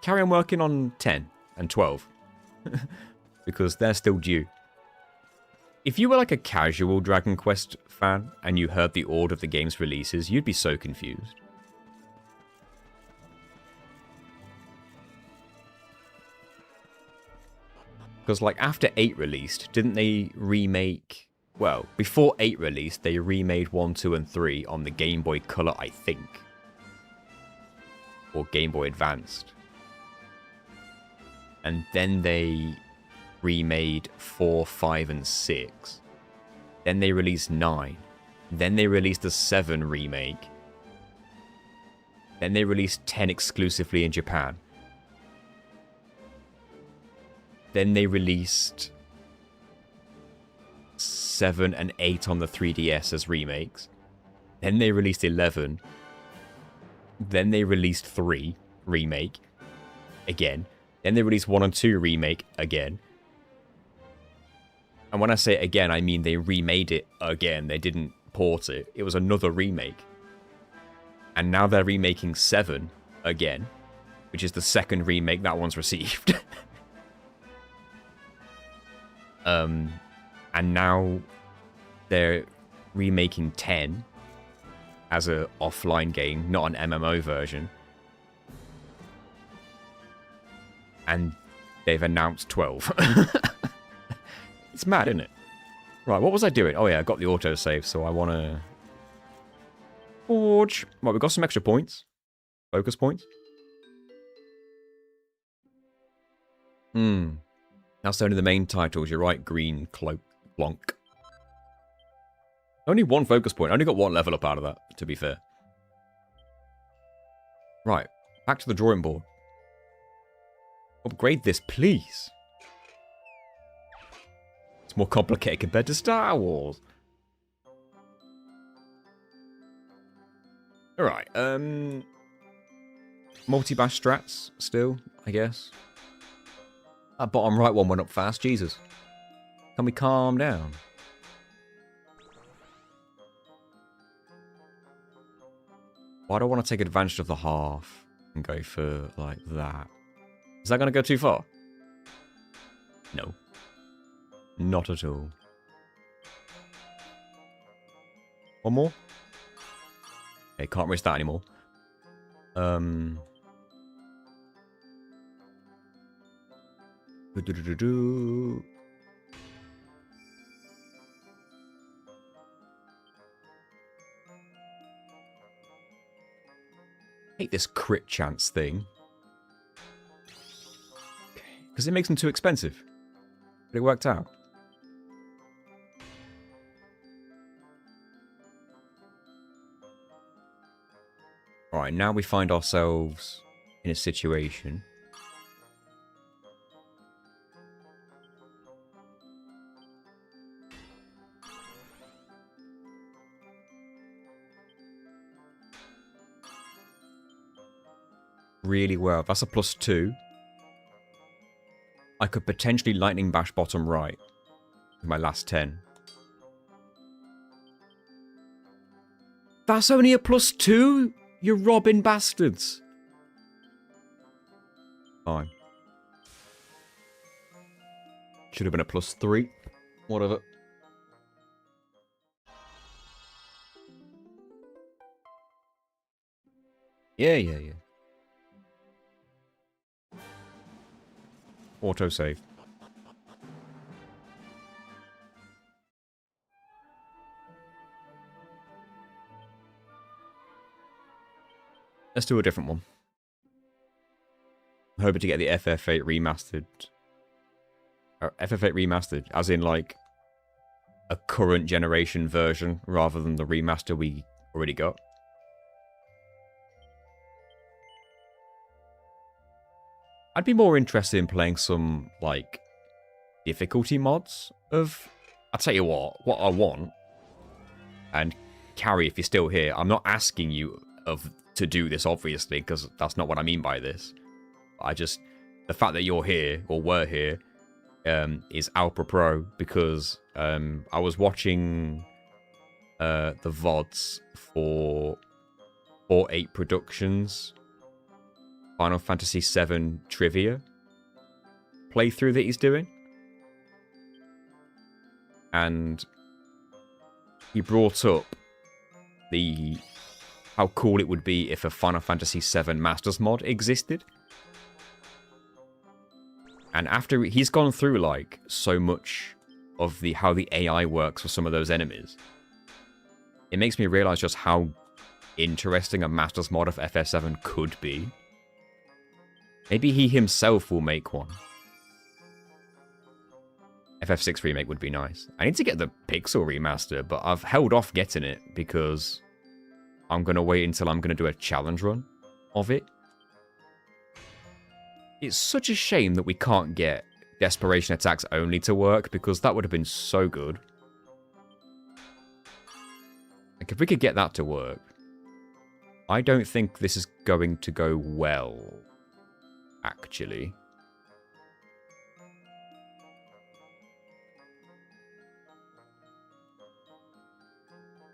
carry on working on 10 and 12. Because they're still due. If you were like a casual Dragon Quest fan and you heard the order of the game's releases, you'd be so confused. Because, like, after 8 released, didn't they remake... Well, before 8 released, they remade 1, 2, and 3 on the Game Boy Color, I think. Or Game Boy Advanced. And then they remade 4, 5, and 6. Then they released 9. Then they released the 7 remake. Then they released 10 exclusively in Japan. Then they released 7 and 8 on the 3DS as remakes. Then they released 11. Then they released 3 remake again. Then they released 1 and 2 remake again. And when I say again, I mean they remade it again. They didn't port it. It was another remake. And now they're remaking 7 again, which is the second remake that one's received. And now they're remaking 10 as an offline game, not an MMO version. And they've announced 12. It's mad, isn't it? Right, what was I doing? Oh yeah, I got the autosave, so I want to... Forge. Right, we got some extra points. Focus points. That's only the main titles. You're right, Green Cloak Plonk. Only one focus point. I only got one level up out of that, to be fair. Right, back to the drawing board. Upgrade this, please. It's more complicated compared to Star Wars. Alright, multi-bash strats still, I guess. That bottom right one went up fast, Jesus. Can we calm down? Why do I want to take advantage of the half and go for, like, that? Is that going to go too far? No. Not at all. One more? Okay, can't risk that anymore. Hate this crit chance thing. Okay, because it makes them too expensive. But it worked out. Alright, now we find ourselves in a situation. Really well. That's a +2. I could potentially lightning bash bottom right with my last 10. That's only a +2? You robbing bastards. Fine. Should have been a +3. Whatever. Yeah. Autosave. Let's do a different one. I'm hoping to get the FF8 remastered. FF8 remastered, as in like a current generation version rather than the remaster we already got. I'd be more interested in playing some, like, difficulty mods of... I'll tell you what I want, and Carrie, if you're still here, I'm not asking you to do this, obviously, because that's not what I mean by this. The fact that you're here, or were here, is Alpha Pro, because I was watching the VODs for 4-8 Productions Final Fantasy VII Trivia playthrough that he's doing. And he brought up how cool it would be if a Final Fantasy VII Masters mod existed. And after he's gone through like so much of how the AI works for some of those enemies, it makes me realize just how interesting a Masters mod of FF7 could be. Maybe he himself will make one. FF6 remake would be nice. I need to get the Pixel remaster, but I've held off getting it because I'm going to wait until I'm going to do a challenge run of it. It's such a shame that we can't get Desperation Attacks only to work, because that would have been so good. Like, if we could get that to work, I don't think this is going to go well, actually.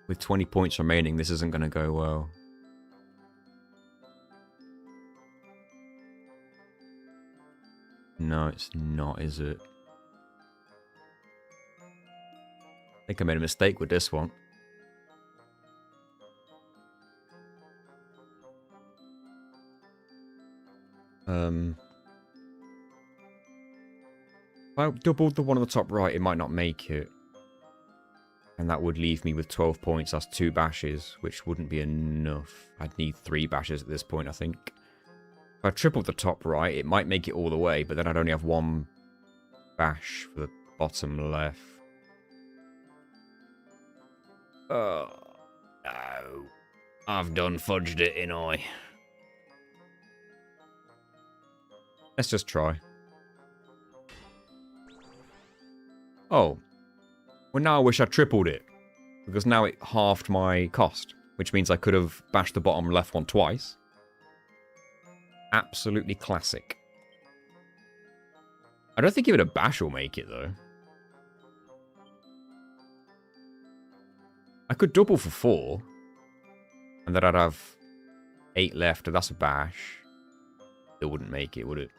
With 20 points remaining, this isn't going to go well. No, it's not, is it? I think I made a mistake with this one. If I doubled the one on the top right, it might not make it. And that would leave me with 12 points. That's 2 bashes, which wouldn't be enough. I'd need 3 bashes at this point, I think. If I tripled the top right, it might make it all the way, but then I'd only have 1 bash for the bottom left. Oh, no. I've done fudged it, ain't I? Let's just try. Oh. Well, now I wish I tripled it. Because now it halved my cost. Which means I could have bashed the bottom left one twice. Absolutely classic. I don't think even a bash will make it, though. I could double for 4. And then I'd have 8 left, and that's a bash. It wouldn't make it, would it?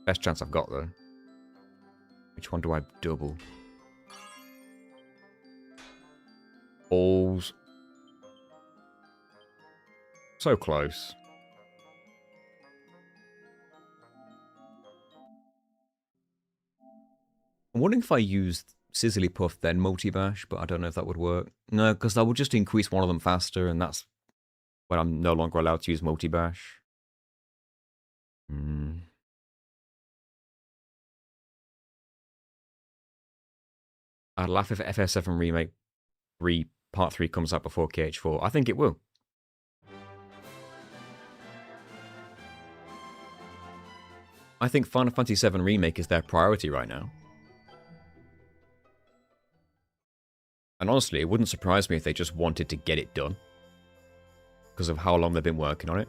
Best chance I've got, though. Which one do I double? Balls. So close. I'm wondering if I used Sizzly Puff then Multi-Bash, but I don't know if that would work. No, because that would just increase one of them faster, and that's when I'm no longer allowed to use Multi-Bash. I'd laugh if FF7 Remake 3 Part 3 comes out before KH4. I think it will. I think Final Fantasy VII Remake is their priority right now. And honestly, it wouldn't surprise me if they just wanted to get it done. Because of how long they've been working on it.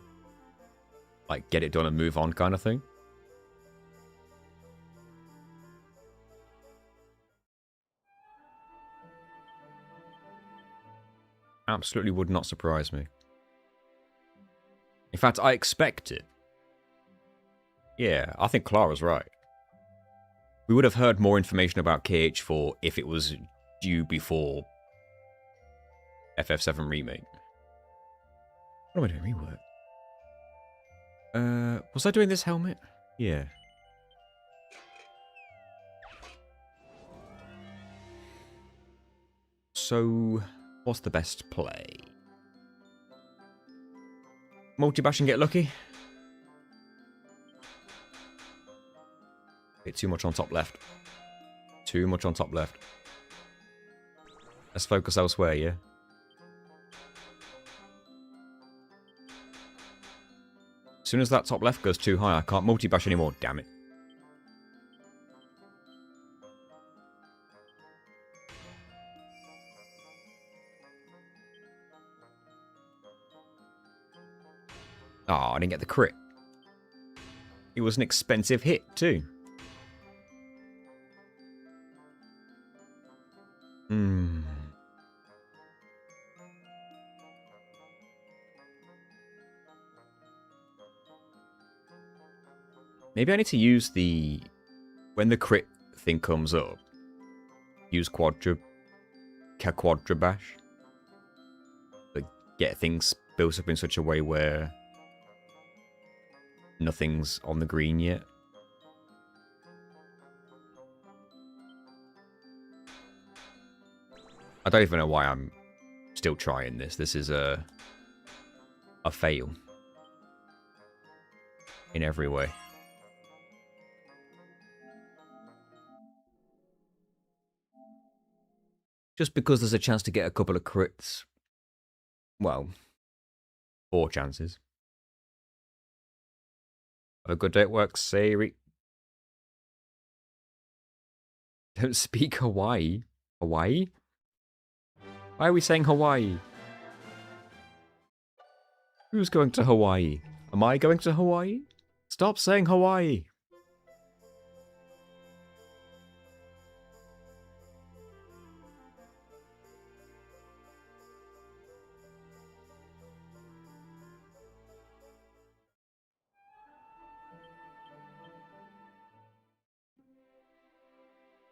Like, get it done and move on kind of thing. Absolutely would not surprise me. In fact, I expect it. Yeah, I think Clara's right. We would have heard more information about KH4 if it was due before FF7 Remake. What am I doing? Rework. Was I doing this helmet? Yeah. So, what's the best play? Multi-bash and get lucky? Bit too much on top left. Too much on top left. Let's focus elsewhere, yeah? As soon as that top left goes too high, I can't multi-bash anymore, damn it. Oh, I didn't get the crit. It was an expensive hit, too. Maybe I need to use the... When the crit thing comes up, use Quadra Bash. But get things built up in such a way where nothing's on the green yet. I don't even know why I'm still trying this. This is a fail. In every way. Just because there's a chance to get a couple of crits. Well, 4 chances. Have a good day at work, Siri. Don't speak Hawaii. Hawaii? Why are we saying Hawaii? Who's going to Hawaii? Am I going to Hawaii? Stop saying Hawaii.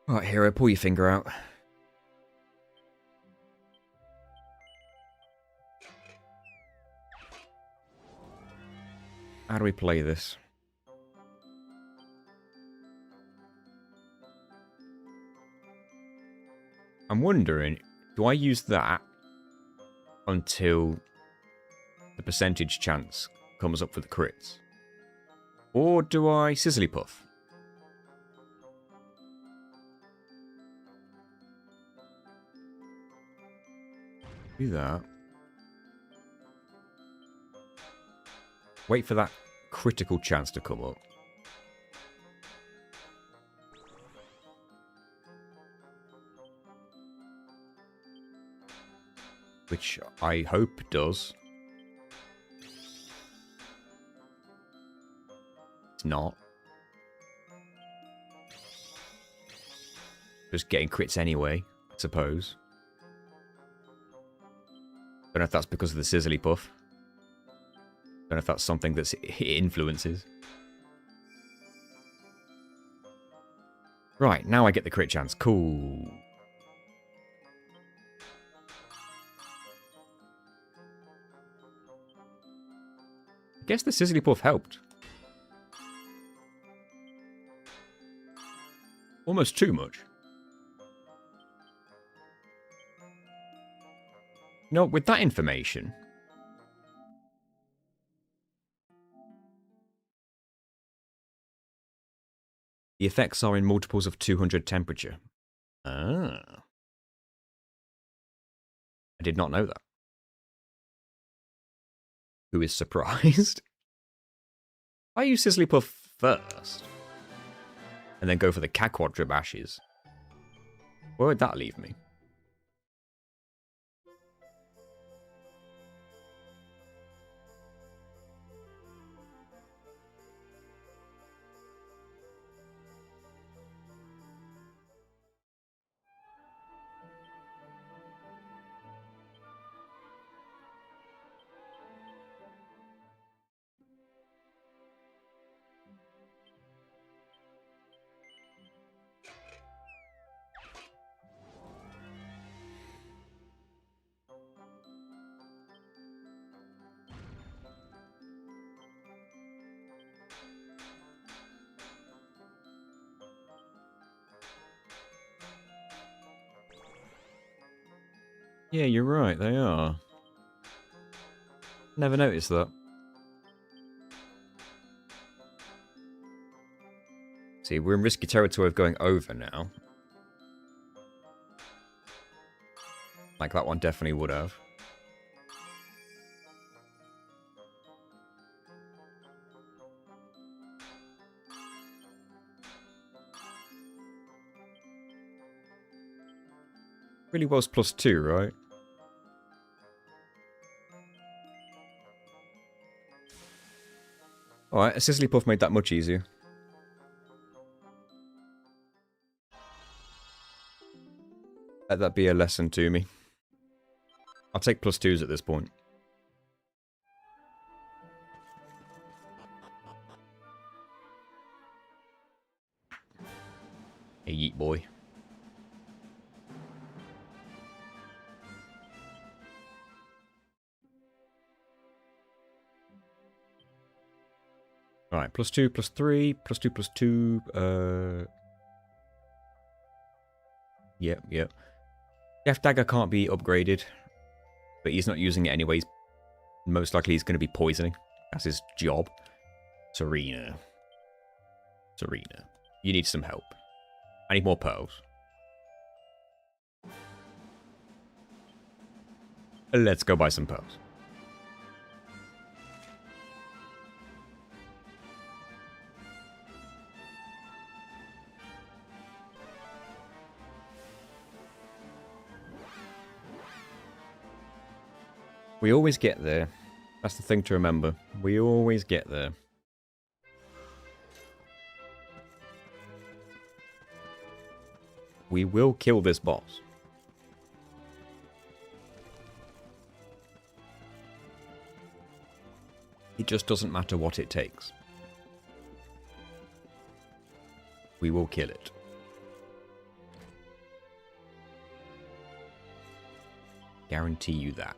Right, hero, pull your finger out. How do we play this? I'm wondering, do I use that until the percentage chance comes up for the crits? Or do I Sizzly Puff? Do that. Wait for that critical chance to come up. Which I hope does. It's not. Just getting crits anyway, I suppose. Don't know if that's because of the Sizzly Puff. Don't know if that's something that it influences. Right, now I get the crit chance. Cool. I guess the Sizzly Puff helped. Almost too much. You know, with that information... The effects are in multiples of 200 temperature. Ah. I did not know that. Who is surprised? I use Sizzly Puff first. And then go for the Quadra Bashes. Where would that leave me? Yeah, you're right, they are. Never noticed that. See, we're in risky territory of going over now. Like that one definitely would have. Really was +2, right? Alright, a Sizzly Puff made that much easier. Let that be a lesson to me. I'll take +2s at this point. Hey, yeet boy. Alright, +2, +3, +2, +2, Yep. Death Dagger can't be upgraded, but he's not using it anyways. Most likely he's going to be poisoning. That's his job. Serena. You need some help. I need more pearls. Let's go buy some pearls. We always get there. That's the thing to remember. We always get there. We will kill this boss. It just doesn't matter what it takes. We will kill it. Guarantee you that.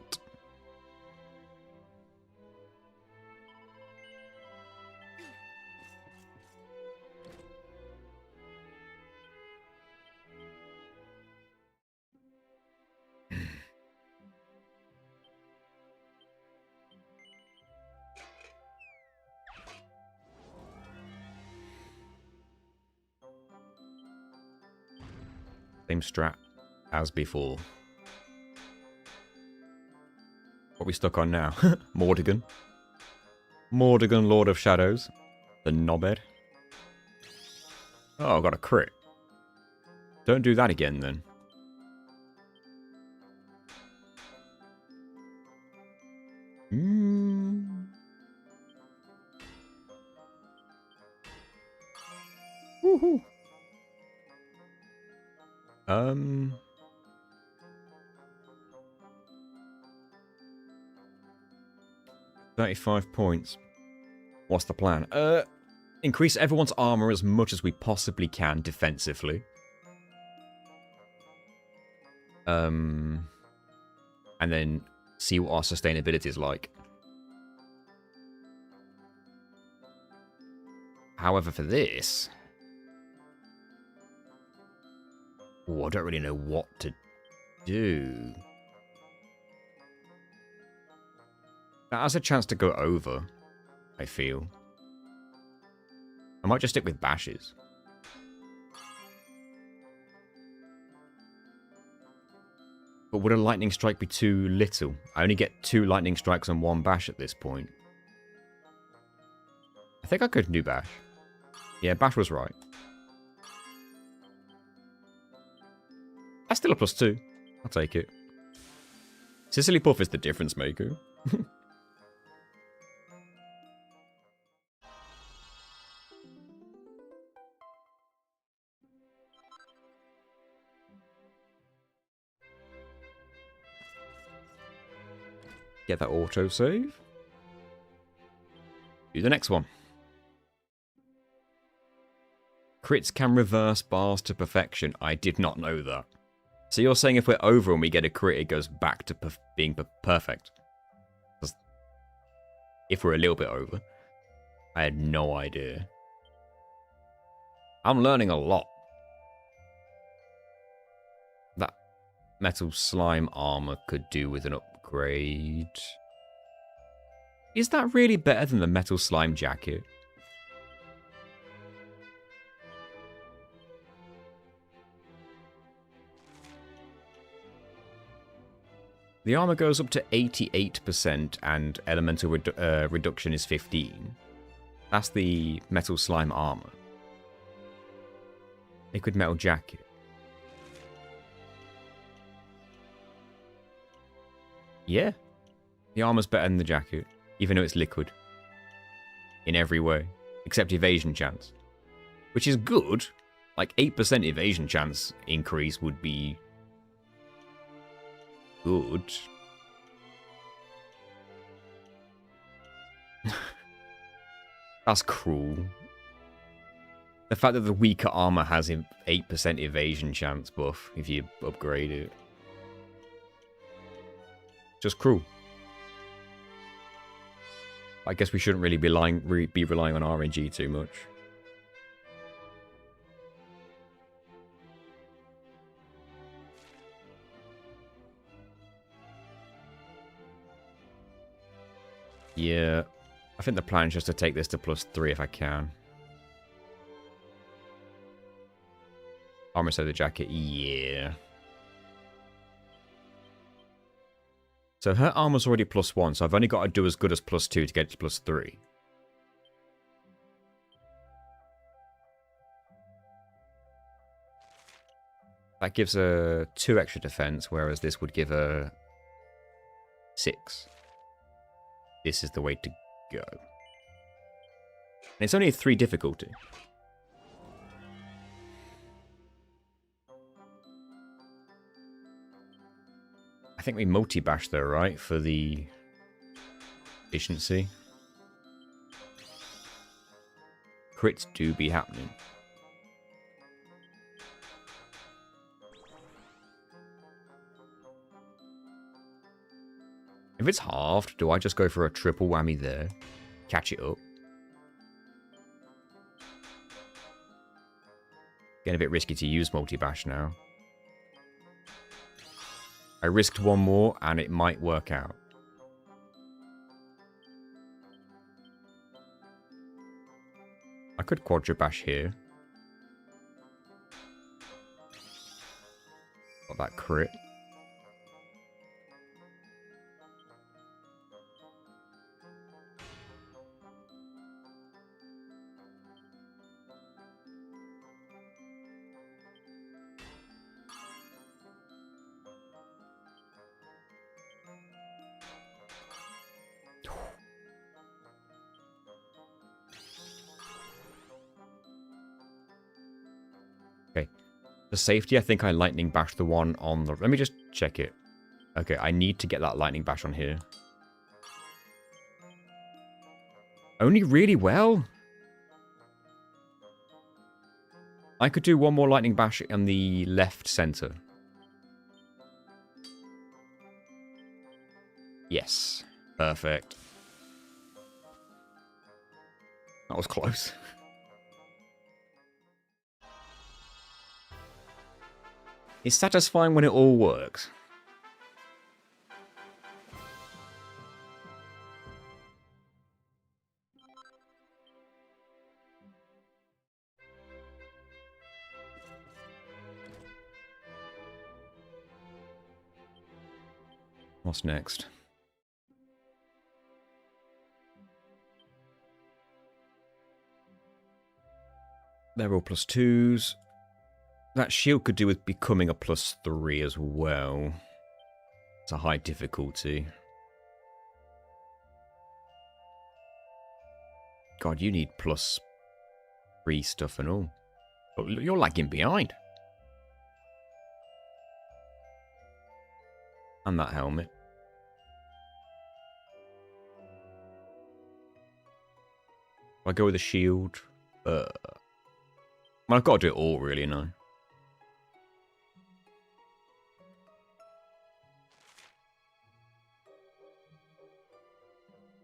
Same strat as before. What are we stuck on now? Mordegon. Mordegon, Lord of Shadows. The knobhead. Oh, I got a crit. Don't do that again, then. Woohoo. 35 points. What's the plan? Increase everyone's armor as much as we possibly can defensively. And then see what our sustainability is like. However, for this... I don't really know what to do. That has a chance to go over, I feel. I might just stick with bashes. But would a lightning strike be too little? I only get 2 lightning strikes and 1 bash at this point. I think I could do bash. Yeah, bash was right. That's still a +2. I'll take it. Sicily Puff is the difference maker. Get that autosave. Do the next one. Crits can reverse bars to perfection. I did not know that. So you're saying if we're over and we get a crit, it goes back to being perfect? If we're a little bit over. I had no idea. I'm learning a lot. That metal slime armor could do with an upgrade. Is that really better than the metal slime jacket? The armor goes up to 88% and elemental reduction is 15. That's the metal slime armor. Liquid metal jacket. Yeah. The armor's better than the jacket, even though it's liquid. In every way. Except evasion chance. Which is good. Like 8% evasion chance increase would be good. That's cruel. The fact that the weaker armor has 8% evasion chance buff if you upgrade it. Just cruel. I guess we shouldn't really be relying on RNG too much. Yeah, I think the plan is just to take this to +3 if I can. Armor so the jacket, yeah. So her armor's already +1, so I've only got to do as good as +2 to get to +3. That gives her 2 extra defense, whereas this would give her 6. This is the way to go. And it's only a 3 difficulty. I think we multi-bash though, right? For the efficiency. Crits do be happening. If it's halved, do I just go for a triple whammy there? Catch it up. Getting a bit risky to use multi-bash now. I risked one more and it might work out. I could quadra bash here. Got that crit. Okay. For safety, I think I lightning bash the one on the... Let me just check it. Okay, I need to get that lightning bash on here. Only really well. I could do one more lightning bash on the left center. Yes. Perfect. That was close. It's satisfying when it all works. What's next? They're all +2s. That shield could do with becoming a +3 as well. It's a high difficulty. God, you need +3 stuff and all. But you're lagging behind. And that helmet. I go with the shield. Well, I've got to do it all really now.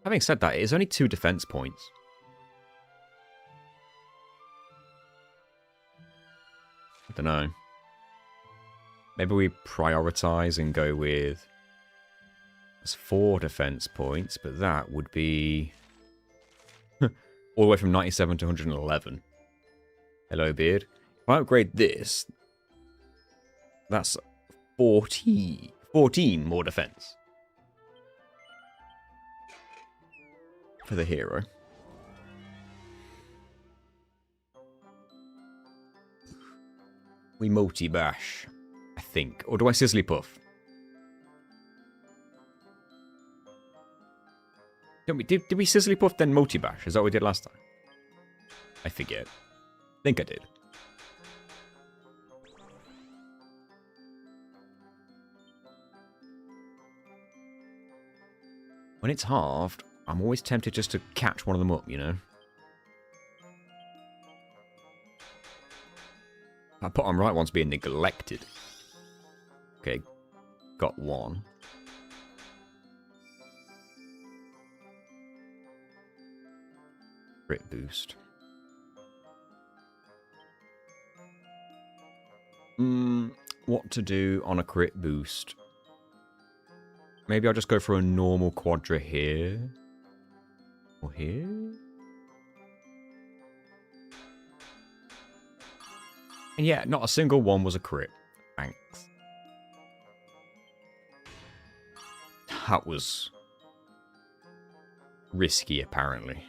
Having said that, it is only 2 defense points. I don't know. Maybe we prioritize and go with... It's 4 defense points, but that would be... all the way from 97 to 111. Hello, Beard. If I upgrade this, that's 14 more defense. For the hero. We multi-bash, I think. Or do I Sizzly Puff? Did we Sizzly Puff then multi-bash? Is that what we did last time? I forget. I think I did. When it's halved, I'm always tempted just to catch one of them up, you know? That bottom right one's being neglected. Okay, got one. Crit boost. What to do on a crit boost? Maybe I'll just go for a normal quadra here. Or here? And yeah, not a single one was a crit. Thanks. That was risky, apparently.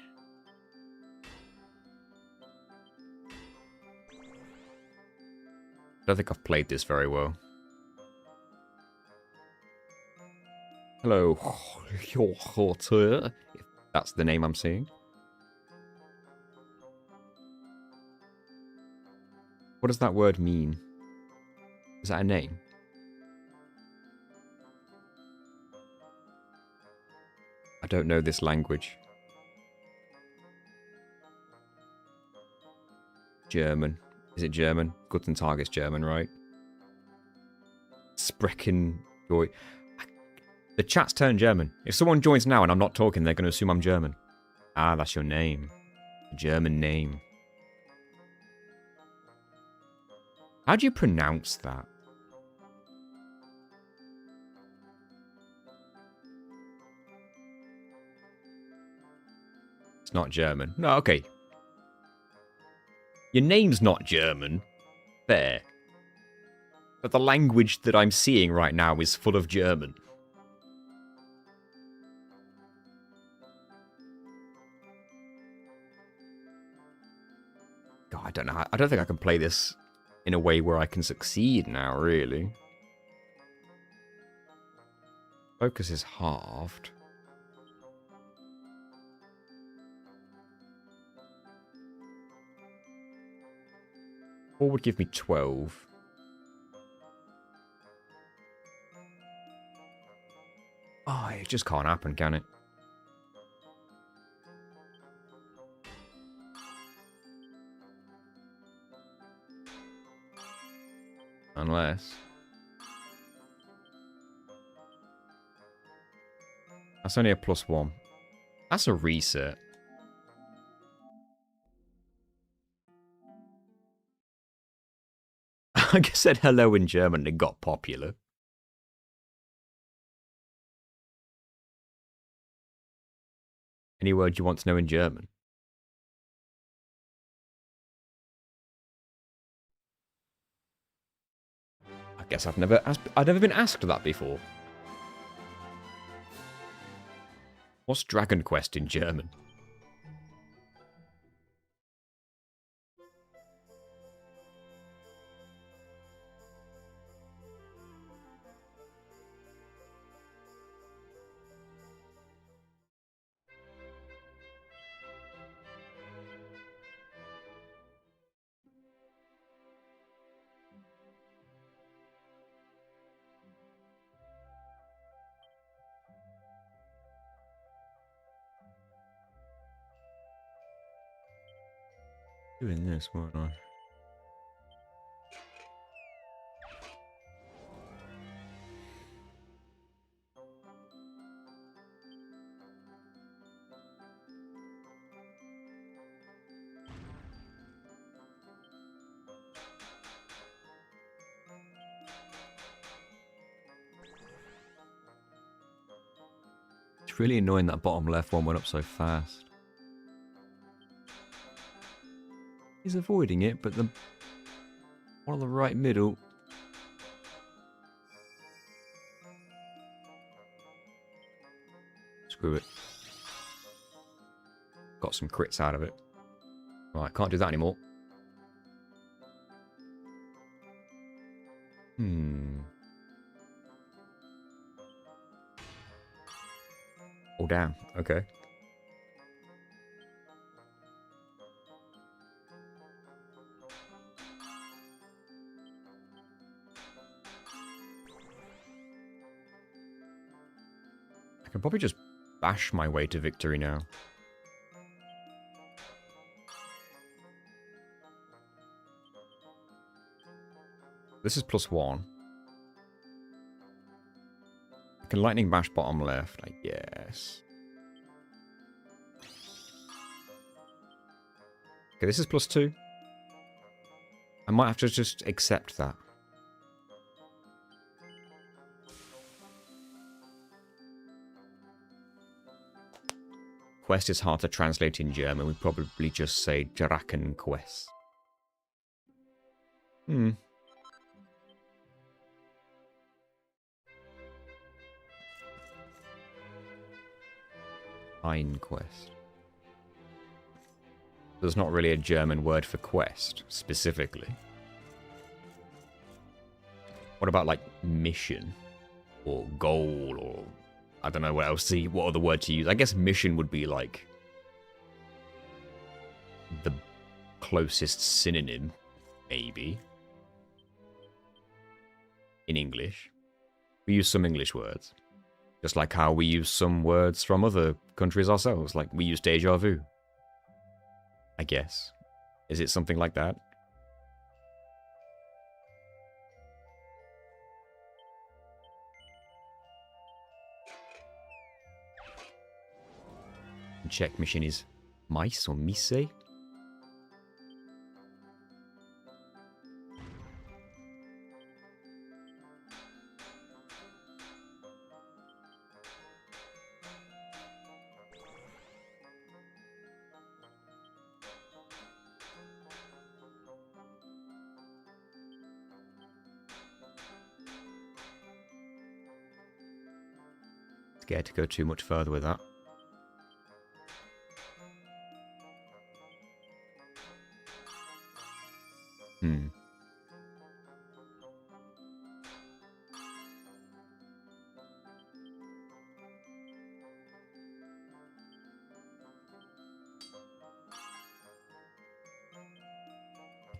I don't think I've played this very well. Hello, if that's the name I'm seeing. What does that word mean? Is that a name? I don't know this language. German. Is it German? Guten Tag is German, right? Sprechen Joy. The chat's turned German. If someone joins now and I'm not talking, they're going to assume I'm German. Ah, that's your name. A German name. How do you pronounce that? It's not German. No, okay. Your name's not German. Fair. But the language that I'm seeing right now is full of German. God, I don't know. I don't think I can play this in a way where I can succeed now, really. Focus is halved. Four would give me 12. Oh, it just can't happen, can it? Unless... That's only a +1. That's a reset. I just said hello in German and it got popular. Any word you want to know in German? I guess I've never been asked that before. What's Dragon Quest in German? Doing this, weren't I? It's really annoying that bottom left one went up so fast. He's avoiding it, but the one on the right middle. Screw it. Got some crits out of it. Right, can't do that anymore. Oh, damn. Okay. I can probably just bash my way to victory now. This is +1. I can lightning bash bottom left, I guess. Okay, this is +2. I might have to just accept that. Quest is hard to translate in German. We probably just say Drachenquest. Quest. There's not really a German word for quest, specifically. What about, like, mission? Or goal, or... I don't know what else what other word to use. I guess mission would be, like... the closest synonym, maybe. In English. We use some English words. Just like how we use some words from other countries ourselves. Like, we use déjà vu. I guess. Is it something like that? Check mission is mice or mise. scared to go too much further with that.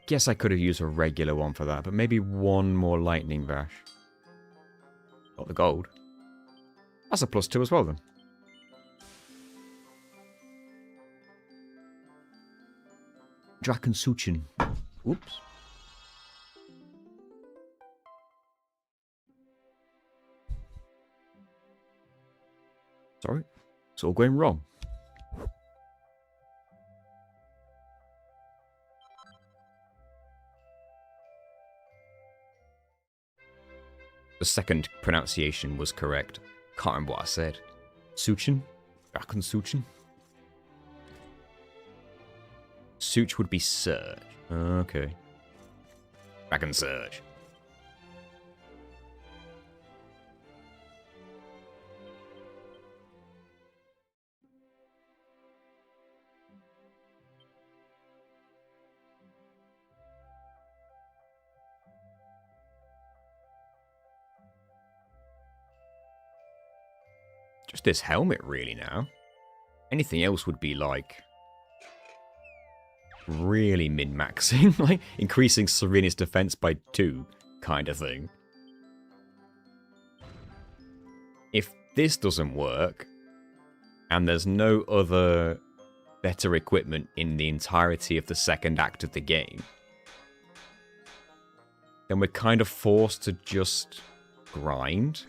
Guess I could have used a regular one for that, but maybe one more lightning bash. Got the gold. That's a +2 as well, then. Drakensuchen. Oops. Sorry. It's all going wrong. The second pronunciation was correct. Can't remember what I said. Suchen? Drakensuchen? Such would be surge. Okay. Dragon surge. Just this helmet, really, now. Anything else would be, like, really min-maxing. Like, increasing Serena's defense by 2 kind of thing. If this doesn't work, and there's no other better equipment in the entirety of the second act of the game, then we're kind of forced to just grind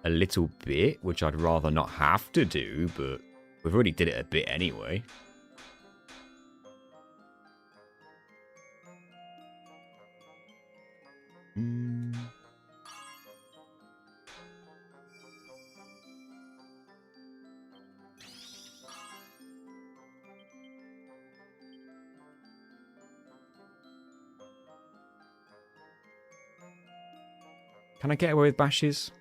a little bit, which I'd rather not have to do, but we've already did it a bit anyway. Can I get away with bashes?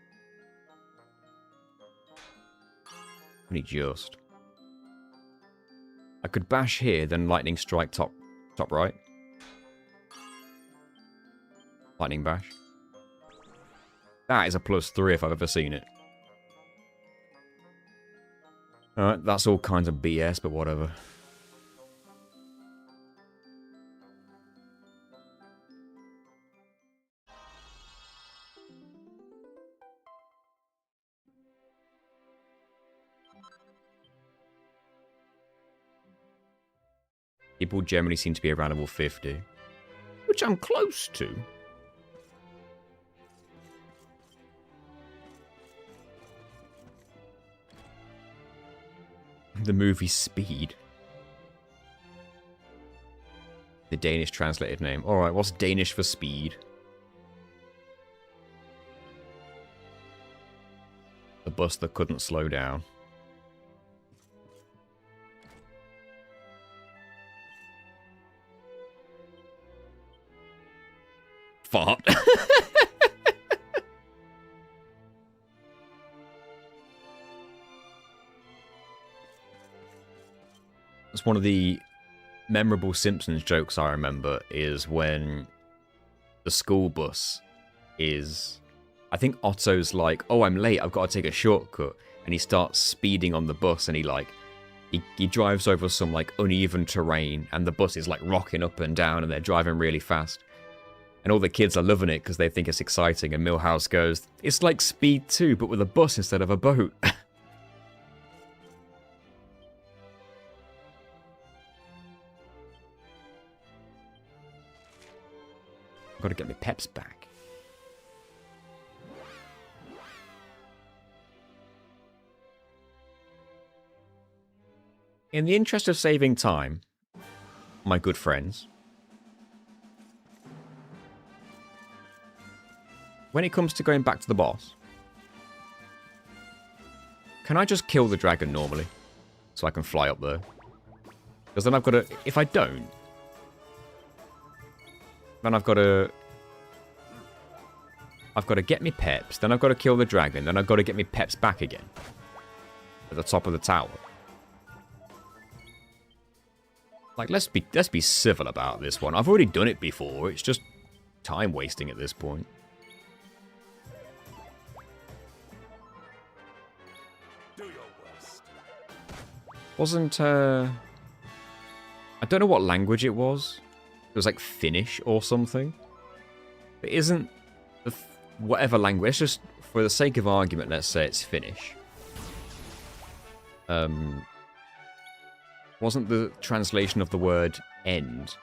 Only just. I could bash here, then lightning strike top right. Lightning bash. That is a +3 if I've ever seen it. Alright, that's all kinds of BS, but whatever. People generally seem to be around level 50. Which I'm close to. The movie Speed. The Danish translated name. Alright, what's Danish for speed? The bus that couldn't slow down. Fart. It's one of the memorable Simpsons jokes I remember is when the school bus is... I think Otto's like, oh, I'm late, I've got to take a shortcut. And he starts speeding on the bus and he drives over some like uneven terrain and the bus is like rocking up and down and they're driving really fast. And all the kids are loving it because they think it's exciting. And Milhouse goes, it's like Speed 2, but with a bus instead of a boat. I've got to get my peps back. In the interest of saving time, my good friends, when it comes to going back to the boss, can I just kill the dragon normally? So I can fly up there? Because then I've got to... If I don't, then I've got to I've got to get me peps, then I've got to kill the dragon, then I've got to get me peps back again. At the top of the tower. Like, let's be civil about this one. I've already done it before. It's just time wasting at this point. Do your worst. Wasn't, I don't know what language it was. It was like Finnish or something. But isn't the whatever language, let's just, for the sake of argument, let's say it's Finnish. Wasn't the translation of the word end?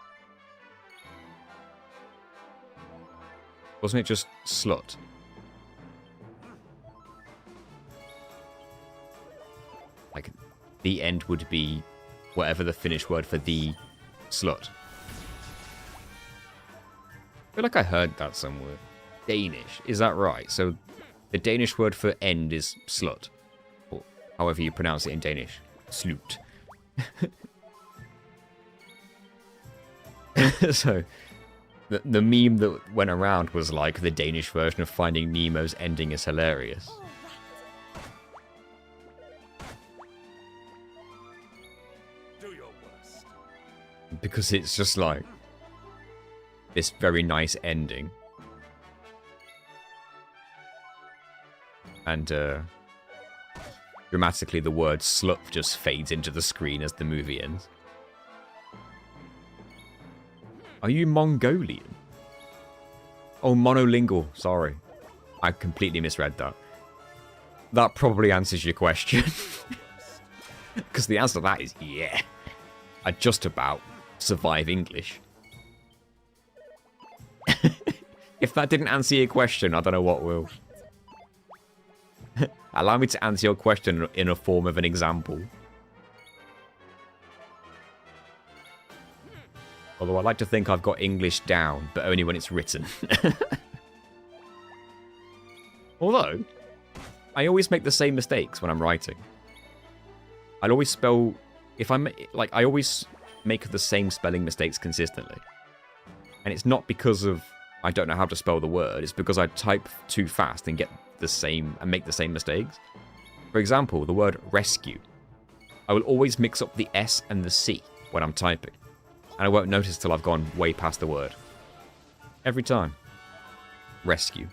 Wasn't it just slut? Like, the end would be whatever the Finnish word for the slut. I feel like I heard that somewhere. Danish, is that right? So the Danish word for end is slut. Or however you pronounce it in Danish. Slut. So, the meme that went around was like the Danish version of Finding Nemo's ending is hilarious. Do your worst. Because it's just like this very nice ending. And dramatically the word slut just fades into the screen as the movie ends. Are you Mongolian? Oh, monolingual. Sorry. I completely misread that. That probably answers your question. Because the answer to that is yeah. I just about survive English. If that didn't answer your question, I don't know what will. Allow me to answer your question in a form of an example. Although I like to think I've got English down, but only when it's written. Although, I always make the same mistakes when I'm writing. I'll always spell... I always make the same spelling mistakes consistently. And it's not because of I don't know how to spell the word, it's because I type too fast and make the same mistakes. For example, the word rescue. I will always mix up the S and the C when I'm typing. And I won't notice till I've gone way past the word. Every time. Rescue.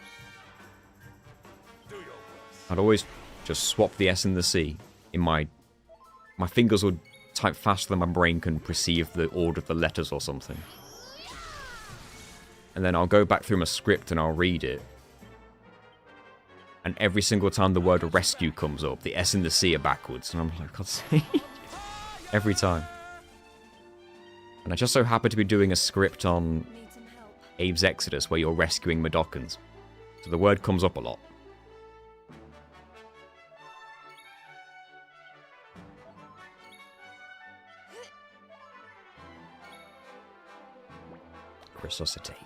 I'd always just swap the S and the C in my fingers would type faster than my brain can perceive the order of the letters or something. And then I'll go back through my script and I'll read it. And every single time the word rescue comes up, the S and the C are backwards. And I'm like, God's sake. Every time. And I just so happen to be doing a script on Need some help. Abe's Exodus where you're rescuing Mudokons. So the word comes up a lot. Resuscitate.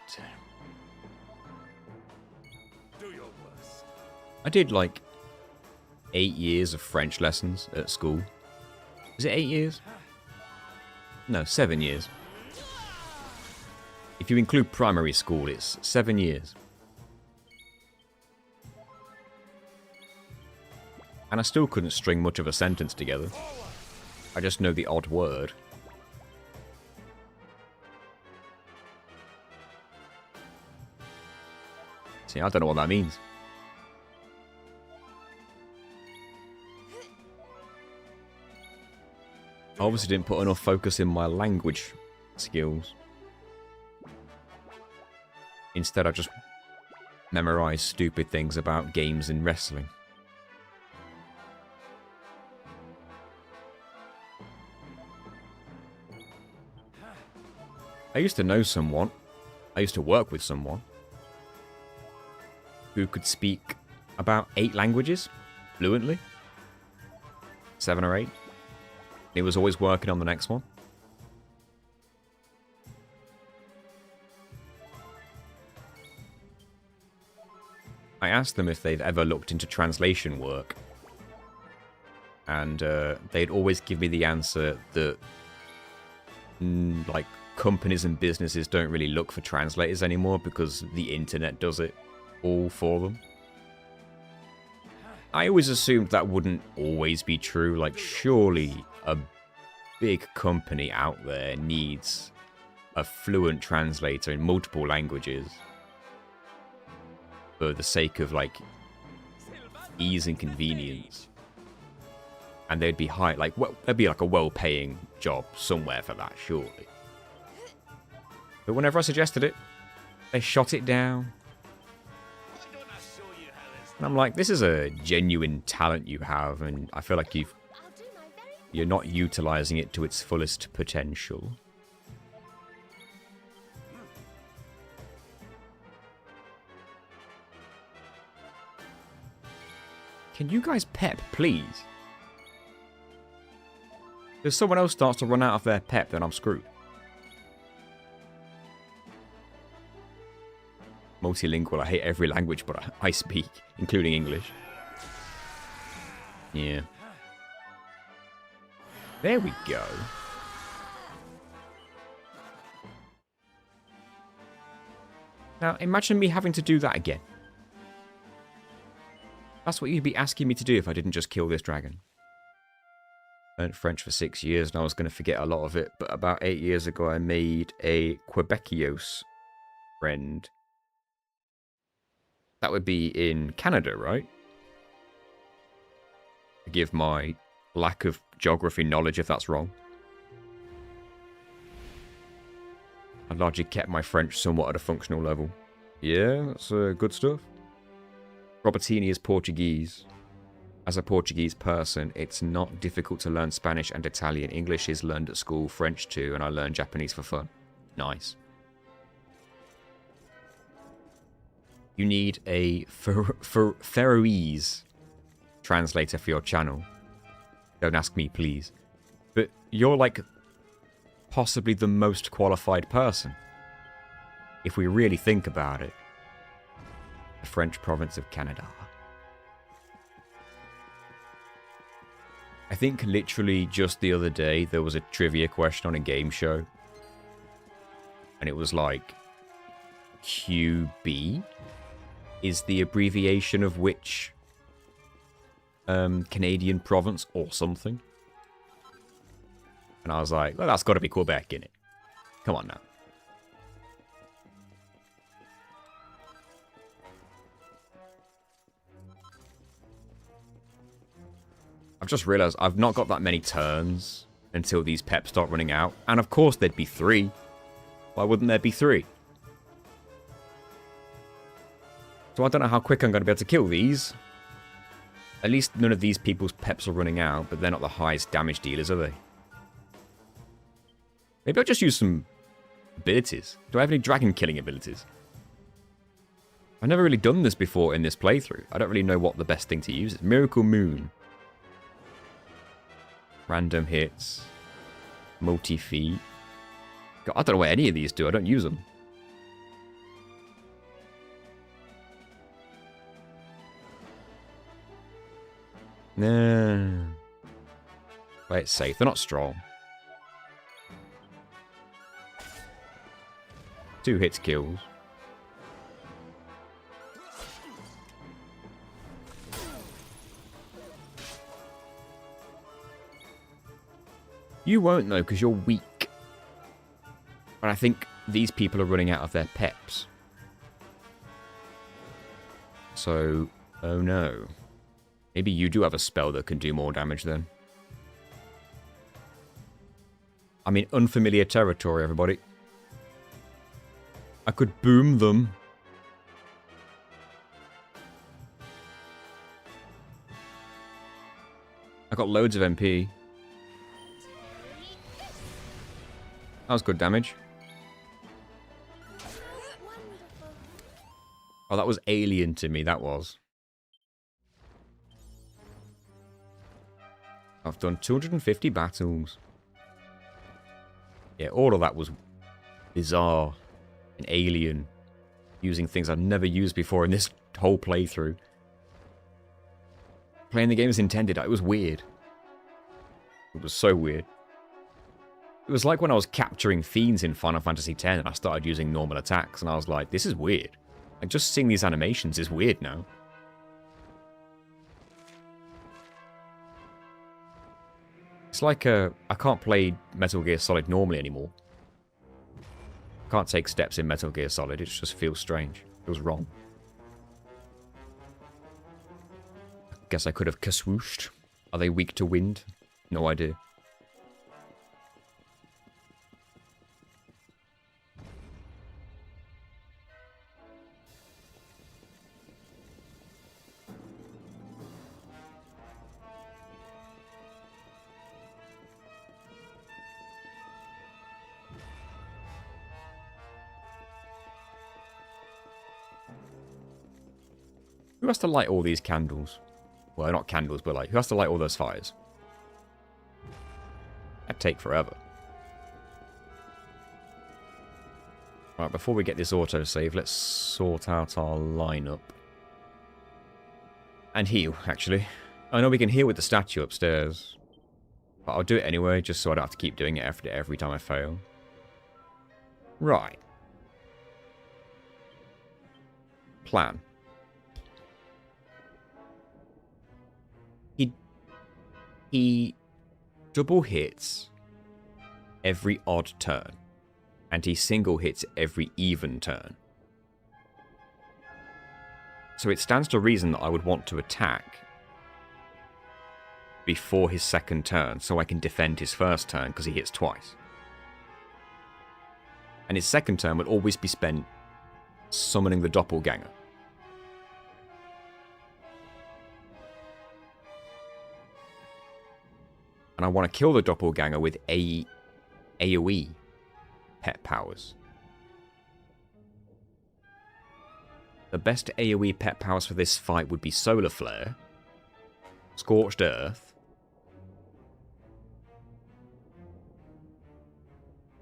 Do your worst. I did like 8 years of French lessons at school. Is it 8 years? No, 7 years. If you include primary school, it's 7 years. And I still couldn't string much of a sentence together. I just know the odd word. See, I don't know what that means. I obviously didn't put enough focus in my language skills. Instead, I just memorized stupid things about games and wrestling. I used to know someone. I used to work with someone who could speak about 8 languages fluently. 7 or 8. He was always working on the next one. I asked them if they'd ever looked into translation work. And they'd always give me the answer that like companies and businesses don't really look for translators anymore because the internet does it. all for them. I always assumed that wouldn't always be true. Like, surely a big company out there needs a fluent translator in multiple languages for the sake of, like, ease and convenience. And they'd be high, like, well, there'd be like a well-paying job somewhere for that, surely. But whenever I suggested it, they shot it down. And I'm like, this is a genuine talent you have, and I feel like you're not utilizing it to its fullest potential. Can you guys pep, please? If someone else starts to run out of their pep, then I'm screwed. Multilingual, I hate every language but I speak, including English. Yeah. There we go. Now, imagine me having to do that again. That's what you'd be asking me to do if I didn't just kill this dragon. I learned French for 6 years and I was going to forget a lot of it, but about 8 years ago I made a Quebecios friend. That would be in Canada, right? Forgive my lack of geography knowledge if that's wrong. I largely kept my French somewhat at a functional level. Yeah, that's good stuff. Robertini is Portuguese. As a Portuguese person, it's not difficult to learn Spanish and Italian. English is learned at school, French too, and I learned Japanese for fun. Nice. You need a Faroese translator for your channel. Don't ask me, please. But you're like possibly the most qualified person. If we really think about it. The French province of Canada. I think literally just the other day there was a trivia question on a game show. And it was like QB is the abbreviation of which Canadian province or something. And I was like, well, that's got to be Quebec, innit? Come on now. I've just realised I've not got that many turns until these peps start running out. And of course there'd be 3. Why wouldn't there be 3? So I don't know how quick I'm going to be able to kill these. At least none of these people's peps are running out, but they're not the highest damage dealers, are they? Maybe I'll just use some abilities. Do I have any dragon killing abilities? I've never really done this before in this playthrough. I don't really know what the best thing to use is. Miracle Moon. Random hits. Multi-feet. I don't know what any of these do. I don't use them. No. Play it safe. They're not strong. 2 hits kills. You won't though, because you're weak. But I think these people are running out of their peps. So, oh no. Maybe you do have a spell that can do more damage then. I'm in unfamiliar territory, everybody. I could boom them. I got loads of MP. That was good damage. Oh, that was alien to me, that was. I've done 250 battles. Yeah, all of that was bizarre and alien. Using things I've never used before in this whole playthrough. Playing the game as intended, it was weird. It was so weird. It was like when I was capturing fiends in Final Fantasy X and I started using normal attacks and I was like, this is weird. And just seeing these animations is weird now. It's like I can't play Metal Gear Solid normally anymore. I can't take steps in Metal Gear Solid. It just feels strange. It feels wrong. Guess I could have kaswooshed. Are they weak to wind? No idea. Who has to light all these candles? Well, not candles, but like, who has to light all those fires? That'd take forever. Right, before we get this autosave, let's sort out our lineup. And heal, actually. I know we can heal with the statue upstairs. But I'll do it anyway, just so I don't have to keep doing it every time I fail. Right. Plan. He double hits every odd turn, and he single hits every even turn. So it stands to reason that I would want to attack before his second turn, so I can defend his first turn, because he hits twice. And his second turn would always be spent summoning the doppelganger. And I want to kill the doppelganger with AoE pet powers. The best AoE pet powers for this fight would be Solar Flare, Scorched Earth,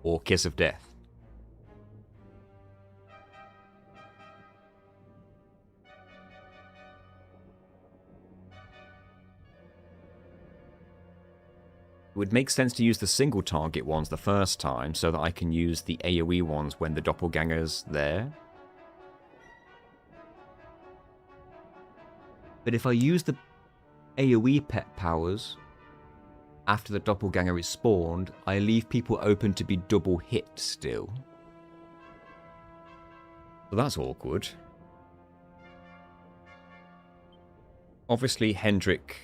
or Kiss of Death. It would make sense to use the single target ones the first time, so that I can use the AoE ones when the doppelganger's there. But if I use the AoE pet powers after the doppelganger is spawned, I leave people open to be double hit still. So that's awkward. Obviously, Hendrik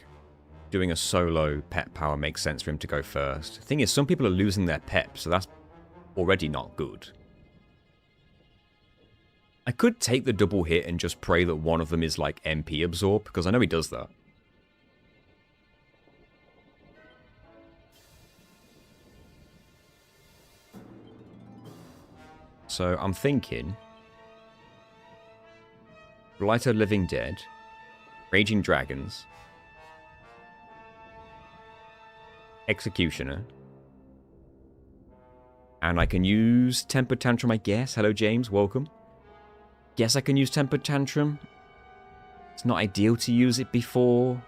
doing a solo pet power makes sense for him to go first. The thing is, some people are losing their pep, so that's already not good. I could take the double hit and just pray that one of them is like MP absorb, because I know he does that. So I'm thinking Blight of Living Dead, Raging Dragons, Executioner, and I can use Temper Tantrum, I guess. Hello, James. Welcome. Guess I can use Temper Tantrum. It's not ideal to use it before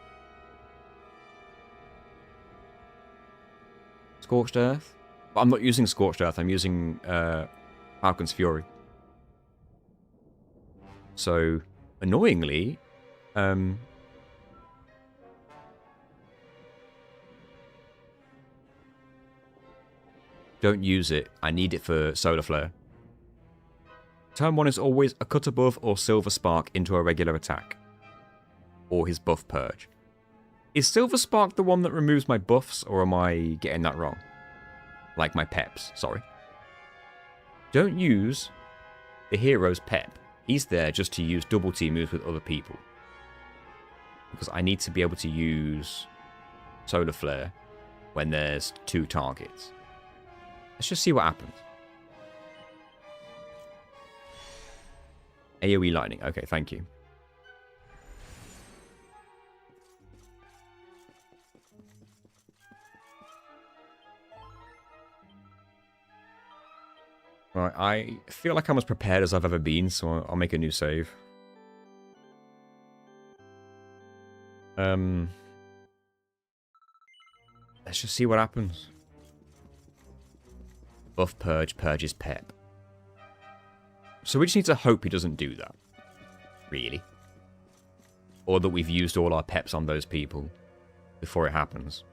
Scorched Earth. But I'm not using Scorched Earth. I'm using Falcon's Fury. So, annoyingly, don't use it. I need it for Solar Flare. Turn 1 is always a cut above or Silver Spark into a regular attack. Or his buff purge. Is Silver Spark the one that removes my buffs, or am I getting that wrong? Like my peps, sorry. Don't use the hero's pep. He's there just to use double team moves with other people. Because I need to be able to use Solar Flare when there's 2 targets. Let's just see what happens. AoE lightning. Okay, thank you. Right, I feel like I'm as prepared as I've ever been, so I'll make a new save. Let's just see what happens. Buff purge, purges pep. So we just need to hope he doesn't do that. really. Or that we've used all our peps on those people before it happens.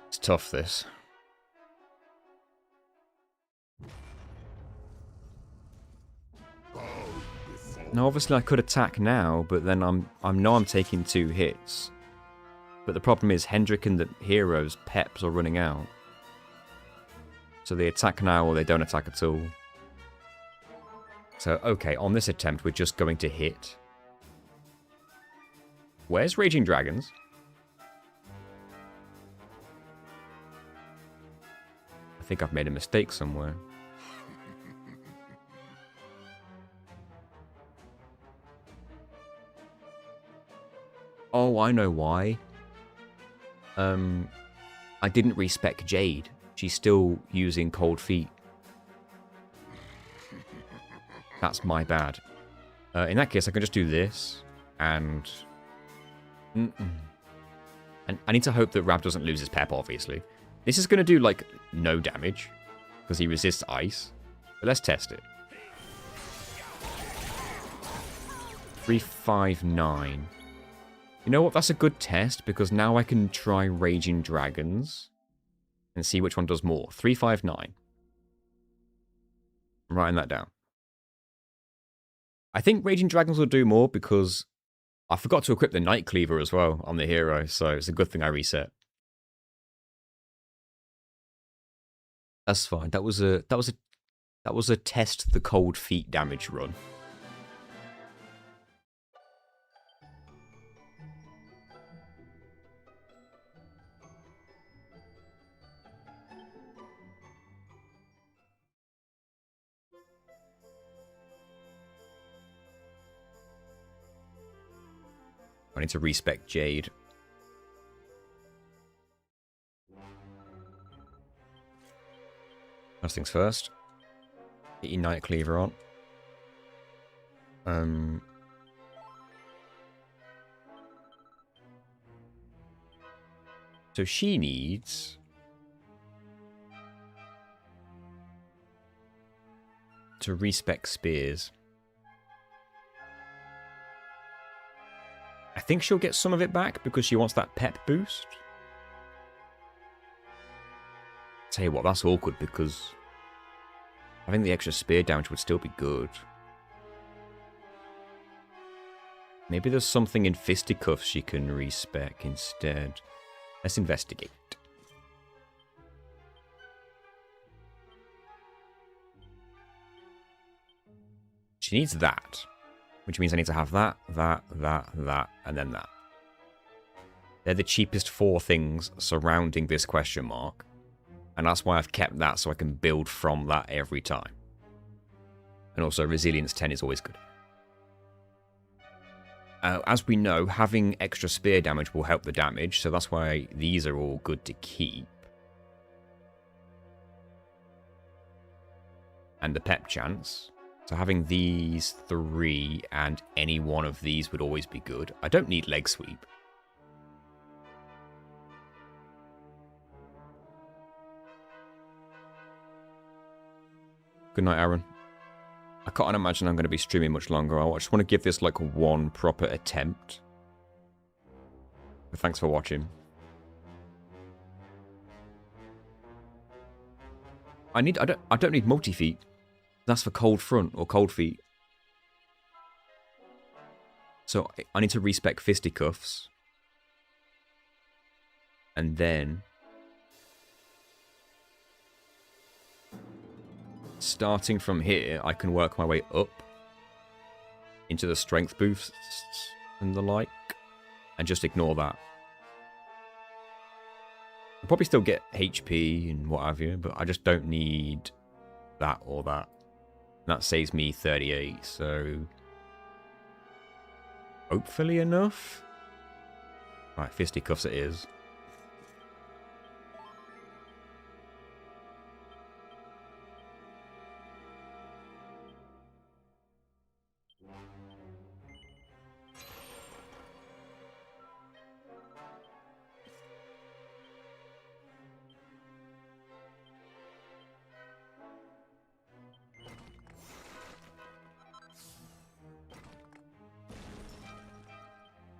It's tough, this. Now, obviously, I could attack now, but then I'm taking 2 hits. But the problem is, Hendrik and the heroes' peps are running out. So they attack now, or they don't attack at all. So, okay, on this attempt, we're just going to hit. Where's Raging Dragons? I think I've made a mistake somewhere. Oh, I know why. I didn't respec Jade. She's still using Cold Feet. That's my bad. In that case, I can just do this, and... And I need to hope that Rab doesn't lose his pep, obviously. This is going to do, like, no damage, because he resists ice. But let's test it. 359. You know what? That's a good test, because now I can try Raging Dragons and see which one does more. 359. I'm writing that down. I think Raging Dragons will do more because I forgot to equip the Night Cleaver as well on the hero, so it's a good thing I reset. That's fine. That was a test the Cold Feet damage run. I need to respec Jade. First things first. Get your Night Cleaver on. So she needs... to respec Spears. I think she'll get some of it back because she wants that pep boost. Tell you what, that's awkward because I think the extra spear damage would still be good. Maybe there's something in Fisticuffs she can respec instead. Let's investigate. She needs that. Which means I need to have that, and then that. They're the cheapest 4 things surrounding this question mark. And that's why I've kept that, so I can build from that every time. And also, Resilience 10 is always good. As we know, having extra spear damage will help the damage, so that's why these are all good to keep. And the pep chance. So having these 3 and any one of these would always be good. I don't need leg sweep. Good night, Aaron. I can't imagine I'm going to be streaming much longer. I just want to give this like one proper attempt. But thanks for watching. I don't need multi-feet. That's for Cold Front or Cold Feet. So I need to respec Fisticuffs. And then... starting from here, I can work my way up into the strength boosts and the like. And just ignore that. I'll probably still get HP and what have you, but I just don't need that or that. That saves me 38, so... hopefully enough? Right, Fisticuffs it is.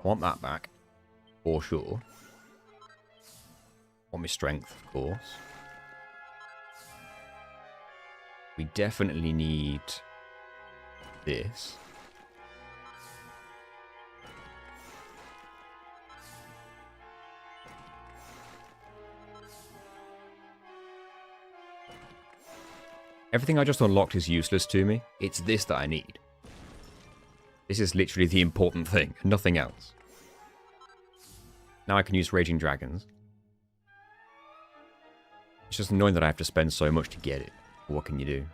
Want that back. For sure. Want my strength, of course. We definitely need this. Everything I just unlocked is useless to me. It's this that I need. This is literally the important thing, nothing else. Now I can use Raging Dragons. It's just annoying that I have to spend so much to get it. What can you do?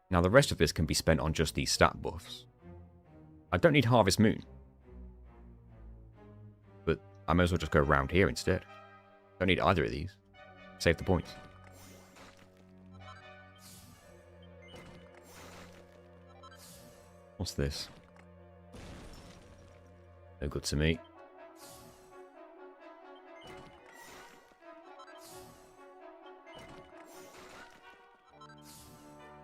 Now the rest of this can be spent on just these stat buffs. I don't need Harvest Moon. But I may as well just go around here instead. Don't need either of these. Save the points. What's this? No good to me.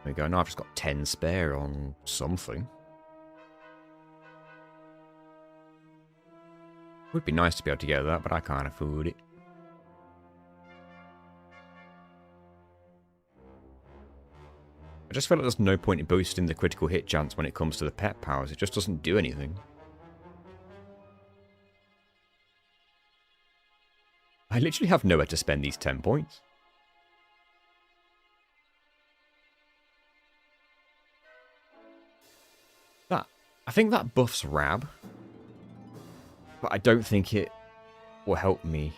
There we go. Now I've just got 10 spare on something. Would be nice to be able to get that, but I can't afford it. I just feel like there's no point in boosting the critical hit chance when it comes to the pet powers. It just doesn't do anything. I literally have nowhere to spend these 10 points. I think that buffs Rab, but I don't think it will help me.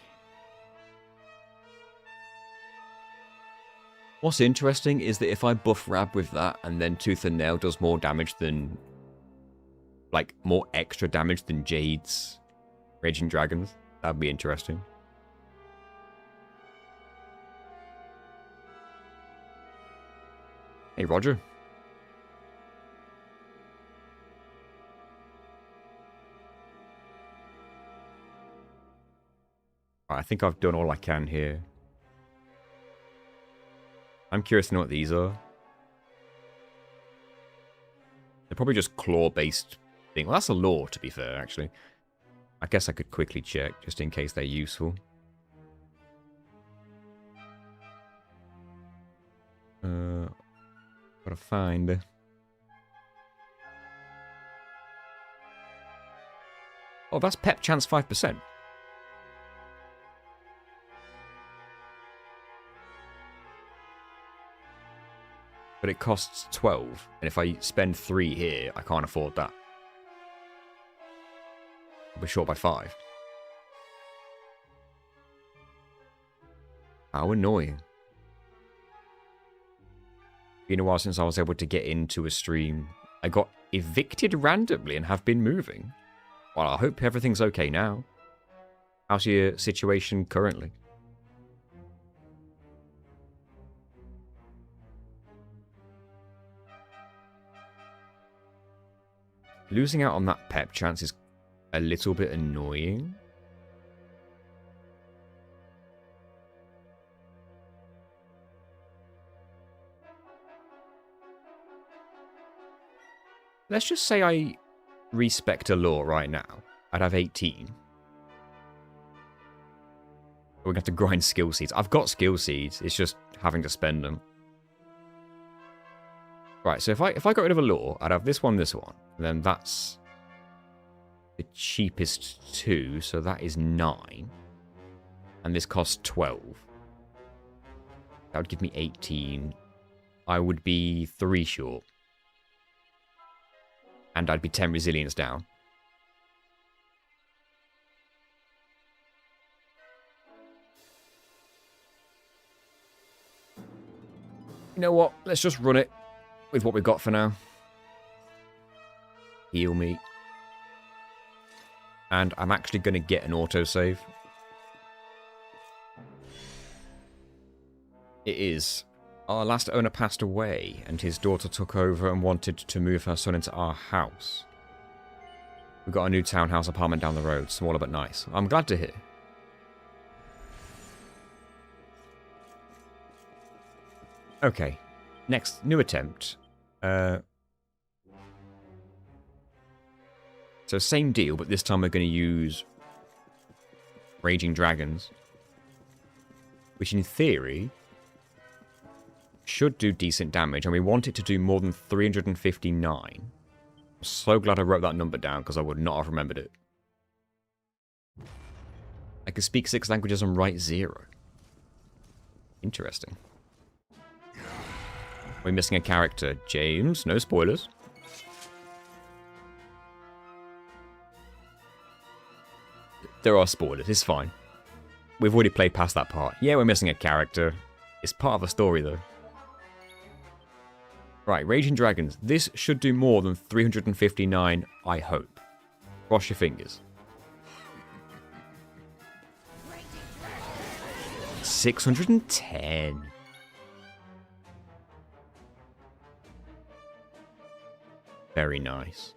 What's interesting is that if I buff Rab with that, and then Tooth and Nail does more damage than... like, more extra damage than Jade's Raging Dragons, that'd be interesting. Hey, Roger. I think I've done all I can here. I'm curious to know what these are. They're probably just claw-based thing. Well, that's a lore, to be fair, actually. I guess I could quickly check, just in case they're useful. Gotta find... Oh, that's Pep Chance 5%. But it costs 12, and if I spend 3 here, I can't afford that. I'll be short by 5. How annoying. Been a while since I was able to get into a stream. I got evicted randomly and have been moving. Well, I hope everything's okay now. How's your situation currently? Losing out on that pep chance is a little bit annoying. Let's just say I respect a law right now. I'd have 18. We're going to have to grind skill seeds. I've got skill seeds. It's just having to spend them. Right, so if I got rid of a law, I'd have this one, and then that's the cheapest 2, so that is 9. And this costs 12. That would give me 18. I would be 3 short. And I'd be 10 resilience down. You know what? Let's just run it with what we've got for now. Heal me. And I'm actually going to get an autosave. It is. Our last owner passed away, and his daughter took over and wanted to move her son into our house. We've got a new townhouse apartment down the road, smaller but nice. I'm glad to hear. Okay. Next, new attempt. So same deal, but this time we're going to use Raging Dragons. Which in theory should do decent damage, and we want it to do more than 359. I'm so glad I wrote that number down, because I would not have remembered it. I can speak 6 languages and write 0. Interesting. We're missing a character. James, no spoilers. There are spoilers, it's fine. We've already played past that part. Yeah, we're missing a character. It's part of the story, though. Right, Raging Dragons. This should do more than 359, I hope. Cross your fingers. 610. Very nice.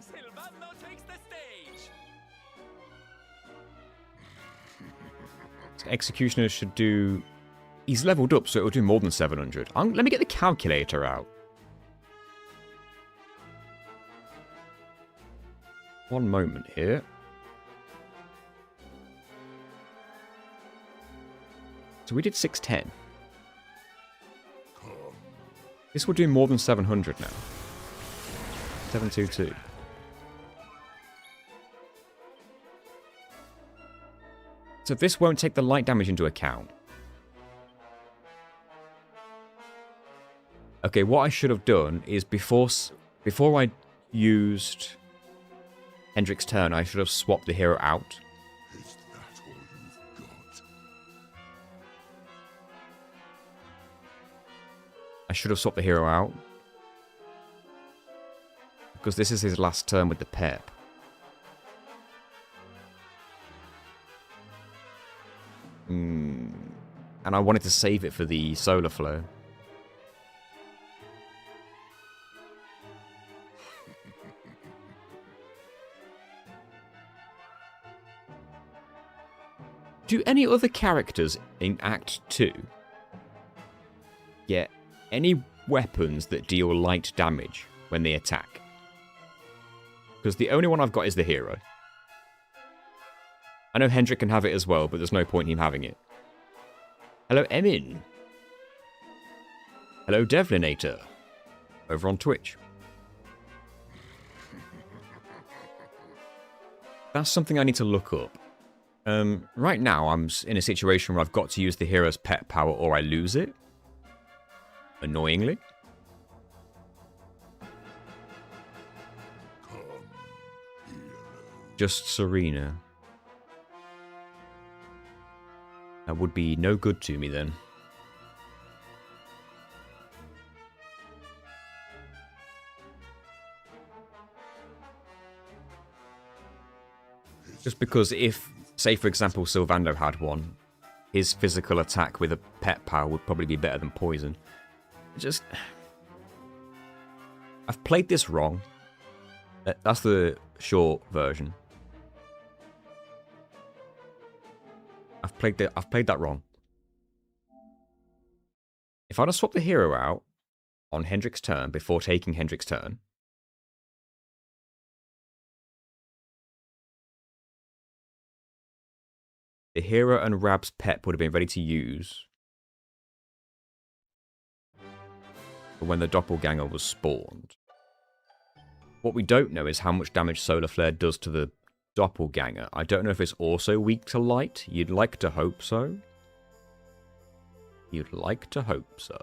Sylvando takes the stage. So Executioner should do... He's leveled up, so it'll do more than 700. Let me get the calculator out. One moment here. So we did 610. This will do more than 700 now. 722. So this won't take the light damage into account. Okay, what I should have done is before I used Hendrik's turn, I should have swapped the hero out. Is that all you've got? I should have swapped the hero out. Because this is his last turn with the pep. And I wanted to save it for the solar flare. Do any other characters in Act 2 get any weapons that deal light damage when they attack? Because the only one I've got is the hero. I know Hendrik can have it as well, but there's no point in him having it. Hello, Emin. Hello, Devlinator. Over on Twitch. That's something I need to look up. Right now, I'm in a situation where I've got to use the hero's pet power or I lose it. Annoyingly. Just Serena. That would be no good to me then. Just because if, say for example, Sylvando had one, his physical attack with a pet power would probably be better than poison. Just... I've played this wrong. That's the short version. I've played that wrong. If I'd have swapped the hero out on Hendrik's turn before taking Hendrik's turn, the hero and Rab's pep would have been ready to use for when the doppelganger was spawned. What we don't know is how much damage Solar Flare does to the doppelganger. I don't know if it's also weak to light. You'd like to hope so. You'd like to hope so.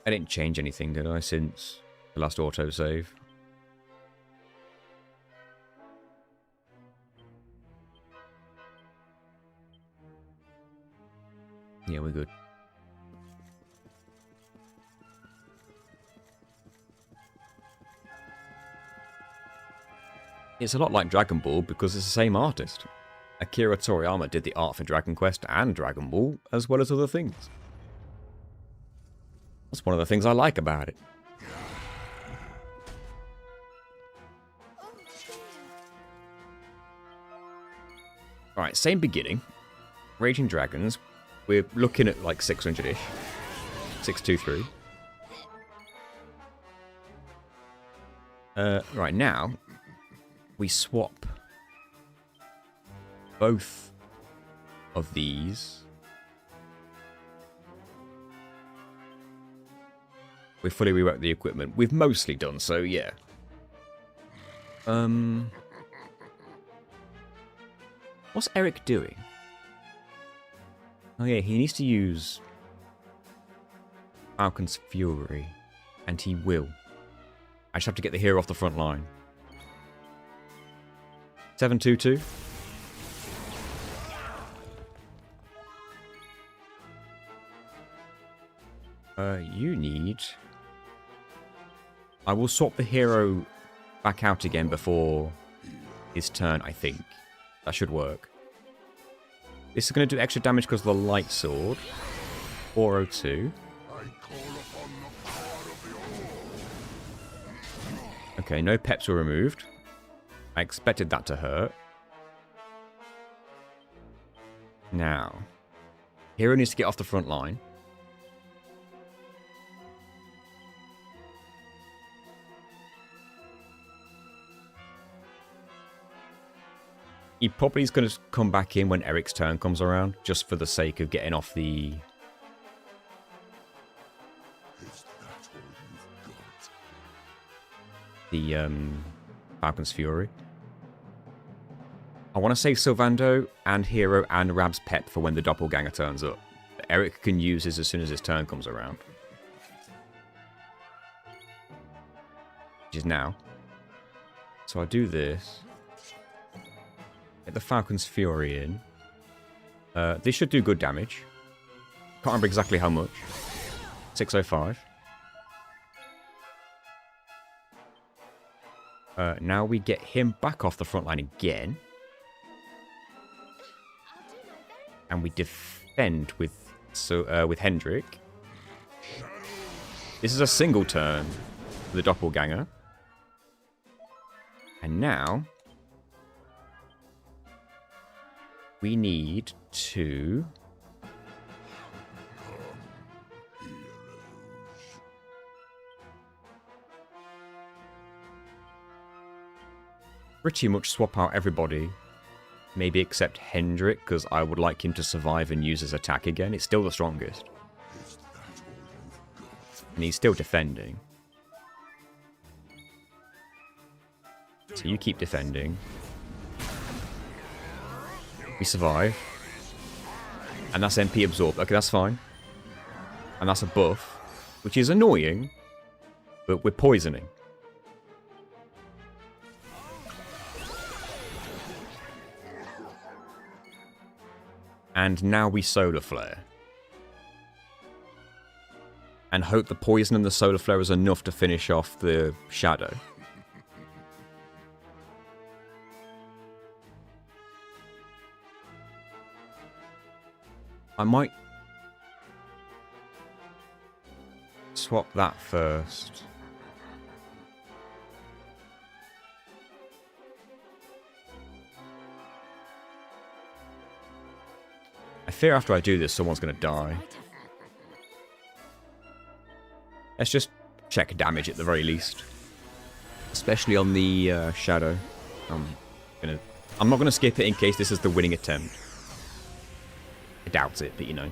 I didn't change anything, did I, since the last autosave? Yeah, we're good. It's a lot like Dragon Ball because it's the same artist. Akira Toriyama did the art for Dragon Quest and Dragon Ball, as well as other things. That's one of the things I like about it. Alright, same beginning. Raging Dragons. We're looking at like 600-ish. 623. Right, now we swap both of these. We fully reworked the equipment. We've mostly done so, yeah. What's Eric doing? Oh yeah, he needs to use Falcon's Fury, and he will. I just have to get the hero off the front line. 722. You need... I will swap the hero back out again before his turn, I think. That should work. This is going to do extra damage because of the light sword. 402. Okay, no peps were removed. I expected that to hurt. Now, hero needs to get off the front line. He probably is going to come back in when Eric's turn comes around, just for the sake of getting off the... Falcon's Fury. I want to save Sylvando and Hero and Rab's Pep for when the Doppelganger turns up. Eric can use his as soon as his turn comes around. Which is now. So I do this. Get the Falcon's Fury in. This should do good damage. Can't remember exactly how much. 605. Now we get him back off the front line again. And we defend with Hendrik. This is a single turn for the Doppelganger. And now we need to pretty much swap out everybody. Maybe except Hendrik, because I would like him to survive and use his attack again. It's still the strongest. And he's still defending. So you keep defending. We survive. And that's MP absorb. Okay, that's fine. And that's a buff, which is annoying, but we're poisoning. And now we Solar Flare. And hope the poison and the Solar Flare is enough to finish off the Shadow. I might swap that first. I fear after I do this, someone's going to die. Let's just check damage at the very least. Especially on the Shadow. I'm not going to skip it in case this is the winning attempt. I doubt it, but you know.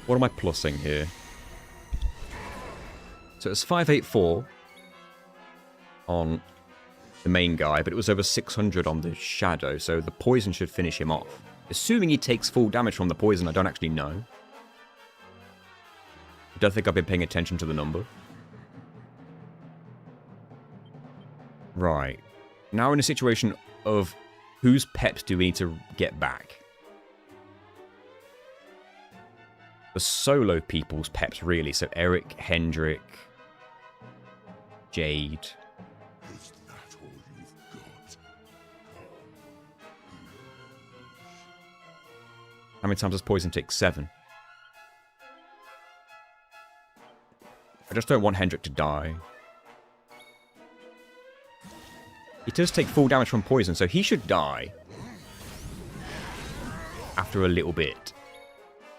What am I plussing here? So it's 584 on the main guy, but it was over 600 on the Shadow, so the poison should finish him off. Assuming he takes full damage from the poison, I don't actually know. I don't think I've been paying attention to the number. Right. Now we're in a situation of whose peps do we need to get back? The solo people's peps, really. So Eric, Hendrik, Jade. How many times does poison take? 7. I just don't want Hendrik to die. He does take full damage from poison, so he should die. after a little bit.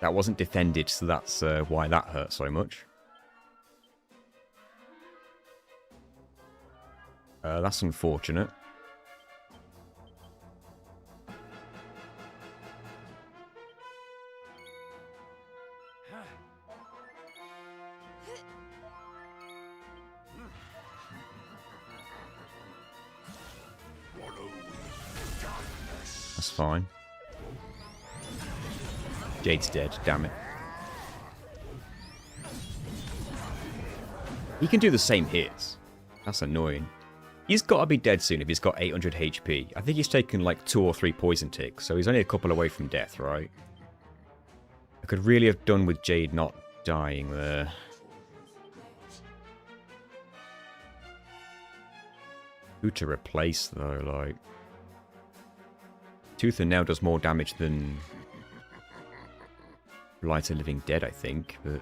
That wasn't defended, so that's why that hurt so much. That's unfortunate. That's fine. Jade's dead, damn it. He can do the same hits. That's annoying. He's got to be dead soon if he's got 800 HP. I think he's taken like 2 or 3 poison ticks, so he's only a couple away from death, right? I could really have done with Jade not dying there. Who to replace, though, like... Tooth and Nail does more damage than... Light of Living Dead, I think, but...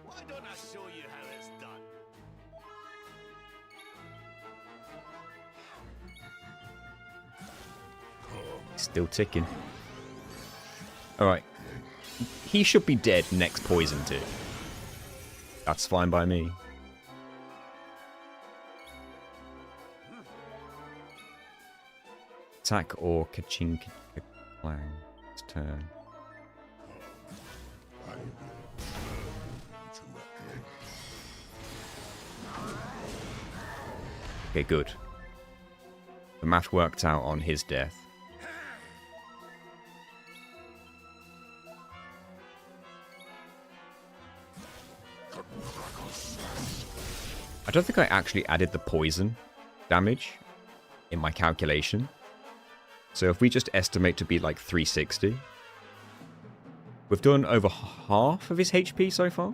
Why don't I show you how it's done? Still ticking. Alright. He should be dead next poison tick. That's fine by me. Attack or ka-ching ka-clang. It's turn. Okay, good. The math worked out on his death. I don't think I actually added the poison damage in my calculation. So if we just estimate to be like 360, we've done over half of his HP so far.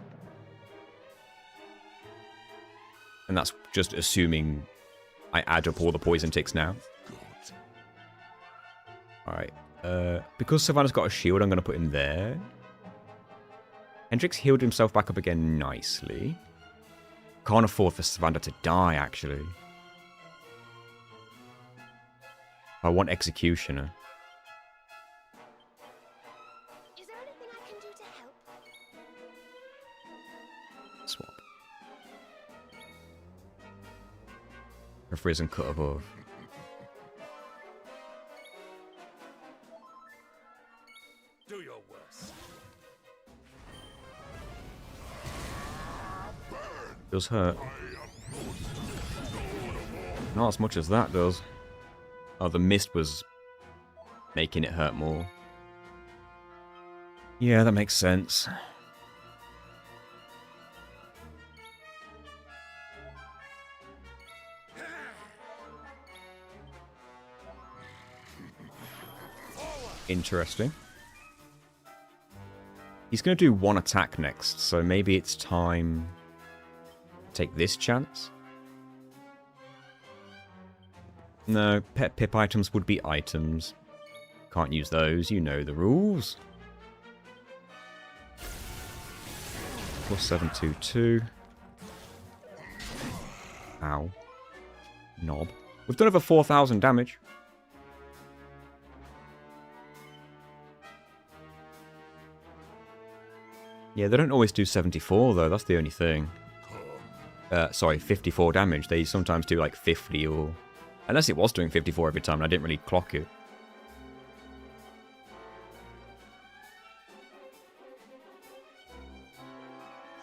And that's just assuming I add up all the poison ticks now. Alright. Because Savannah's got a shield, I'm going to put him there. Hendrix healed himself back up again nicely. Can't afford for Savannah to die, actually. I want Executioner. Is there anything I can do to help? Swap. Her Risen Cut Above. Do your worst. Does hurt. Not as much as that does. Oh, the mist was making it hurt more. Yeah, that makes sense. Interesting. He's going to do one attack next, so maybe it's time to take this chance. No, pet pip items would be items. Can't use those, you know the rules. Plus 722. Ow. Knob. We've done over 4,000 damage. Yeah, they don't always do 74 though, that's the only thing. Sorry, 54 damage. They sometimes do like 50 or... Unless it was doing 54 every time and I didn't really clock it.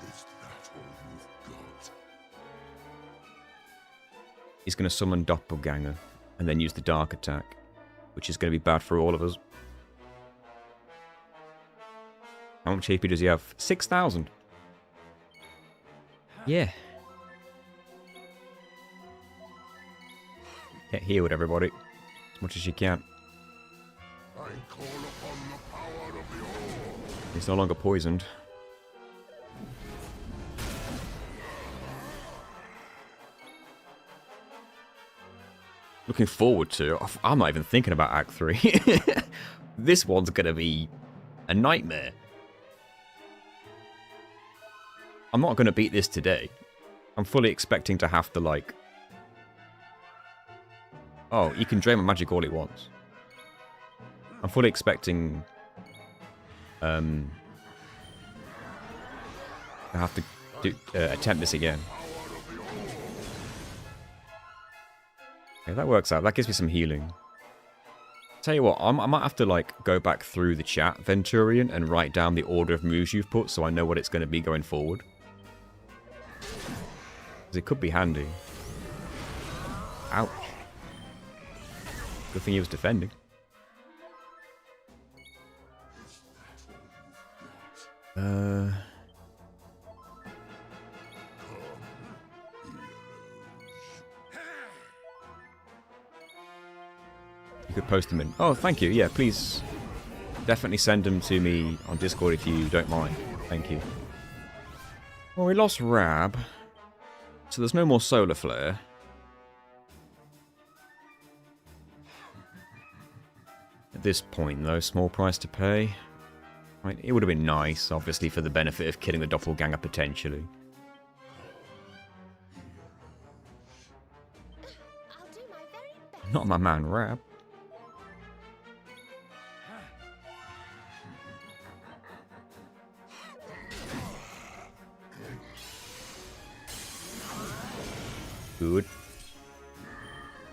Is that all you've got? He's going to summon Doppelganger and then use the Dark Attack, which is going to be bad for all of us. How much HP does he have? 6,000. Yeah. Get healed, everybody. As much as you can. I call upon the power of the All. He's no longer poisoned. Looking forward to... I'm not even thinking about Act 3. This one's going to be a nightmare. I'm not going to beat this today. I'm fully expecting to have to, like... Oh, he can drain my magic all he wants. I'm fully expecting I have to attempt this again. Okay, that works out. That gives me some healing. Tell you what, I might have to like go back through the chat, Venturian, and write down the order of moves you've put so I know what it's going to be going forward. Because it could be handy. Ouch. Good thing he was defending. You could post them in. Oh, thank you. Yeah, please. Definitely send them to me on Discord if you don't mind. Thank you. Well, we lost Rab. So there's no more Solar Flare. At this point, though, small price to pay. Right, it would have been nice, obviously, for the benefit of killing the doppelganger potentially. I'll do my very best. Not my man, Rab. Good.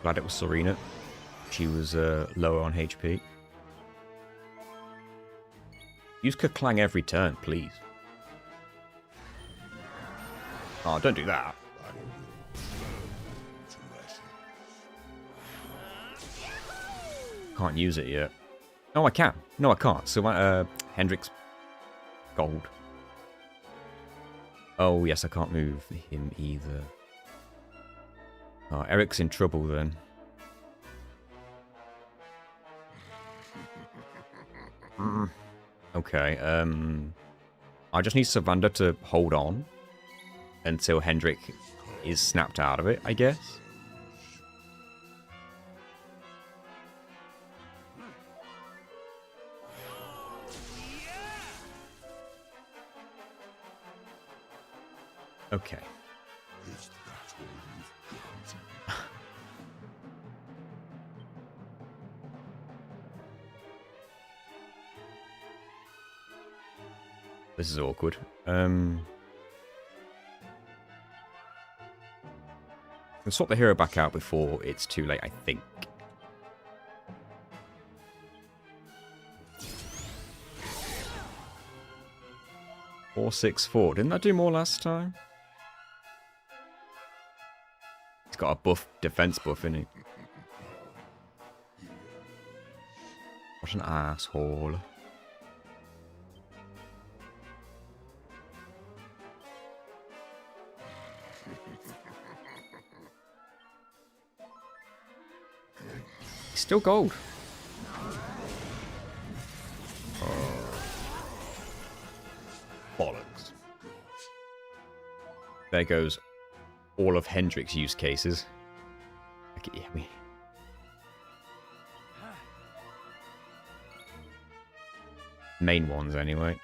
Glad it was Serena. She was lower on HP. Use Kerklang every turn, please. Oh, don't do that. Can't use it yet. Oh, I can. No, I can't. So, Hendrix gold. Oh, yes, I can't move him either. Oh, Eric's in trouble then. Okay, I just need Savander to hold on until Hendrik is snapped out of it, I guess. Okay. Is that all you've got? This is awkward. We'll swap the hero back out before it's too late, I think. Four, 6, 4. Didn't that do more last time? He's got a buff, defense buff, isn't he? What an asshole. He's still gold. Bollocks. There goes all of Hendrik's use cases. Okay, yeah, main ones, anyway.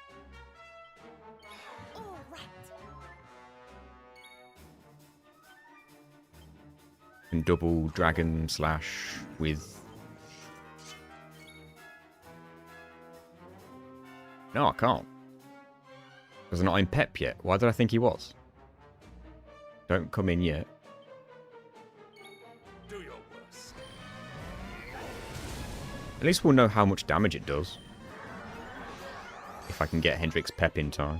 All right. And double dragon slash with... No, I can't. Because I'm not in Pep yet. Why did I think he was? Don't come in yet. Do your worst. At least we'll know how much damage it does. If I can get Hendrik's Pep in time.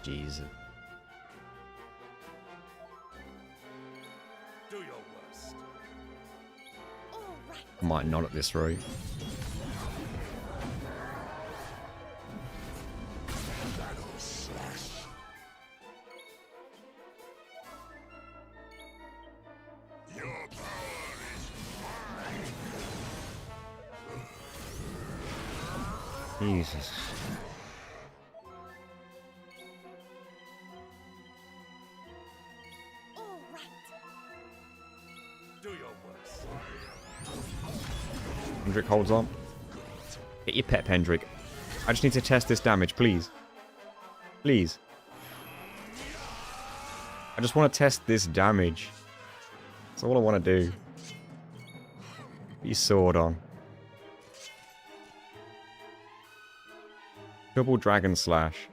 Jesus. Do your worst. All right. I might not at this rate. Your power is Jesus. All right. Do your worst. Hendrik holds on. Get your Pep, Hendrik. I just need to test this damage, please. Please. I just want to test this damage. That's all I want to do. Put your sword on. Double Dragon Slash.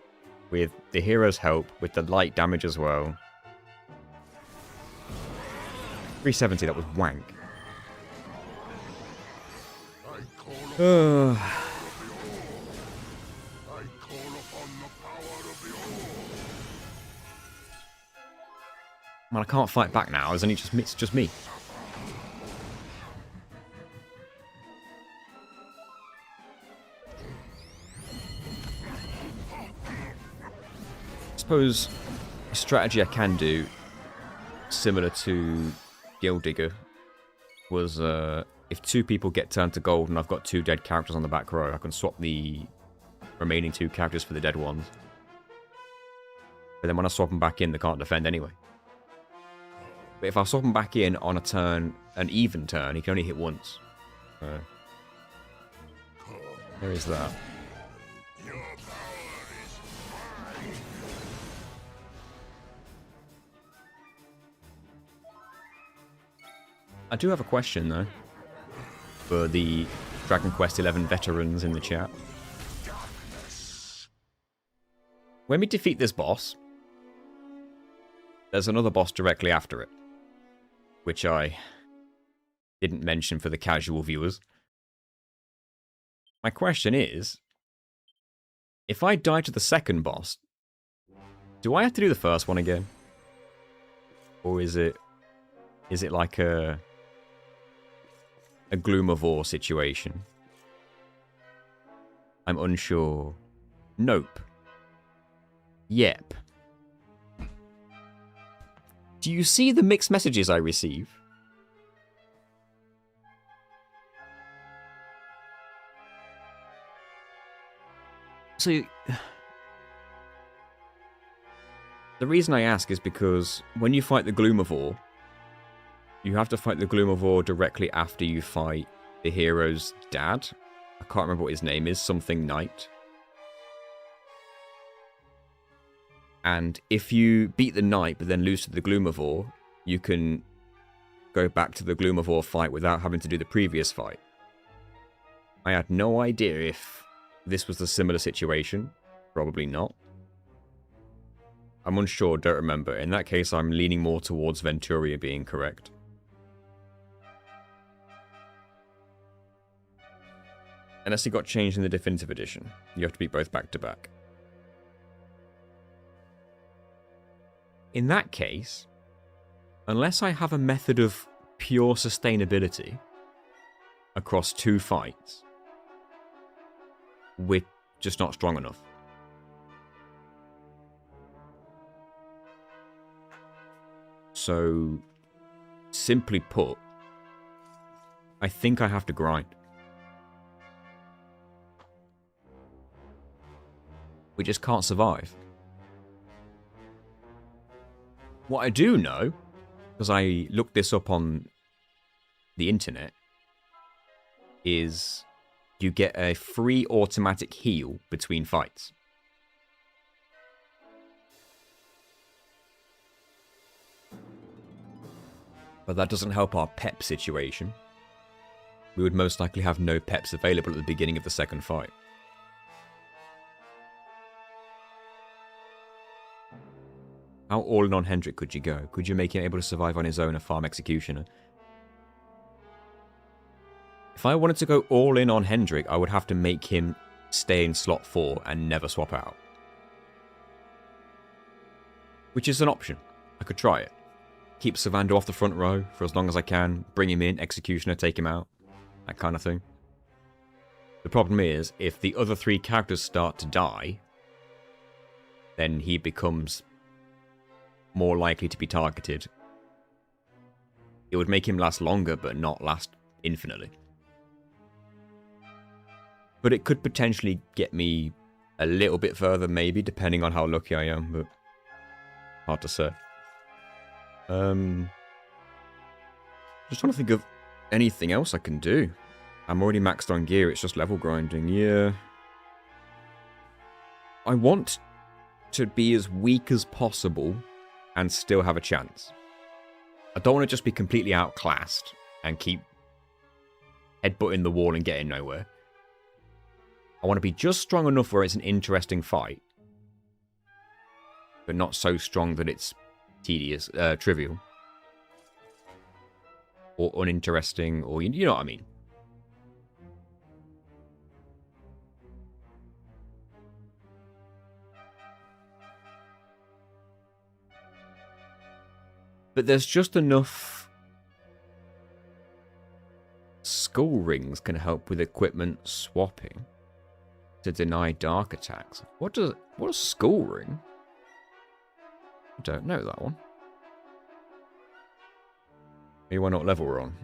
With the hero's help, with the light damage as well. 370, that was wank. I call upon Uh, the power of the All. man, I can't fight back now. It's just me. I suppose a strategy I can do, similar to Guild Digger, was if two people get turned to gold and I've got two dead characters on the back row, I can swap the remaining two characters for the dead ones. But then when I swap them back in, they can't defend anyway. But if I swap him back in on a turn, an even turn, he can only hit once. So there is that. Your power is mine. I do have a question though, for the Dragon Quest XI veterans in the chat. When we defeat this boss, there's another boss directly after it, which I didn't mention for the casual viewers. My question is, if I die to the second boss, do I have to do the first one again? Or is it like a Gloom of War situation? I'm unsure. Nope. Yep. Do you see the mixed messages I receive? So, the reason I ask is because when you fight the Gloom of War, you have to fight the Gloom of War directly after you fight the hero's dad. I can't remember what his name is, something Knight. And if you beat the Knight but then lose to the Gloom of War, you can go back to the Gloom of War fight without having to do the previous fight. I had no idea if this was a similar situation. Probably not. I'm unsure, don't remember. In that case, I'm leaning more towards Venturia being correct. Unless it got changed in the Definitive Edition. You have to beat both back to back. In that case, unless I have a method of pure sustainability across two fights, we're just not strong enough. So, simply put, I think I have to grind. We just can't survive. What I do know, because I looked this up on the internet, is you get a free automatic heal between fights. But that doesn't help our pep situation. We would most likely have no peps available at the beginning of the second fight. How all in on Hendrik could you go? Could you make him able to survive on his own, a farm executioner? If I wanted to go all in on Hendrik, I would have to make him stay in slot 4 and never swap out. Which is an option. I could try it. Keep Savando off the front row for as long as I can, bring him in, executioner, take him out. That kind of thing. The problem is, if the other 3 characters start to die, then he becomes more likely to be targeted. It would make him last longer, but not last infinitely. But it could potentially get me a little bit further, maybe, depending on how lucky I am, but hard to say. Just trying to think of anything else I can do. I'm already maxed on gear, it's just level grinding, yeah. I want to be as weak as possible and still have a chance. I don't want to just be completely outclassed and keep headbutting the wall and getting nowhere. I want to be just strong enough where it's an interesting fight, but not so strong that it's tedious, trivial, or uninteresting, or you know what I mean. But there's just enough skull rings can help with equipment swapping to deny dark attacks. What a skull ring? I don't know that one. Maybe why not level we're on?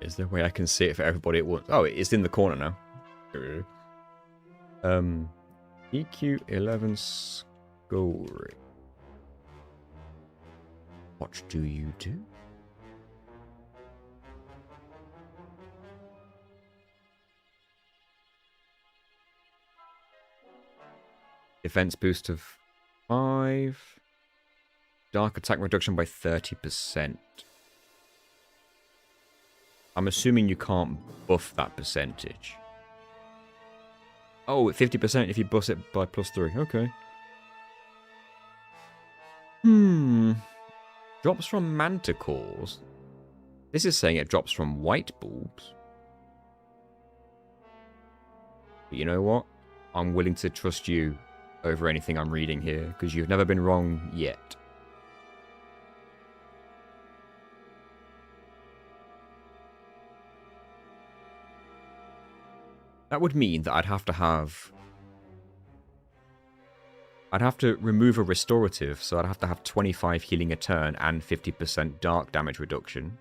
Is there a way I can see it for everybody at once? Oh, it's in the corner now. EQ11 skull ring. What do you do? Defense boost of 5. Dark attack reduction by 30%. I'm assuming you can't buff that percentage. Oh, 50% if you buff it by +3. Okay. Drops from manticores. This is saying it drops from white bulbs. But you know what? I'm willing to trust you over anything I'm reading here, because you've never been wrong yet. That would mean that I'd have to remove a restorative, so I'd have to have 25 healing a turn and 50% dark damage reduction.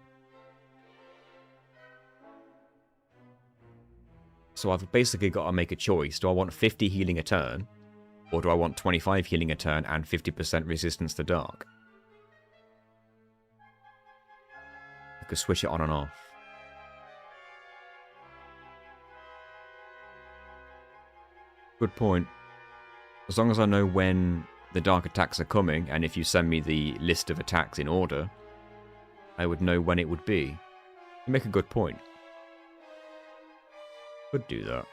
So I've basically got to make a choice. Do I want 50 healing a turn? Or do I want 25 healing a turn and 50% resistance to dark? I could switch it on and off. Good point. As long as I know when the dark attacks are coming, and if you send me the list of attacks in order, I would know when it would be. You make a good point. Could do that.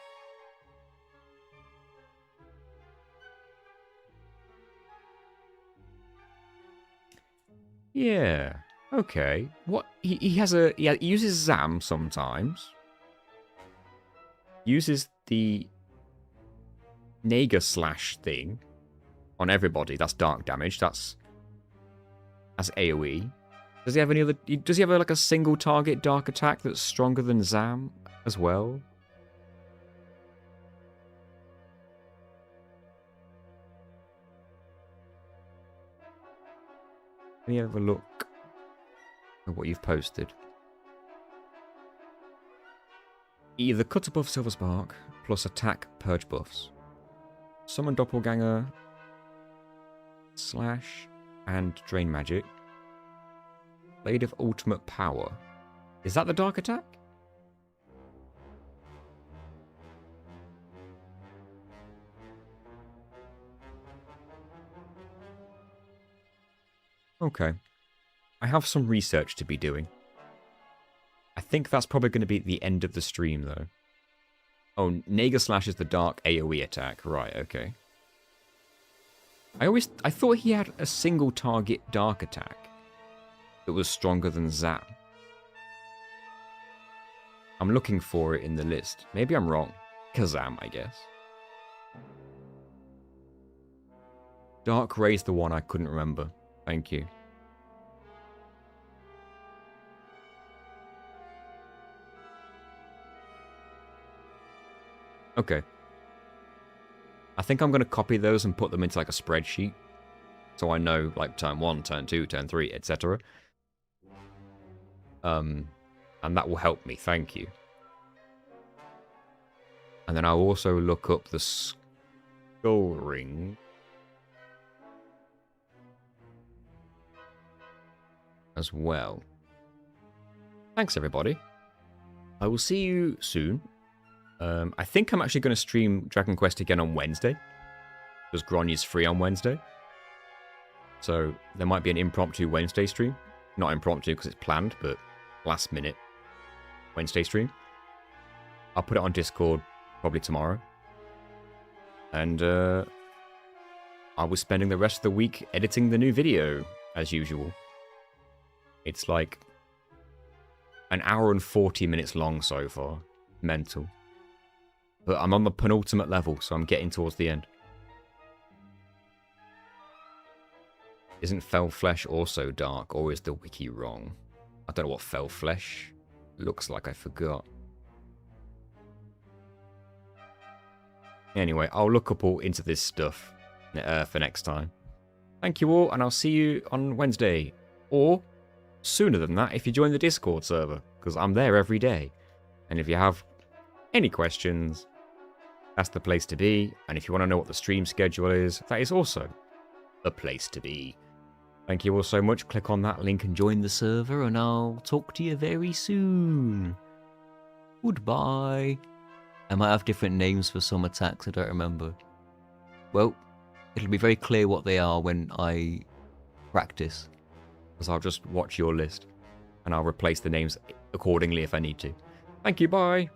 Yeah. Okay. What he uses Zam sometimes. Uses the Naga slash thing on everybody. That's dark damage. That's AoE. Does he have any other? Does he have like a single target dark attack that's stronger than Zam as well? Let me have a look at what you've posted. Either cut above Silver Spark plus attack purge buffs. Summon Doppelganger, Slash, and Drain Magic. Blade of Ultimate Power. Is that the dark attack? Okay. I have some research to be doing. I think that's probably going to be at the end of the stream, though. Oh, Naga Slash is the dark AoE attack. Right, okay. I thought he had a single target dark attack that was stronger than Zam. I'm looking for it in the list. Maybe I'm wrong. Kazam, I guess. Dark Ray's the one I couldn't remember. Thank you. Okay. I think I'm going to copy those and put them into like a spreadsheet. So I know like turn 1, turn 2, turn 3, etc. And that will help me. Thank you. And then I'll also look up the skull ring. As well. Thanks, everybody. I will see you soon. I think I'm actually going to stream Dragon Quest again on Wednesday. Because Gronya's free on Wednesday. So there might be an impromptu Wednesday stream. Not impromptu because it's planned, but last minute Wednesday stream. I'll put it on Discord probably tomorrow. And I was spending the rest of the week editing the new video, as usual. It's like an hour and 40 minutes long so far. Mental. But I'm on the penultimate level, so I'm getting towards the end. Isn't Fell Flesh also dark, or is the wiki wrong? I don't know what Fell Flesh looks like, I forgot. Anyway, I'll look up all into this stuff for next time. Thank you all, and I'll see you on Wednesday. Or sooner than that if you join the Discord server, because I'm there every day. And if you have any questions, that's the place to be. And if you want to know what the stream schedule is, that is also the place to be. Thank you all so much. Click on that link and join the server, and I'll talk to you very soon. Goodbye. I might have different names for some attacks, I don't remember. Well, it'll be very clear what they are when I practice. Because I'll just watch your list, and I'll replace the names accordingly if I need to. Thank you, bye.